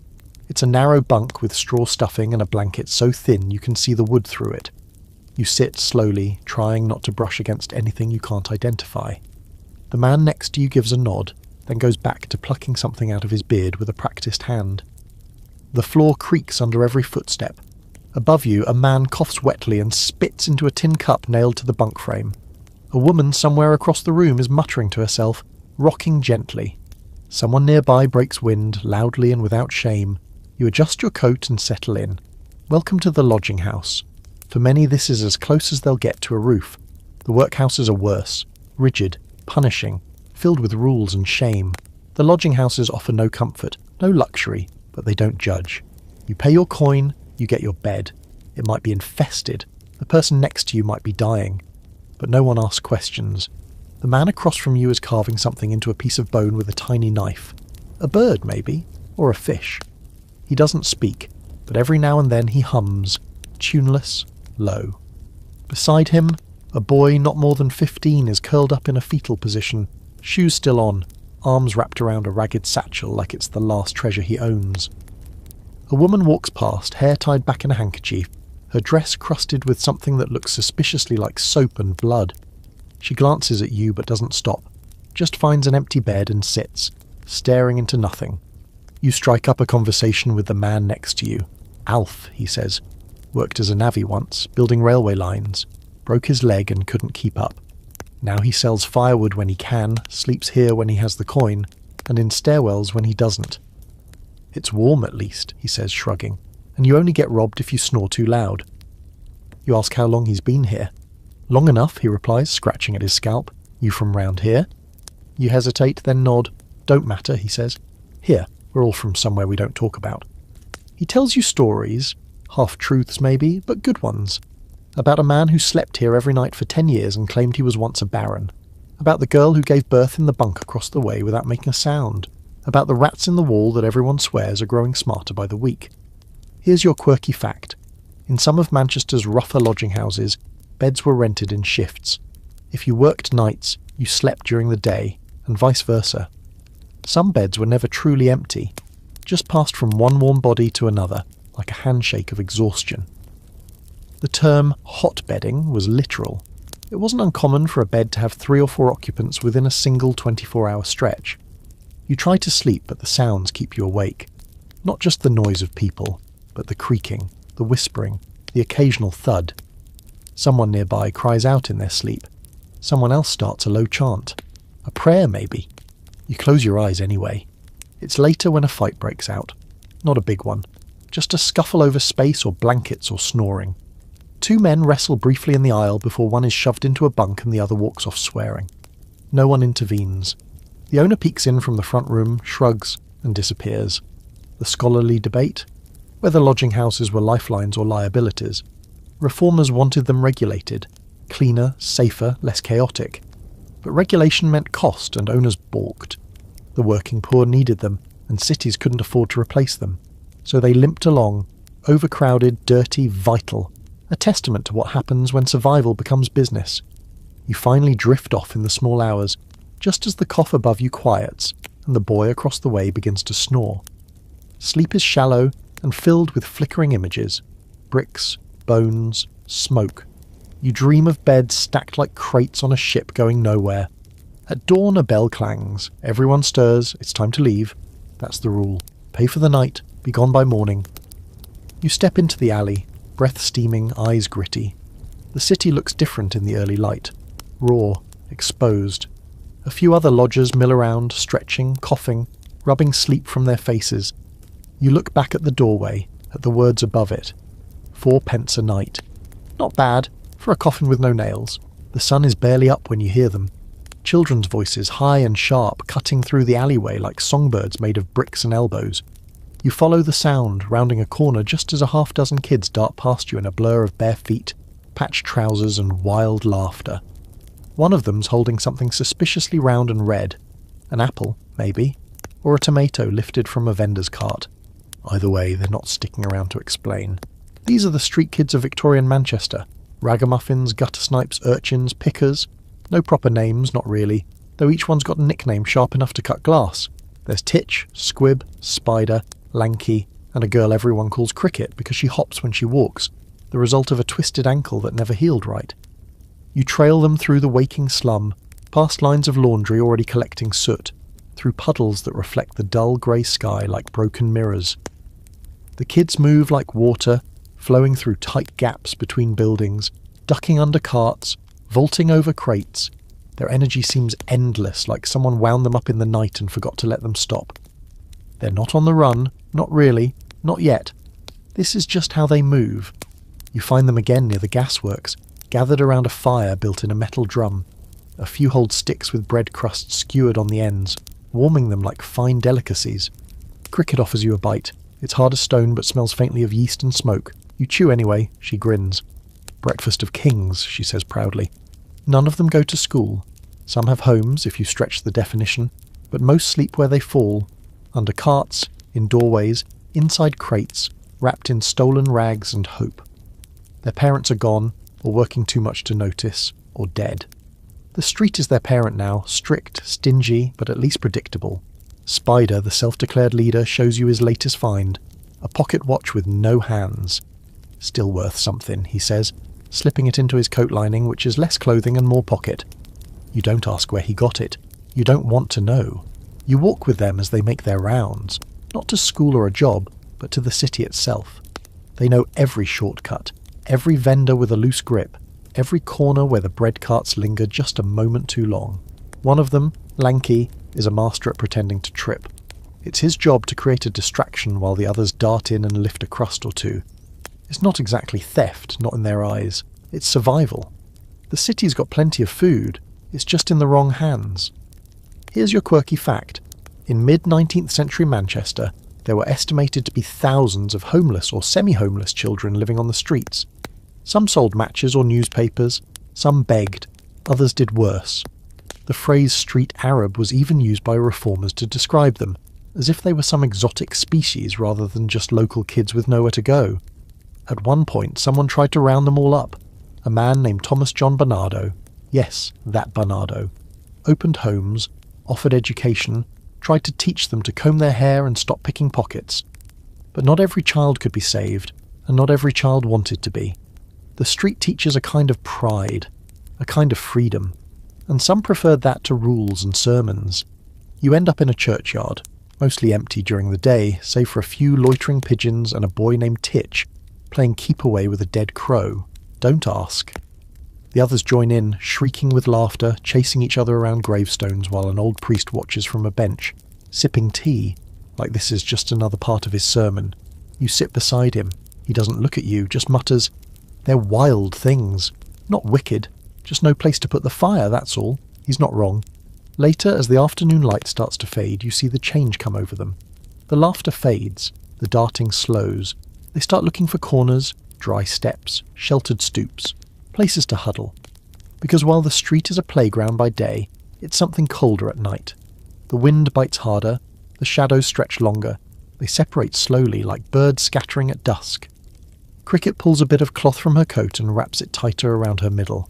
It's a narrow bunk with straw stuffing and a blanket so thin you can see the wood through it. You sit slowly, trying not to brush against anything you can't identify. The man next to you gives a nod, then goes back to plucking something out of his beard with a practised hand. The floor creaks under every footstep. Above you, a man coughs wetly and spits into a tin cup nailed to the bunk frame. A woman somewhere across the room is muttering to herself, rocking gently. Someone nearby breaks wind, loudly and without shame. You adjust your coat and settle in. Welcome to the lodging house. For many this is as close as they'll get to a roof. The workhouses are worse, rigid, punishing, filled with rules and shame. The lodging houses offer no comfort, no luxury, but they don't judge. You pay your coin, you get your bed. It might be infested. The person next to you might be dying. But no one asks questions. The man across from you is carving something into a piece of bone with a tiny knife. A bird, maybe, or a fish. He doesn't speak, but every now and then he hums, tuneless, low. Beside him, a boy not more than 15 is curled up in a fetal position, shoes still on, arms wrapped around a ragged satchel like it's the last treasure he owns. A woman walks past, hair tied back in a handkerchief, her dress crusted with something that looks suspiciously like soap and blood. She glances at you but doesn't stop, just finds an empty bed and sits, staring into nothing. You strike up a conversation with the man next to you. Alf, he says. Worked as a navvy once, building railway lines. Broke his leg and couldn't keep up. Now he sells firewood when he can, sleeps here when he has the coin, and in stairwells when he doesn't. It's warm at least, he says, shrugging, and you only get robbed if you snore too loud. You ask how long he's been here. Long enough, he replies, scratching at his scalp. You from round here? You hesitate, then nod. Don't matter, he says. Here, we're all from somewhere we don't talk about. He tells you stories, half-truths maybe, but good ones. About a man who slept here every night for 10 years and claimed he was once a baron. About the girl who gave birth in the bunk across the way without making a sound. About the rats in the wall that everyone swears are growing smarter by the week. Here's your quirky fact. In some of Manchester's rougher lodging houses, beds were rented in shifts. If you worked nights, you slept during the day, and vice versa. Some beds were never truly empty, just passed from one warm body to another, like a handshake of exhaustion. The term hot bedding was literal. It wasn't uncommon for a bed to have 3 or 4 occupants within a single 24-hour stretch. You try to sleep, but the sounds keep you awake. Not just the noise of people, but the creaking, the whispering, the occasional thud. Someone nearby cries out in their sleep. Someone else starts a low chant. A prayer, maybe. You close your eyes anyway. It's later when a fight breaks out. Not a big one. Just a scuffle over space or blankets or snoring. 2 men wrestle briefly in the aisle before one is shoved into a bunk and the other walks off swearing. No one intervenes. The owner peeks in from the front room, shrugs, and disappears. The scholarly debate? Whether lodging houses were lifelines or liabilities. Reformers wanted them regulated. Cleaner, safer, less chaotic. But regulation meant cost and owners balked. The working poor needed them, and cities couldn't afford to replace them. So they limped along, overcrowded, dirty, vital. A testament to what happens when survival becomes business. You finally drift off in the small hours, just as the cough above you quiets and the boy across the way begins to snore. Sleep is shallow and filled with flickering images. Bricks, bones, smoke. You dream of beds stacked like crates on a ship going nowhere. At dawn a bell clangs. Everyone stirs. It's time to leave. That's the rule. Pay for the night. Be gone by morning. You step into the alley. Breath steaming, eyes gritty. The city looks different in the early light. Raw, exposed. A few other lodgers mill around, stretching, coughing, rubbing sleep from their faces. You look back at the doorway, at the words above it. 4 pence a night. Not bad, for a coffin with no nails. The sun is barely up when you hear them. Children's voices, high and sharp, cutting through the alleyway like songbirds made of bricks and elbows. You follow the sound, rounding a corner just as a half-dozen kids dart past you in a blur of bare feet, patched trousers and wild laughter. One of them's holding something suspiciously round and red. An apple, maybe, or a tomato lifted from a vendor's cart. Either way, they're not sticking around to explain. These are the street kids of Victorian Manchester. Ragamuffins, guttersnipes, urchins, pickers. No proper names, not really, though each one's got a nickname sharp enough to cut glass. There's Titch, Squib, Spider, Lanky, and a girl everyone calls Cricket because she hops when she walks, the result of a twisted ankle that never healed right. You trail them through the waking slum, past lines of laundry already collecting soot, through puddles that reflect the dull grey sky like broken mirrors. The kids move like water, flowing through tight gaps between buildings, ducking under carts, vaulting over crates. Their energy seems endless, like someone wound them up in the night and forgot to let them stop. They're not on the run, not really, not yet. This is just how they move. You find them again near the gasworks, gathered around a fire built in a metal drum. A few hold sticks with bread crusts skewered on the ends, warming them like fine delicacies. Cricket offers you a bite. It's hard as stone but smells faintly of yeast and smoke. You chew anyway, she grins. Breakfast of kings, she says proudly. None of them go to school. Some have homes, if you stretch the definition, but most sleep where they fall, under carts, in doorways, inside crates, wrapped in stolen rags and hope. Their parents are gone, or working too much to notice, or dead. The street is their parent now, strict, stingy, but at least predictable. Spider, the self-declared leader, shows you his latest find, a pocket watch with no hands. Still worth something, he says, slipping it into his coat lining, which is less clothing and more pocket. You don't ask where he got it. You don't want to know. You walk with them as they make their rounds, not to school or a job, but to the city itself. They know every shortcut, every vendor with a loose grip, every corner where the bread carts linger just a moment too long. One of them, lanky, is a master at pretending to trip. It's his job to create a distraction while the others dart in and lift a crust or two. It's not exactly theft, not in their eyes. It's survival. The city's got plenty of food. It's just in the wrong hands. Here's your quirky fact. In mid-19th century Manchester, there were estimated to be thousands of homeless or semi-homeless children living on the streets. Some sold matches or newspapers, some begged, others did worse. The phrase street Arab was even used by reformers to describe them, as if they were some exotic species rather than just local kids with nowhere to go. At one point, someone tried to round them all up. A man named Thomas John Barnardo, yes, that Barnardo, opened homes, offered education, tried to teach them to comb their hair and stop picking pockets. But not every child could be saved, and not every child wanted to be. The street teaches a kind of pride, a kind of freedom, and some preferred that to rules and sermons. You end up in a churchyard, mostly empty during the day, save for a few loitering pigeons and a boy named Titch, playing keep away with a dead crow. Don't ask. The others join in, shrieking with laughter, chasing each other around gravestones while an old priest watches from a bench, sipping tea, like this is just another part of his sermon. You sit beside him. He doesn't look at you, just mutters, "They're wild things. Not wicked. Just no place to put the fire, that's all." He's not wrong. Later, as the afternoon light starts to fade, you see the change come over them. The laughter fades. The darting slows. They start looking for corners, dry steps, sheltered stoops, places to huddle. Because while the street is a playground by day, it's something colder at night. The wind bites harder, the shadows stretch longer, they separate slowly like birds scattering at dusk. Cricket pulls a bit of cloth from her coat and wraps it tighter around her middle.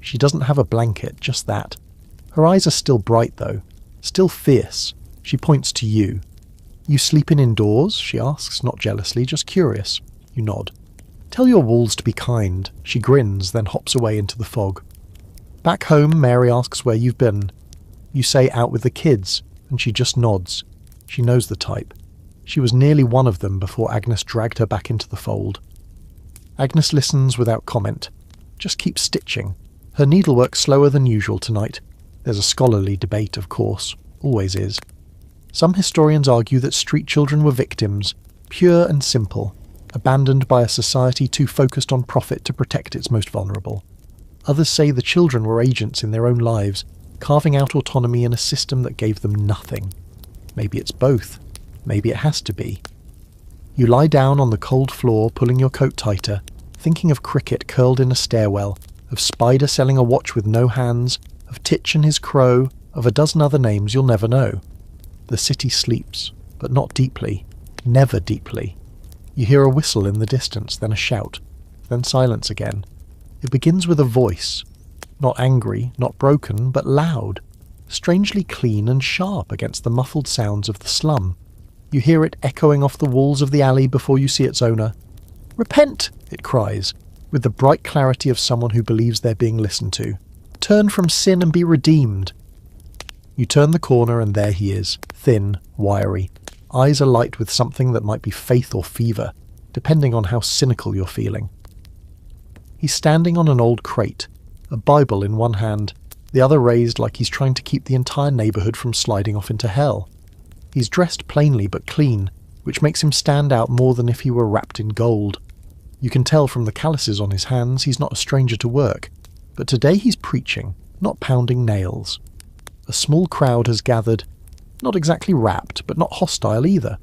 She doesn't have a blanket, just that. Her eyes are still bright though, still fierce. She points to you. "You sleeping indoors?" she asks, not jealously, just curious. You nod. "Tell your walls to be kind." She grins, then hops away into the fog. Back home, Mary asks where you've been. You say out with the kids, and she just nods. She knows the type. She was nearly one of them before Agnes dragged her back into the fold. Agnes listens without comment. Just keeps stitching. Her needlework's slower than usual tonight. There's a scholarly debate, of course. Always is. Some historians argue that street children were victims, pure and simple, abandoned by a society too focused on profit to protect its most vulnerable. Others say the children were agents in their own lives, carving out autonomy in a system that gave them nothing. Maybe it's both. Maybe it has to be. You lie down on the cold floor, pulling your coat tighter, thinking of Cricket curled in a stairwell, of Spider selling a watch with no hands, of Titch and his crow, of a dozen other names you'll never know. The city sleeps, but not deeply. Never deeply. You hear a whistle in the distance, then a shout, then silence again. It begins with a voice. Not angry, not broken, but loud. Strangely clean and sharp against the muffled sounds of the slum. You hear it echoing off the walls of the alley before you see its owner. "Repent!" it cries, with the bright clarity of someone who believes they're being listened to. "Turn from sin and be redeemed." You turn the corner and there he is, thin, wiry, eyes alight with something that might be faith or fever, depending on how cynical you're feeling. He's standing on an old crate, a Bible in one hand, the other raised like he's trying to keep the entire neighbourhood from sliding off into hell. He's dressed plainly but clean, which makes him stand out more than if he were wrapped in gold. You can tell from the calluses on his hands he's not a stranger to work, but today he's preaching, not pounding nails. A small crowd has gathered, not exactly rapt, but not hostile either.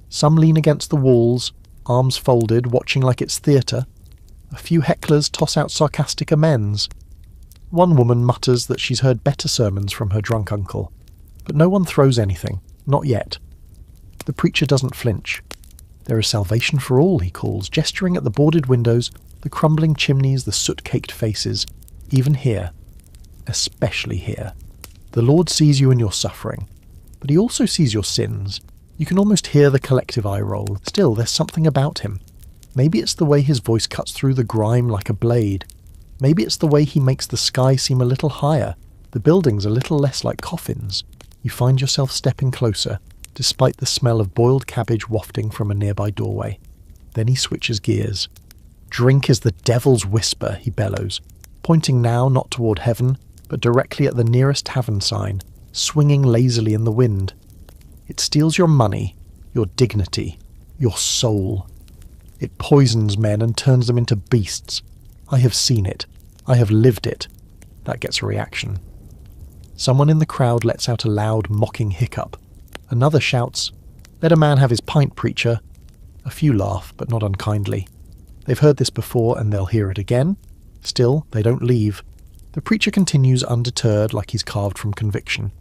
Some lean against the walls, arms folded, watching like it's theatre. A few hecklers toss out sarcastic amens. One woman mutters that she's heard better sermons from her drunk uncle. But no one throws anything, not yet. The preacher doesn't flinch. There is salvation for all, he calls, gesturing at the boarded windows, the crumbling chimneys, the soot-caked faces. Even here. Especially here. The Lord sees you in your suffering, but he also sees your sins. You can almost hear the collective eye roll. Still, there's something about him. Maybe it's the way his voice cuts through the grime like a blade. Maybe it's the way he makes the sky seem a little higher, the buildings a little less like coffins. You find yourself stepping closer, despite the smell of boiled cabbage wafting from a nearby doorway. Then he switches gears. Drink is the devil's whisper, he bellows, pointing now not toward heaven, but directly at the nearest tavern sign, swinging lazily in the wind. It steals your money, your dignity, your soul. It poisons men and turns them into beasts. I have seen it. I have lived it. That gets a reaction. Someone in the crowd lets out a loud, mocking hiccup. Another shouts, "Let a man have his pint, preacher." A few laugh, but not unkindly. They've heard this before and they'll hear it again. Still, they don't leave. The preacher continues undeterred, like he's carved from conviction.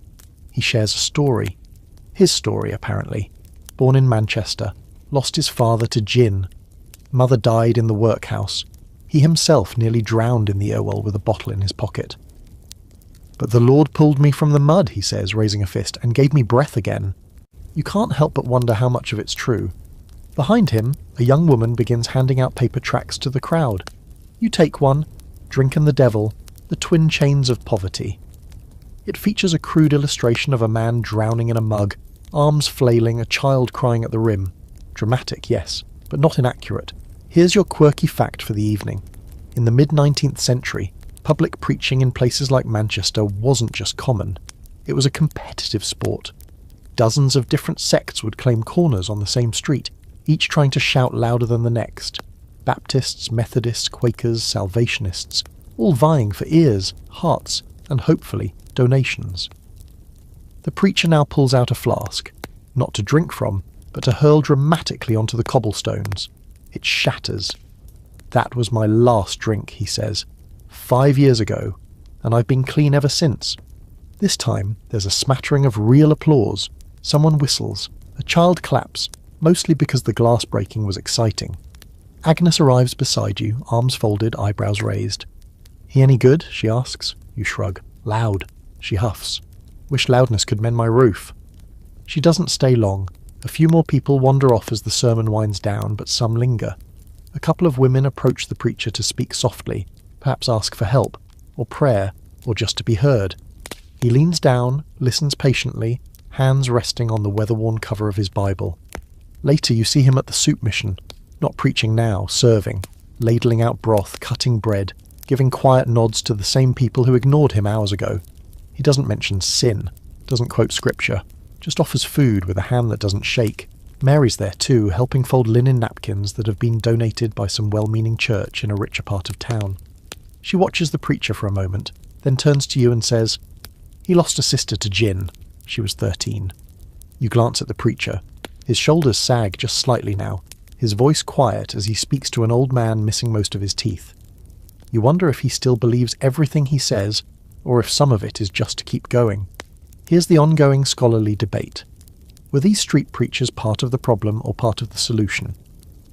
He shares a story. His story, apparently. Born in Manchester, lost his father to gin. Mother died in the workhouse. He himself nearly drowned in the Irwell with a bottle in his pocket. "But the Lord pulled me from the mud," he says, raising a fist, "and gave me breath again." You can't help but wonder how much of it's true. Behind him, a young woman begins handing out paper tracts to the crowd. You take one, Drink and the Devil, the twin chains of poverty. It features a crude illustration of a man drowning in a mug, arms flailing, a child crying at the rim. Dramatic, yes, but not inaccurate. Here's your quirky fact for the evening. In the mid-19th century, public preaching in places like Manchester wasn't just common. It was a competitive sport. Dozens of different sects would claim corners on the same street, each trying to shout louder than the next. Baptists, Methodists, Quakers, Salvationists, all vying for ears, hearts, and hopefully donations. The preacher now pulls out a flask, not to drink from, but to hurl dramatically onto the cobblestones. It shatters. "That was my last drink," he says. 5 years ago, and I've been clean ever since." This time, there's a smattering of real applause. Someone whistles. A child claps, mostly because the glass breaking was exciting. Agnes arrives beside you, arms folded, eyebrows raised. "He any good?" she asks. You shrug. "Loud." She huffs. "Wish loudness could mend my roof." She doesn't stay long. A few more people wander off as the sermon winds down, but some linger. A couple of women approach the preacher to speak softly, perhaps ask for help, or prayer, or just to be heard. He leans down, listens patiently, hands resting on the weather-worn cover of his Bible. Later you see him at the soup mission, not preaching now, serving, ladling out broth, cutting bread, giving quiet nods to the same people who ignored him hours ago. He doesn't mention sin, doesn't quote scripture, just offers food with a hand that doesn't shake. Mary's there too, helping fold linen napkins that have been donated by some well-meaning church in a richer part of town. She watches the preacher for a moment, then turns to you and says, "He lost a sister to gin. She was 13. You glance at the preacher. His shoulders sag just slightly now, his voice quiet as he speaks to an old man missing most of his teeth. You wonder if he still believes everything he says, or if some of it is just to keep going. Here's the ongoing scholarly debate. Were these street preachers part of the problem or part of the solution?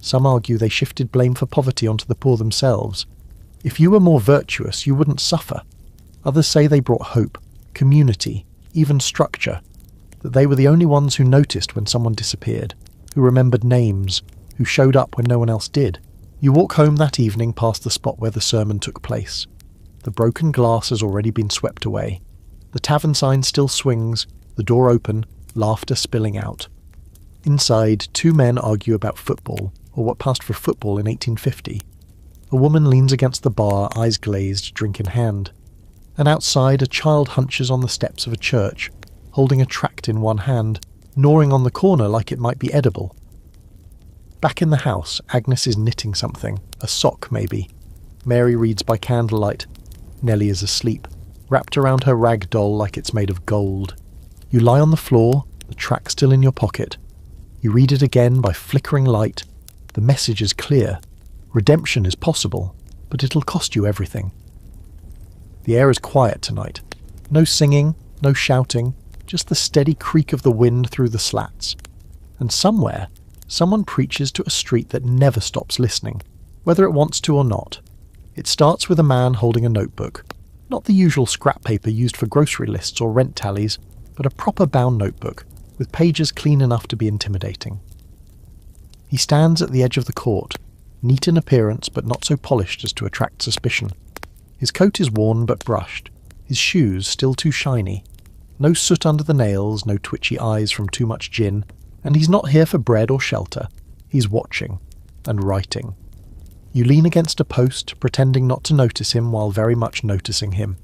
Some argue they shifted blame for poverty onto the poor themselves. If you were more virtuous, you wouldn't suffer. Others say they brought hope, community, even structure, that they were the only ones who noticed when someone disappeared, who remembered names, who showed up when no one else did. You walk home that evening past the spot where the sermon took place. The broken glass has already been swept away. The tavern sign still swings, the door open, laughter spilling out. Inside, two men argue about football, or what passed for football in 1850. A woman leans against the bar, eyes glazed, drink in hand. And outside, a child hunches on the steps of a church, holding a tract in one hand, gnawing on the corner like it might be edible. Back in the house, Agnes is knitting something, a sock maybe. Mary reads by candlelight. Nellie is asleep, wrapped around her rag doll like it's made of gold. You lie on the floor, the tract still in your pocket. You read it again by flickering light. The message is clear. Redemption is possible, but it'll cost you everything. The air is quiet tonight. No singing, no shouting, just the steady creak of the wind through the slats. And somewhere, someone preaches to a street that never stops listening, whether it wants to or not. It starts with a man holding a notebook. Not the usual scrap paper used for grocery lists or rent tallies, but a proper bound notebook, with pages clean enough to be intimidating. He stands at the edge of the court, neat in appearance but not so polished as to attract suspicion. His coat is worn but brushed, his shoes still too shiny. No soot under the nails, no twitchy eyes from too much gin, and he's not here for bread or shelter. He's watching and writing. You lean against a post, pretending not to notice him while very much noticing him.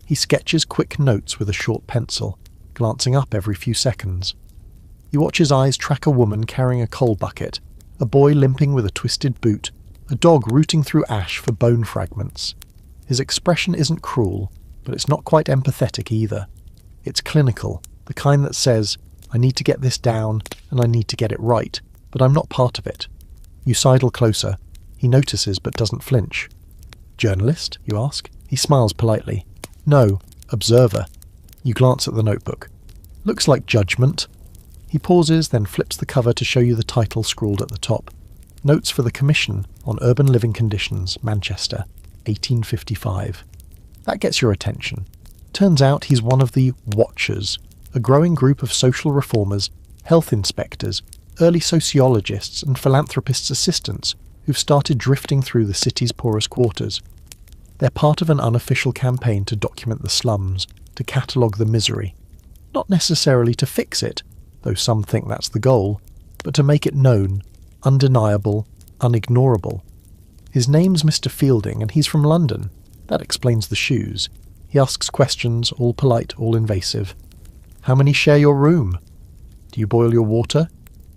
He sketches quick notes with a short pencil, glancing up every few seconds. You watch his eyes track a woman carrying a coal bucket, a boy limping with a twisted boot, a dog rooting through ash for bone fragments. His expression isn't cruel, but it's not quite empathetic either. It's clinical, the kind that says, I need to get this down, and I need to get it right, but I'm not part of it. You sidle closer. He notices but doesn't flinch. Journalist, you ask? He smiles politely. No, observer. You glance at the notebook. Looks like judgment. He pauses, then flips the cover to show you the title scrawled at the top. Notes for the Commission on Urban Living Conditions, Manchester, 1855. That gets your attention. Turns out he's one of the Watchers, a growing group of social reformers, health inspectors, early sociologists and philanthropists' assistants who've started drifting through the city's poorest quarters. They're part of an unofficial campaign to document the slums, to catalogue the misery. Not necessarily to fix it, though some think that's the goal, but to make it known, undeniable, unignorable. His name's Mr. Fielding, and he's from London. That explains the shoes. He asks questions, all polite, all invasive. How many share your room? Do you boil your water?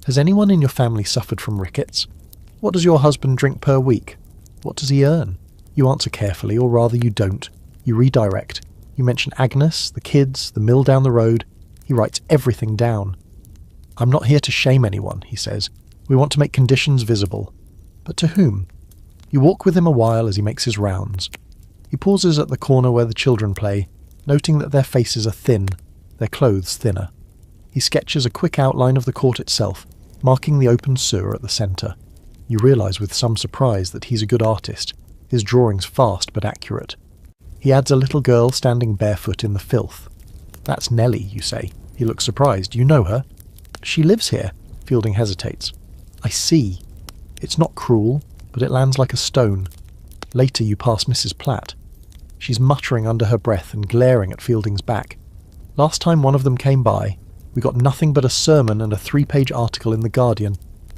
Has anyone in your family suffered from rickets? What does your husband drink per week? What does he earn? You answer carefully, or rather you don't. You redirect. You mention Agnes, the kids, the mill down the road. He writes everything down. I'm not here to shame anyone, he says. We want to make conditions visible. But to whom? You walk with him a while as he makes his rounds. He pauses at the corner where the children play, noting that their faces are thin, their clothes thinner. He sketches a quick outline of the court itself, marking the open sewer at the centre. You realise with some surprise that he's a good artist, his drawings fast but accurate. He adds a little girl standing barefoot in the filth. That's Nellie, you say. He looks surprised. You know her? She lives here. Fielding hesitates. I see. It's not cruel, but it lands like a stone. Later you pass Mrs. Platt. She's muttering under her breath and glaring at Fielding's back. Last time one of them came by, we got nothing but a sermon and a 3-page article in The Guardian.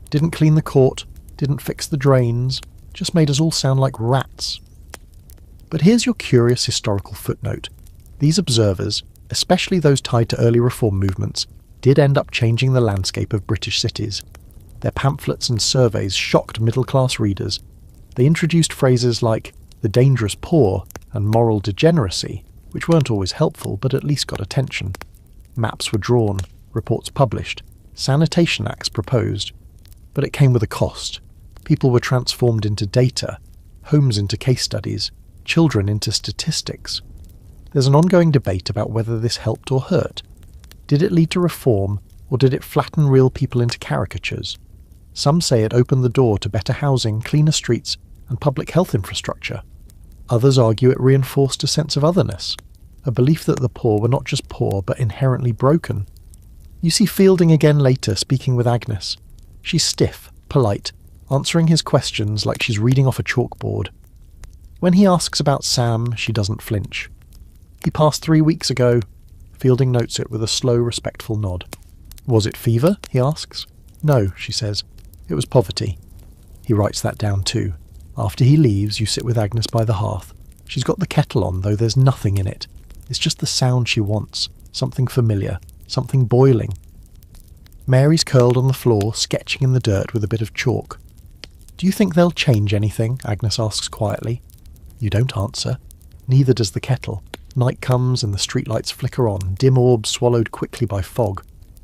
Didn't clean the court, didn't fix the drains, just made us all sound like rats. But here's your curious historical footnote. These observers, especially those tied to early reform movements, did end up changing the landscape of British cities. Their pamphlets and surveys shocked middle-class readers. They introduced phrases like the dangerous poor and moral degeneracy, which weren't always helpful but at least got attention. Maps were drawn, reports published, sanitation acts proposed. But it came with a cost. People were transformed into data, homes into case studies, children into statistics. There's an ongoing debate about whether this helped or hurt. Did it lead to reform, or did it flatten real people into caricatures? Some say it opened the door to better housing, cleaner streets, and public health infrastructure. Others argue it reinforced a sense of otherness, a belief that the poor were not just poor but inherently broken. You see Fielding again later speaking with Agnes. She's stiff, polite, answering his questions like she's reading off a chalkboard. When he asks about Sam, she doesn't flinch. He passed 3 weeks ago. Fielding notes it with a slow, respectful nod. Was it fever? He asks. No, she says. It was poverty. He writes that down too. After he leaves, you sit with Agnes by the hearth. She's got the kettle on, though there's nothing in it. It's just the sound she wants, something familiar, something boiling. Mary's curled on the floor, sketching in the dirt with a bit of chalk. Do you think they'll change anything? Agnes asks quietly. You don't answer. Neither does the kettle. Night comes and the streetlights flicker on, dim orbs swallowed quickly by fog.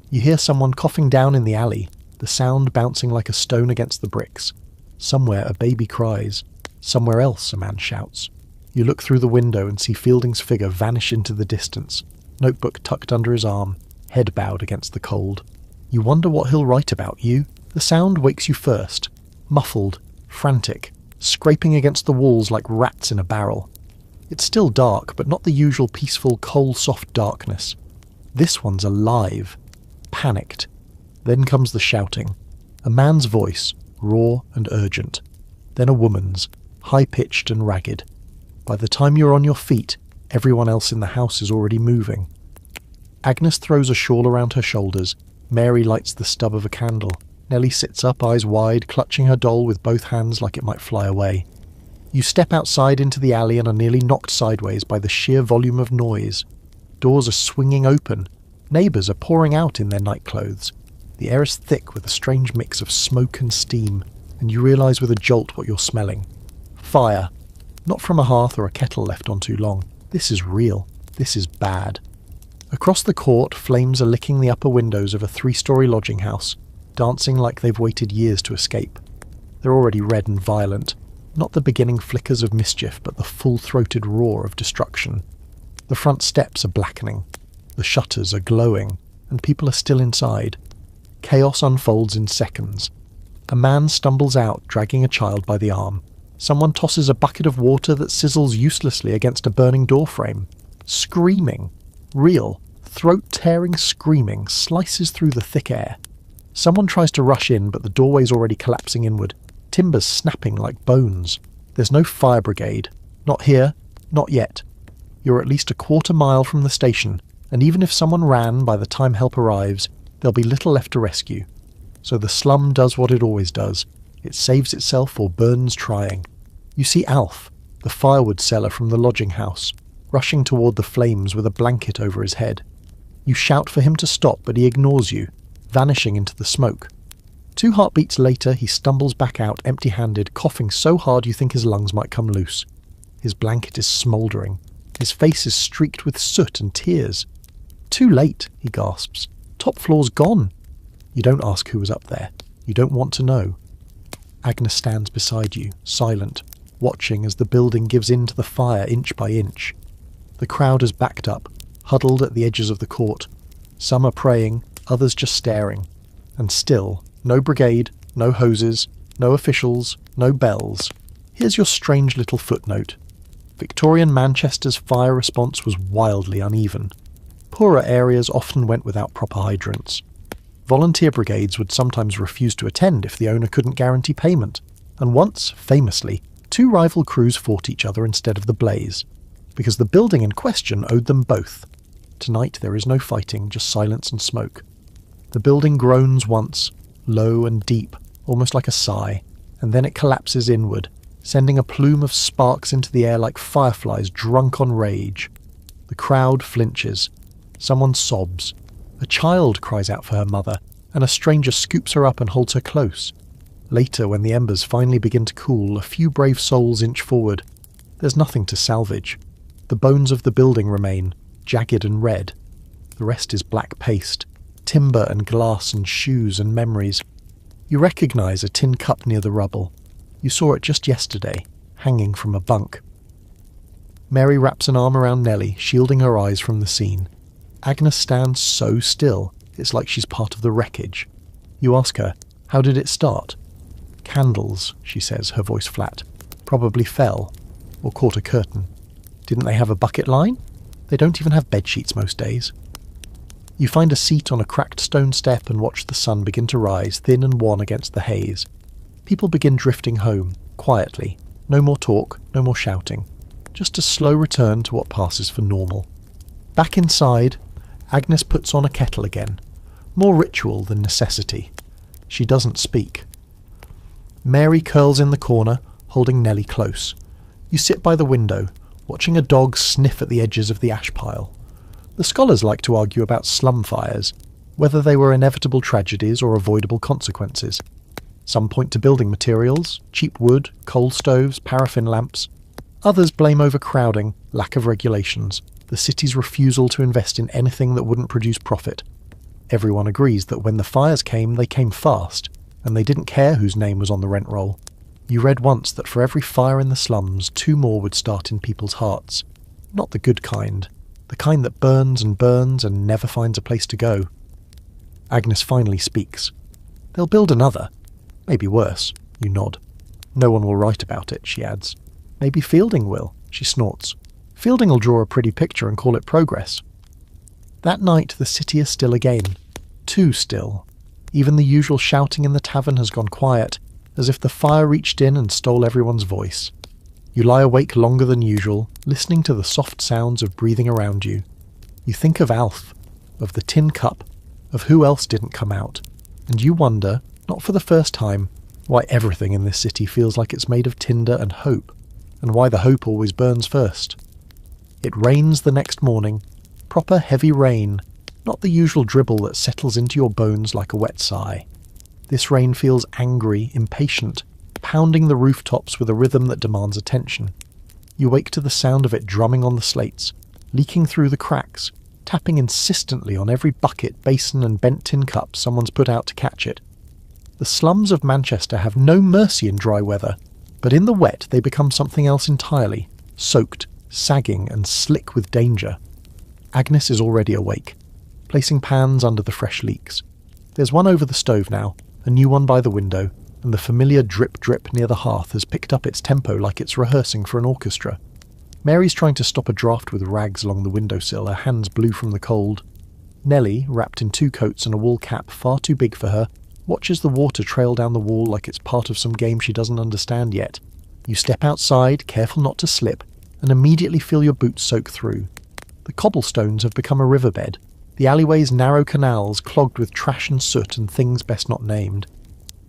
You hear someone coughing down in the alley. the sound bouncing like a stone against the bricks. Somewhere a baby cries. Somewhere else a man shouts. You look through the window and see Fielding's figure vanish into the distance, notebook tucked under his arm, head bowed against the cold. You wonder what he'll write about you. The sound wakes you first, muffled, frantic, scraping against the walls like rats in a barrel. It's still dark, but not the usual peaceful, coal-soft darkness. This one's alive, panicked. Then comes the shouting. A man's voice, raw and urgent. Then a woman's, high-pitched and ragged. By the time you're on your feet, everyone else in the house is already moving. Agnes throws a shawl around her shoulders. Mary lights the stub of a candle. Nellie sits up, eyes wide, clutching her doll with both hands like it might fly away. You step outside into the alley and are nearly knocked sideways by the sheer volume of noise. Doors are swinging open. Neighbours are pouring out in their nightclothes. The air is thick with a strange mix of smoke and steam, and you realise with a jolt what you're smelling. Fire. Not from a hearth or a kettle left on too long. This is real. This is bad. Across the court, flames are licking the upper windows of a 3-storey lodging house, dancing like they've waited years to escape. They're already red and violent. Not the beginning flickers of mischief, but the full-throated roar of destruction. The front steps are blackening. The shutters are glowing, and people are still inside. Chaos unfolds in seconds. A man stumbles out, dragging a child by the arm. Someone tosses a bucket of water that sizzles uselessly against a burning doorframe. Screaming. Real, throat-tearing screaming slices through the thick air. Someone tries to rush in, but the doorway's already collapsing inward. Timbers snapping like bones. There's no fire brigade. Not here. Not yet. You're at least a quarter-mile from the station, and even if someone ran by the time help arrives, there'll be little left to rescue. So the slum does what it always does. It saves itself or burns trying. You see Alf, the firewood seller from the lodging house, rushing toward the flames with a blanket over his head. You shout for him to stop, but he ignores you, vanishing into the smoke. 2 heartbeats later, he stumbles back out empty-handed, coughing so hard you think his lungs might come loose. His blanket is smouldering. His face is streaked with soot and tears. Too late, he gasps. Top floor's gone. You don't ask who was up there. You don't want to know. Agnes stands beside you, silent, watching as the building gives in to the fire inch by inch. The crowd has backed up, huddled at the edges of the court. Some are praying, others just staring. And still, no brigade, no hoses, no officials, no bells. Here's your strange little footnote. Victorian Manchester's fire response was wildly uneven. Poorer areas often went without proper hydrants. Volunteer brigades would sometimes refuse to attend if the owner couldn't guarantee payment. And once, famously, 2 rival crews fought each other instead of the blaze, because the building in question owed them both. Tonight there is no fighting, just silence and smoke. The building groans once, low and deep, almost like a sigh, and then it collapses inward, sending a plume of sparks into the air like fireflies drunk on rage. The crowd flinches. Someone sobs. A child cries out for her mother, and a stranger scoops her up and holds her close. Later, when the embers finally begin to cool, a few brave souls inch forward. There's nothing to salvage. The bones of the building remain, jagged and red. The rest is black paste, timber and glass and shoes and memories. You recognise a tin cup near the rubble. You saw it just yesterday, hanging from a bunk. Mary wraps an arm around Nellie, shielding her eyes from the scene. Agnes stands so still, it's like she's part of the wreckage. You ask her, how did it start? Candles, she says, her voice flat. Probably fell, or caught a curtain. Didn't they have a bucket line? They don't even have bedsheets most days. You find a seat on a cracked stone step and watch the sun begin to rise, thin and wan against the haze. People begin drifting home, quietly. No more talk, no more shouting. Just a slow return to what passes for normal. Back inside, Agnes puts on a kettle again. More ritual than necessity. She doesn't speak. Mary curls in the corner, holding Nellie close. You sit by the window, watching a dog sniff at the edges of the ash pile. The scholars like to argue about slum fires, whether they were inevitable tragedies or avoidable consequences. Some point to building materials, cheap wood, coal stoves, paraffin lamps. Others blame overcrowding, lack of regulations, the city's refusal to invest in anything that wouldn't produce profit. Everyone agrees that when the fires came, they came fast, and they didn't care whose name was on the rent roll. You read once that for every fire in the slums, 2 more would start in people's hearts. Not the good kind, the kind that burns and never finds a place to go. Agnes finally speaks. They'll build another. Maybe worse. You nod. No one will write about it, she adds. Maybe Fielding will, she snorts. Fielding will draw a pretty picture and call it progress. That night the city is still again. Too still. Even the usual shouting in the tavern has gone quiet, as if the fire reached in and stole everyone's voice. You lie awake longer than usual, listening to the soft sounds of breathing around you. You think of Alf, of the tin cup, of who else didn't come out, and you wonder, not for the first time, why everything in this city feels like it's made of tinder and hope, and why the hope always burns first. It rains the next morning, proper heavy rain, not the usual dribble that settles into your bones like a wet sigh. This rain feels angry, impatient, pounding the rooftops with a rhythm that demands attention. You wake to the sound of it drumming on the slates, leaking through the cracks, tapping insistently on every bucket, basin and bent tin cup someone's put out to catch it. The slums of Manchester have no mercy in dry weather, but in the wet they become something else entirely, soaked, sagging and slick with danger. Agnes is already awake, placing pans under the fresh leaks. There's one over the stove now, a new one by the window, and the familiar drip-drip near the hearth has picked up its tempo like it's rehearsing for an orchestra. Mary's trying to stop a draught with rags along the windowsill, her hands blue from the cold. Nellie, wrapped in 2 coats and a wool cap far too big for her, watches the water trail down the wall like it's part of some game she doesn't understand yet. You step outside, careful not to slip, and immediately feel your boots soak through. The cobblestones have become a riverbed, the alleyways narrow canals clogged with trash and soot and things best not named.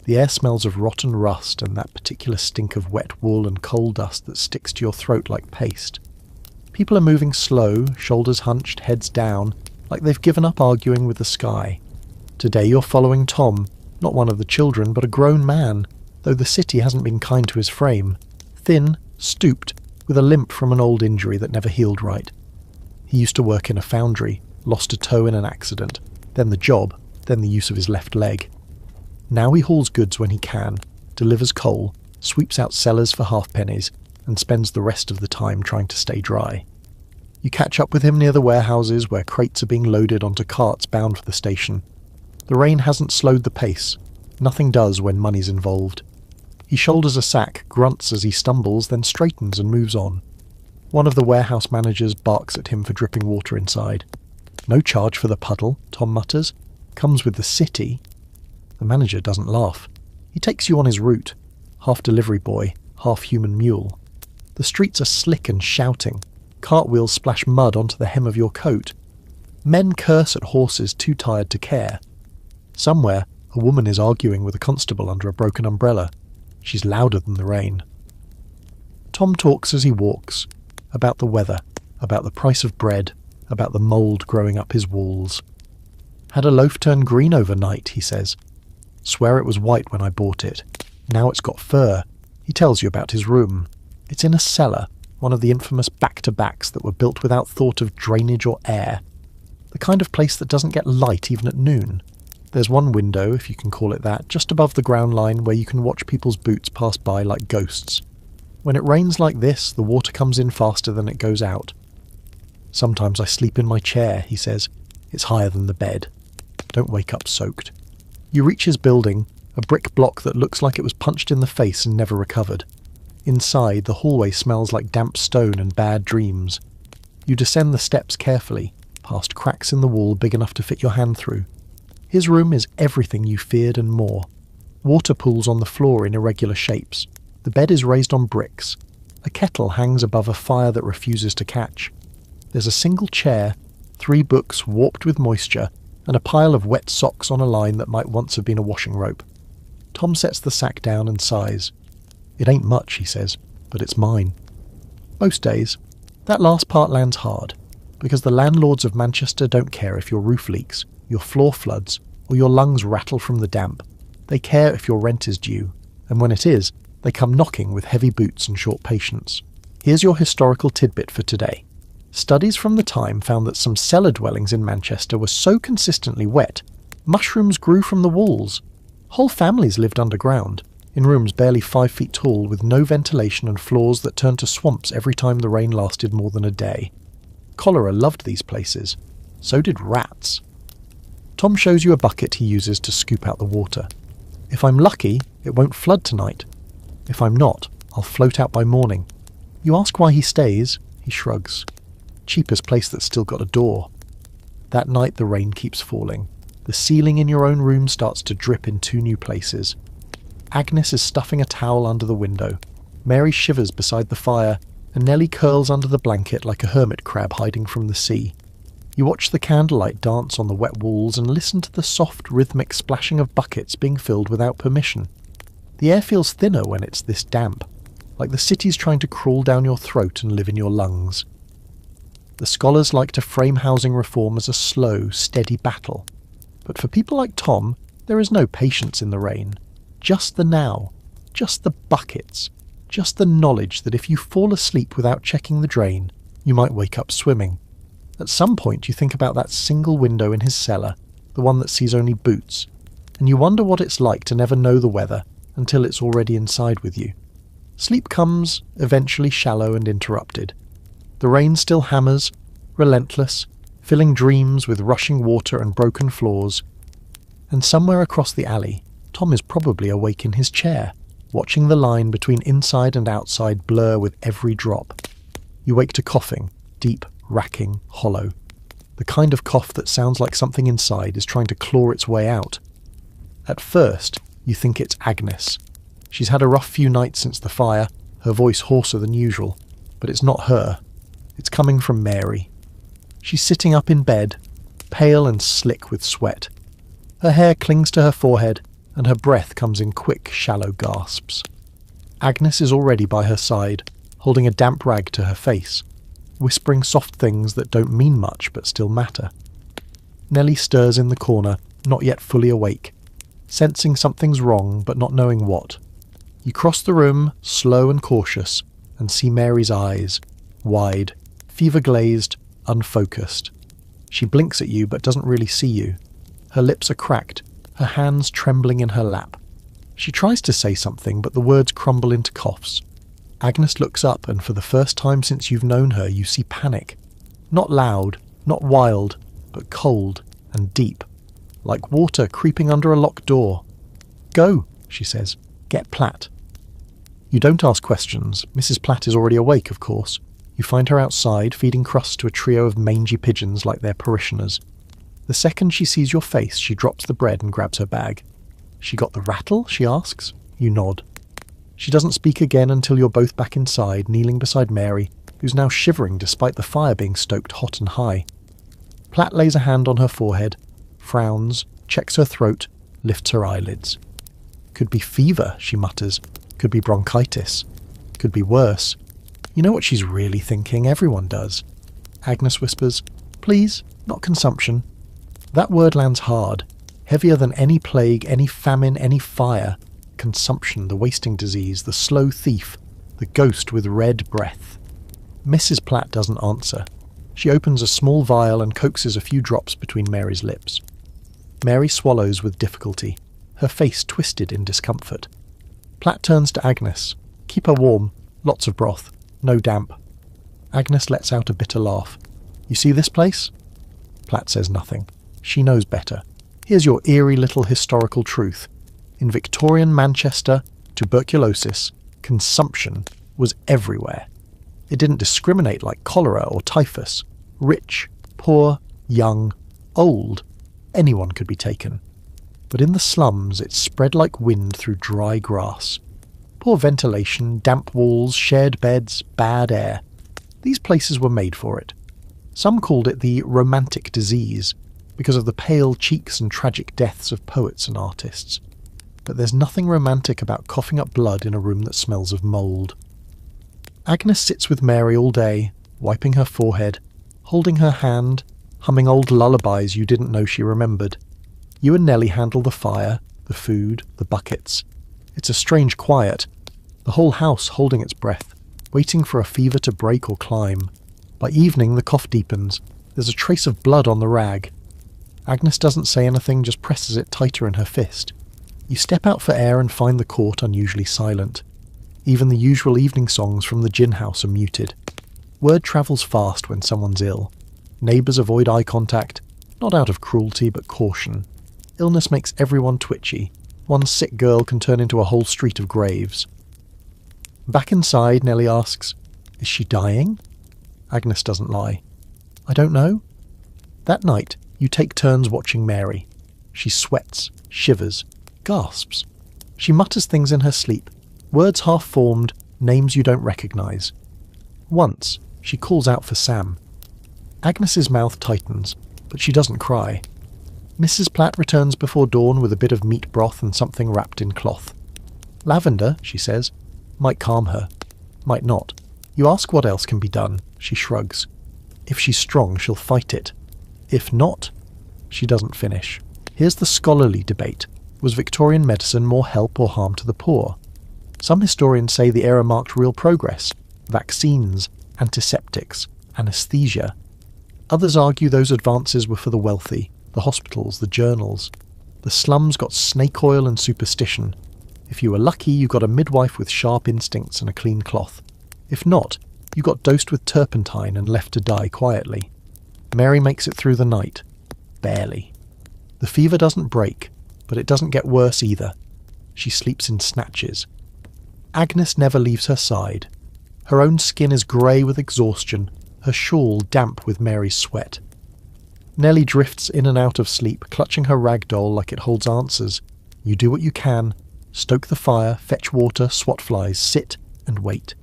The air smells of rotten rust and that particular stink of wet wool and coal dust that sticks to your throat like paste. People are moving slow, shoulders hunched, heads down, like they've given up arguing with the sky. Today you're following Tom, not one of the children, but a grown man, though the city hasn't been kind to his frame. Thin, stooped, with a limp from an old injury that never healed right. He used to work in a foundry, lost a toe in an accident, then the job, then the use of his left leg. Now he hauls goods when he can, delivers coal, sweeps out cellars for halfpennies, and spends the rest of the time trying to stay dry. You catch up with him near the warehouses where crates are being loaded onto carts bound for the station. The rain hasn't slowed the pace. Nothing does when money's involved. He shoulders a sack, grunts as he stumbles, then straightens and moves on. One of the warehouse managers barks at him for dripping water inside. No charge for the puddle, Tom mutters. Comes with the city. The manager doesn't laugh. He takes you on his route. Half delivery boy, half human mule. The streets are slick and shouting. Cartwheels splash mud onto the hem of your coat. Men curse at horses too tired to care. Somewhere, a woman is arguing with a constable under a broken umbrella. She's louder than the rain. Tom talks as he walks, about the weather, about the price of bread, about the mould growing up his walls. Had a loaf turn green overnight, he says. Swear it was white when I bought it. Now it's got fur. He tells you about his room. It's in a cellar, one of the infamous back-to-backs that were built without thought of drainage or air. The kind of place that doesn't get light even at noon. There's one window, if you can call it that, just above the ground line where you can watch people's boots pass by like ghosts. When it rains like this, the water comes in faster than it goes out. Sometimes I sleep in my chair, he says. It's higher than the bed. Don't wake up soaked. You reach his building, a brick block that looks like it was punched in the face and never recovered. Inside, the hallway smells like damp stone and bad dreams. You descend the steps carefully, past cracks in the wall big enough to fit your hand through. His room is everything you feared and more. Water pools on the floor in irregular shapes. The bed is raised on bricks. A kettle hangs above a fire that refuses to catch. There's a single chair, 3 books warped with moisture, and a pile of wet socks on a line that might once have been a washing rope. Tom sets the sack down and sighs. It ain't much, he says, but it's mine. Most days, that last part lands hard, because the landlords of Manchester don't care if your roof leaks, your floor floods, or your lungs rattle from the damp. They care if your rent is due, and when it is, they come knocking with heavy boots and short patience. Here's your historical tidbit for today. Studies from the time found that some cellar dwellings in Manchester were so consistently wet, mushrooms grew from the walls. Whole families lived underground, in rooms barely 5 feet tall with no ventilation and floors that turned to swamps every time the rain lasted more than a day. Cholera loved these places. So did rats. Tom shows you a bucket he uses to scoop out the water. If I'm lucky, it won't flood tonight. If I'm not, I'll float out by morning. You ask why he stays, he shrugs. Cheapest place that's still got a door. That night the rain keeps falling. The ceiling in your own room starts to drip in 2 new places. Agnes is stuffing a towel under the window. Mary shivers beside the fire, and Nellie curls under the blanket like a hermit crab hiding from the sea. You watch the candlelight dance on the wet walls and listen to the soft, rhythmic splashing of buckets being filled without permission. The air feels thinner when it's this damp, like the city's trying to crawl down your throat and live in your lungs. The scholars like to frame housing reform as a slow, steady battle. But for people like Tom, there is no patience in the rain. Just the now. Just the buckets. Just the knowledge that if you fall asleep without checking the drain, you might wake up swimming. At some point you think about that single window in his cellar, the one that sees only boots, and you wonder what it's like to never know the weather until it's already inside with you. Sleep comes, eventually shallow and interrupted. The rain still hammers, relentless, filling dreams with rushing water and broken floors. And somewhere across the alley, Tom is probably awake in his chair, watching the line between inside and outside blur with every drop. You wake to coughing, deep, racking, hollow. The kind of cough that sounds like something inside is trying to claw its way out. At first, you think it's Agnes. She's had a rough few nights since the fire, her voice hoarser than usual, but it's not her. It's coming from Mary. She's sitting up in bed, pale and slick with sweat. Her hair clings to her forehead, and her breath comes in quick, shallow gasps. Agnes is already by her side, holding a damp rag to her face, whispering soft things that don't mean much but still matter. Nellie stirs in the corner, not yet fully awake, sensing something's wrong but not knowing what. You cross the room, slow and cautious, and see Mary's eyes, wide, fever-glazed, unfocused. She blinks at you but doesn't really see you. Her lips are cracked, her hands trembling in her lap. She tries to say something, but the words crumble into coughs. Agnes looks up, and for the first time since you've known her, you see panic. Not loud, not wild, but cold and deep, like water creeping under a locked door. "Go," she says. "Get Platt." You don't ask questions. Mrs. Platt is already awake, of course. You find her outside, feeding crusts to a trio of mangy pigeons like their parishioners. The second she sees your face, she drops the bread and grabs her bag. "She got the rattle?" she asks. You nod. She doesn't speak again until you're both back inside, kneeling beside Mary, who's now shivering despite the fire being stoked hot and high. Platt lays a hand on her forehead, frowns, checks her throat, lifts her eyelids. "Could be fever," she mutters. "Could be bronchitis. Could be worse." You know what she's really thinking, everyone does. Agnes whispers, "Please, not consumption." That word lands hard, heavier than any plague, any famine, any fire. Consumption, the wasting disease, the slow thief, the ghost with red breath. Mrs. Platt doesn't answer. She opens a small vial and coaxes a few drops between Mary's lips. Mary swallows with difficulty, her face twisted in discomfort. Platt turns to Agnes. "Keep her warm. Lots of broth. No damp." Agnes lets out a bitter laugh. "You see this place?" Platt says nothing. She knows better. Here's your eerie little historical truth. In Victorian Manchester, tuberculosis, consumption, was everywhere. It didn't discriminate like cholera or typhus. Rich, poor, young, old, anyone could be taken. But in the slums it spread like wind through dry grass. Poor ventilation, damp walls, shared beds, bad air. These places were made for it. Some called it the romantic disease, because of the pale cheeks and tragic deaths of poets and artists. But there's nothing romantic about coughing up blood in a room that smells of mould. Agnes sits with Mary all day, wiping her forehead, holding her hand, humming old lullabies you didn't know she remembered. You and Nellie handle the fire, the food, the buckets. It's a strange quiet, the whole house holding its breath, waiting for a fever to break or climb. By evening, the cough deepens. There's a trace of blood on the rag. Agnes doesn't say anything, just presses it tighter in her fist. You step out for air and find the court unusually silent. Even the usual evening songs from the gin house are muted. Word travels fast when someone's ill. Neighbours avoid eye contact, not out of cruelty but caution. Illness makes everyone twitchy. One sick girl can turn into a whole street of graves. Back inside, Nellie asks, "Is she dying?" Agnes doesn't lie. "I don't know." That night, you take turns watching Mary. She sweats, shivers, gasps. She mutters things in her sleep, words half-formed, names you don't recognise. Once, she calls out for Sam. Agnes's mouth tightens, but she doesn't cry. Mrs. Platt returns before dawn with a bit of meat broth and something wrapped in cloth. Lavender, she says, might calm her, might not. You ask what else can be done. She shrugs. If she's strong, she'll fight it. If not, she doesn't finish. Here's the scholarly debate. Was Victorian medicine more help or harm to the poor? Some historians say the era marked real progress. Vaccines, antiseptics, anaesthesia. Others argue those advances were for the wealthy, the hospitals, the journals. The slums got snake oil and superstition. If you were lucky, you got a midwife with sharp instincts and a clean cloth. If not, you got dosed with turpentine and left to die quietly. Mary makes it through the night. Barely. The fever doesn't break, but it doesn't get worse either. She sleeps in snatches. Agnes never leaves her side. Her own skin is grey with exhaustion, her shawl damp with Mary's sweat. Nellie drifts in and out of sleep, clutching her rag doll like it holds answers. You do what you can. Stoke the fire, fetch water, swat flies, sit and wait.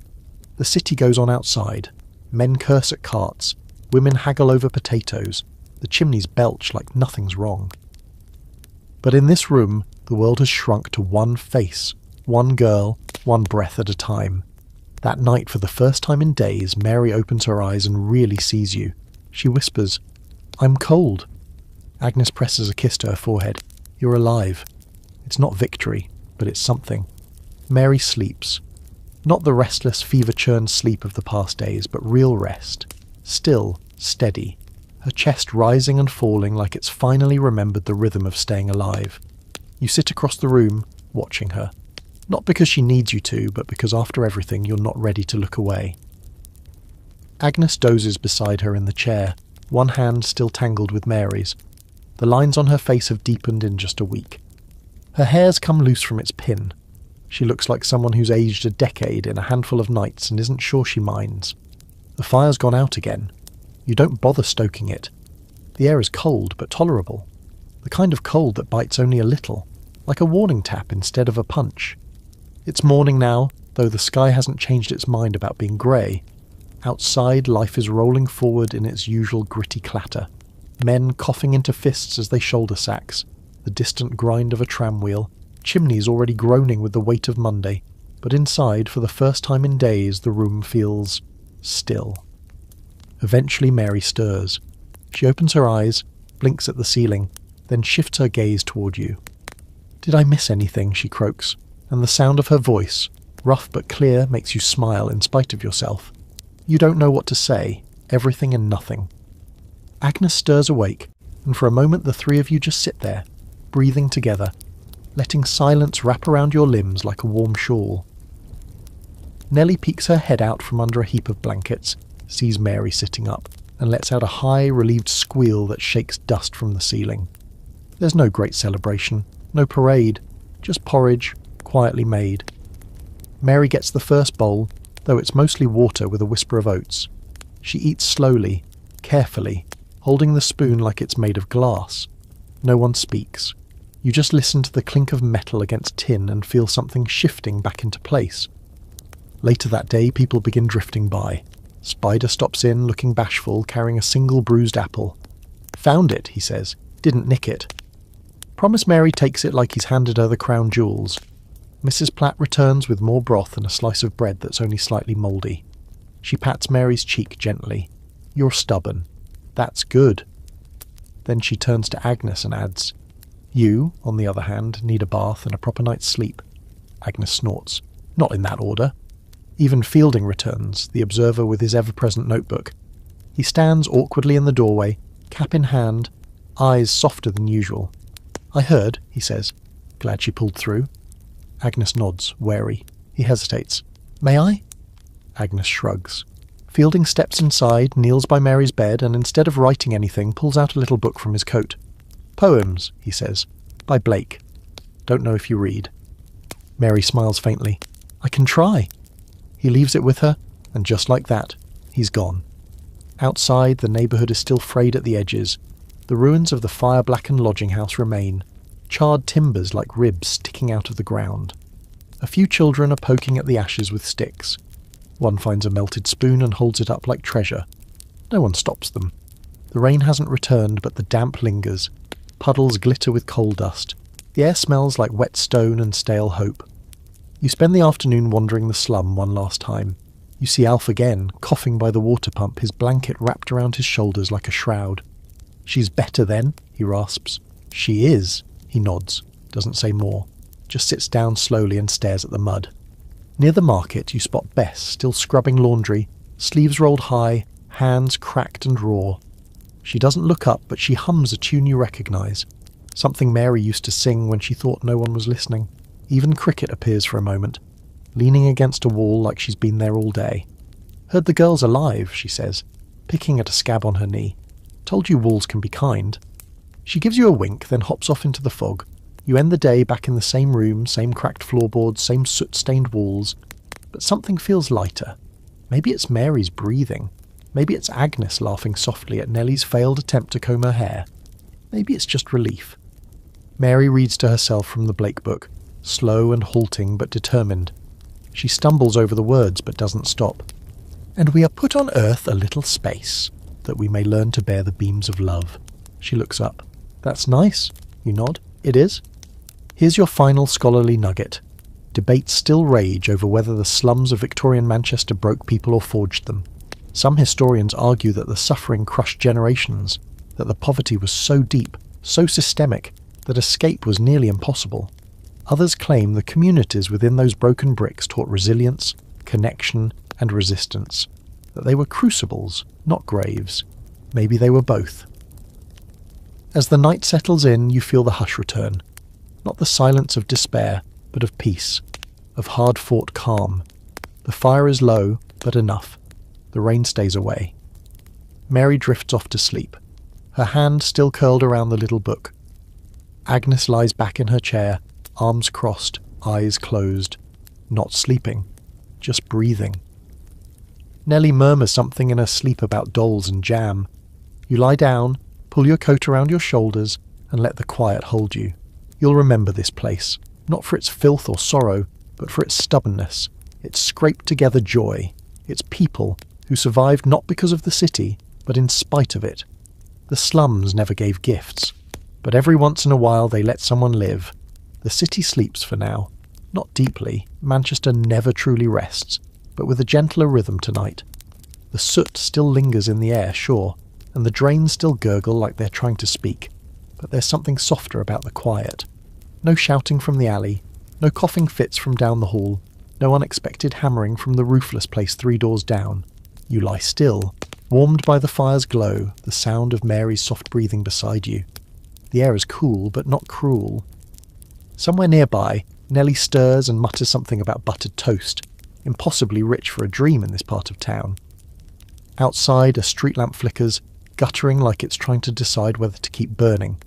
The city goes on outside. Men curse at carts. Women haggle over potatoes. The chimneys belch like nothing's wrong. But in this room, the world has shrunk to one face, one girl, one breath at a time. That night, for the first time in days, Mary opens her eyes and really sees you. She whispers, "I'm cold." Agnes presses a kiss to her forehead. "You're alive." It's not victory, but it's something. Mary sleeps. Not the restless, fever-churned sleep of the past days, but real rest. Still, steady. Her chest rising and falling like it's finally remembered the rhythm of staying alive. You sit across the room, watching her. Not because she needs you to, but because after everything you're not ready to look away. Agnes dozes beside her in the chair, one hand still tangled with Mary's. The lines on her face have deepened in just a week. Her hair's come loose from its pin. She looks like someone who's aged a decade in a handful of nights and isn't sure she minds. The fire's gone out again. You don't bother stoking it. The air is cold, but tolerable. The kind of cold that bites only a little, like a warning tap instead of a punch. It's morning now, though the sky hasn't changed its mind about being grey. Outside, life is rolling forward in its usual gritty clatter. Men coughing into fists as they shoulder sacks, the distant grind of a tram wheel, chimneys already groaning with the weight of Monday, but inside, for the first time in days, the room feels still. Eventually Mary stirs. She opens her eyes, blinks at the ceiling, then shifts her gaze toward you. "Did I miss anything?" she croaks, and the sound of her voice, rough but clear, makes you smile in spite of yourself. You don't know what to say, everything and nothing. Agnes stirs awake, and for a moment the three of you just sit there, breathing together, letting silence wrap around your limbs like a warm shawl. Nellie peeks her head out from under a heap of blankets, sees Mary sitting up, and lets out a high, relieved squeal that shakes dust from the ceiling. There's no great celebration, no parade, just porridge, quietly made. Mary gets the first bowl, though it's mostly water with a whisper of oats. She eats slowly, carefully, holding the spoon like it's made of glass. No one speaks. You just listen to the clink of metal against tin and feel something shifting back into place. Later that day, people begin drifting by. Spider stops in, looking bashful, carrying a single bruised apple. "Found it," he says. "Didn't nick it." Promise Mary takes it like he's handed her the crown jewels. Mrs. Platt returns with more broth and a slice of bread that's only slightly mouldy. She pats Mary's cheek gently. "You're stubborn. That's good." Then she turns to Agnes and adds, "You, on the other hand, need a bath and a proper night's sleep." Agnes snorts. "Not in that order." Even Fielding returns, the observer with his ever-present notebook. He stands awkwardly in the doorway, cap in hand, eyes softer than usual. "I heard," he says. "Glad she pulled through." Agnes nods, wary. He hesitates. "May I?" Agnes shrugs. Fielding steps inside, kneels by Mary's bed, and instead of writing anything, pulls out a little book from his coat. "Poems," he says. "By Blake. Don't know if you read." Mary smiles faintly. "I can try." He leaves it with her, and just like that, he's gone. Outside, the neighbourhood is still frayed at the edges. The ruins of the fire-blackened lodging house remain, charred timbers like ribs sticking out of the ground. A few children are poking at the ashes with sticks. One finds a melted spoon and holds it up like treasure. No one stops them. The rain hasn't returned, but the damp lingers. Puddles glitter with coal dust. The air smells like wet stone and stale hope. You spend the afternoon wandering the slum one last time. You see Alf again, coughing by the water pump, his blanket wrapped around his shoulders like a shroud. "She's better then," he rasps. "She is," he nods, doesn't say more, just sits down slowly and stares at the mud. Near the market you spot Bess, still scrubbing laundry, sleeves rolled high, hands cracked and raw. She doesn't look up, but she hums a tune you recognise, something Mary used to sing when she thought no one was listening. Even Cricket appears for a moment, leaning against a wall like she's been there all day. "Heard the girl's alive," she says, picking at a scab on her knee. "Told you walls can be kind." She gives you a wink, then hops off into the fog. You end the day back in the same room, same cracked floorboards, same soot-stained walls. But something feels lighter. Maybe it's Mary's breathing. Maybe it's Agnes laughing softly at Nellie's failed attempt to comb her hair. Maybe it's just relief. Mary reads to herself from the Blake book, slow and halting but determined. She stumbles over the words but doesn't stop. "And we are put on earth a little space, that we may learn to bear the beams of love." She looks up. "That's nice." You nod. "It is." Here's your final scholarly nugget. Debates still rage over whether the slums of Victorian Manchester broke people or forged them. Some historians argue that the suffering crushed generations, that the poverty was so deep, so systemic, that escape was nearly impossible. Others claim the communities within those broken bricks taught resilience, connection, and resistance, that they were crucibles, not graves. Maybe they were both. As the night settles in, you feel the hush return. Not the silence of despair, but of peace, of hard-fought calm. The fire is low, but enough. The rain stays away. Mary drifts off to sleep, her hand still curled around the little book. Agnes lies back in her chair, arms crossed, eyes closed, not sleeping, just breathing. Nellie murmurs something in her sleep about dolls and jam. You lie down, pull your coat around your shoulders, and let the quiet hold you. You'll remember this place, not for its filth or sorrow, but for its stubbornness, its scraped-together joy, its people who survived not because of the city, but in spite of it. The slums never gave gifts, but every once in a while they let someone live. The city sleeps for now. Not deeply, Manchester never truly rests, but with a gentler rhythm tonight. The soot still lingers in the air, sure, and the drains still gurgle like they're trying to speak, but there's something softer about the quiet. No shouting from the alley, no coughing fits from down the hall, no unexpected hammering from the roofless place 3 doors down. You lie still, warmed by the fire's glow, the sound of Mary's soft breathing beside you. The air is cool, but not cruel. Somewhere nearby, Nellie stirs and mutters something about buttered toast, impossibly rich for a dream in this part of town. Outside, a street lamp flickers, guttering like it's trying to decide whether to keep burning.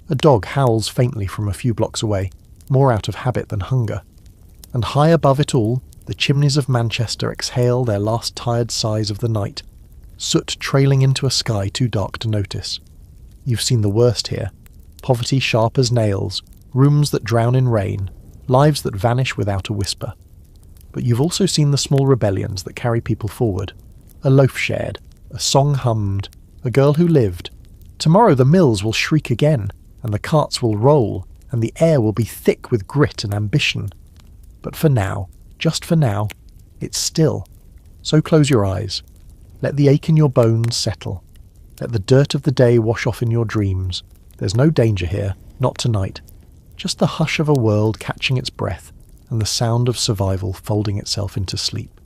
A dog howls faintly from a few blocks away, more out of habit than hunger. And high above it all, the chimneys of Manchester exhale their last tired sighs of the night, soot trailing into a sky too dark to notice. You've seen the worst here. Poverty sharp as nails, rooms that drown in rain, lives that vanish without a whisper. But you've also seen the small rebellions that carry people forward. A loaf shared, a song hummed, a girl who lived. Tomorrow the mills will shriek again, and the carts will roll, and the air will be thick with grit and ambition. But for now, just for now, it's still. So close your eyes. Let the ache in your bones settle. Let the dirt of the day wash off in your dreams. There's no danger here, not tonight. Just the hush of a world catching its breath, and the sound of survival folding itself into sleep.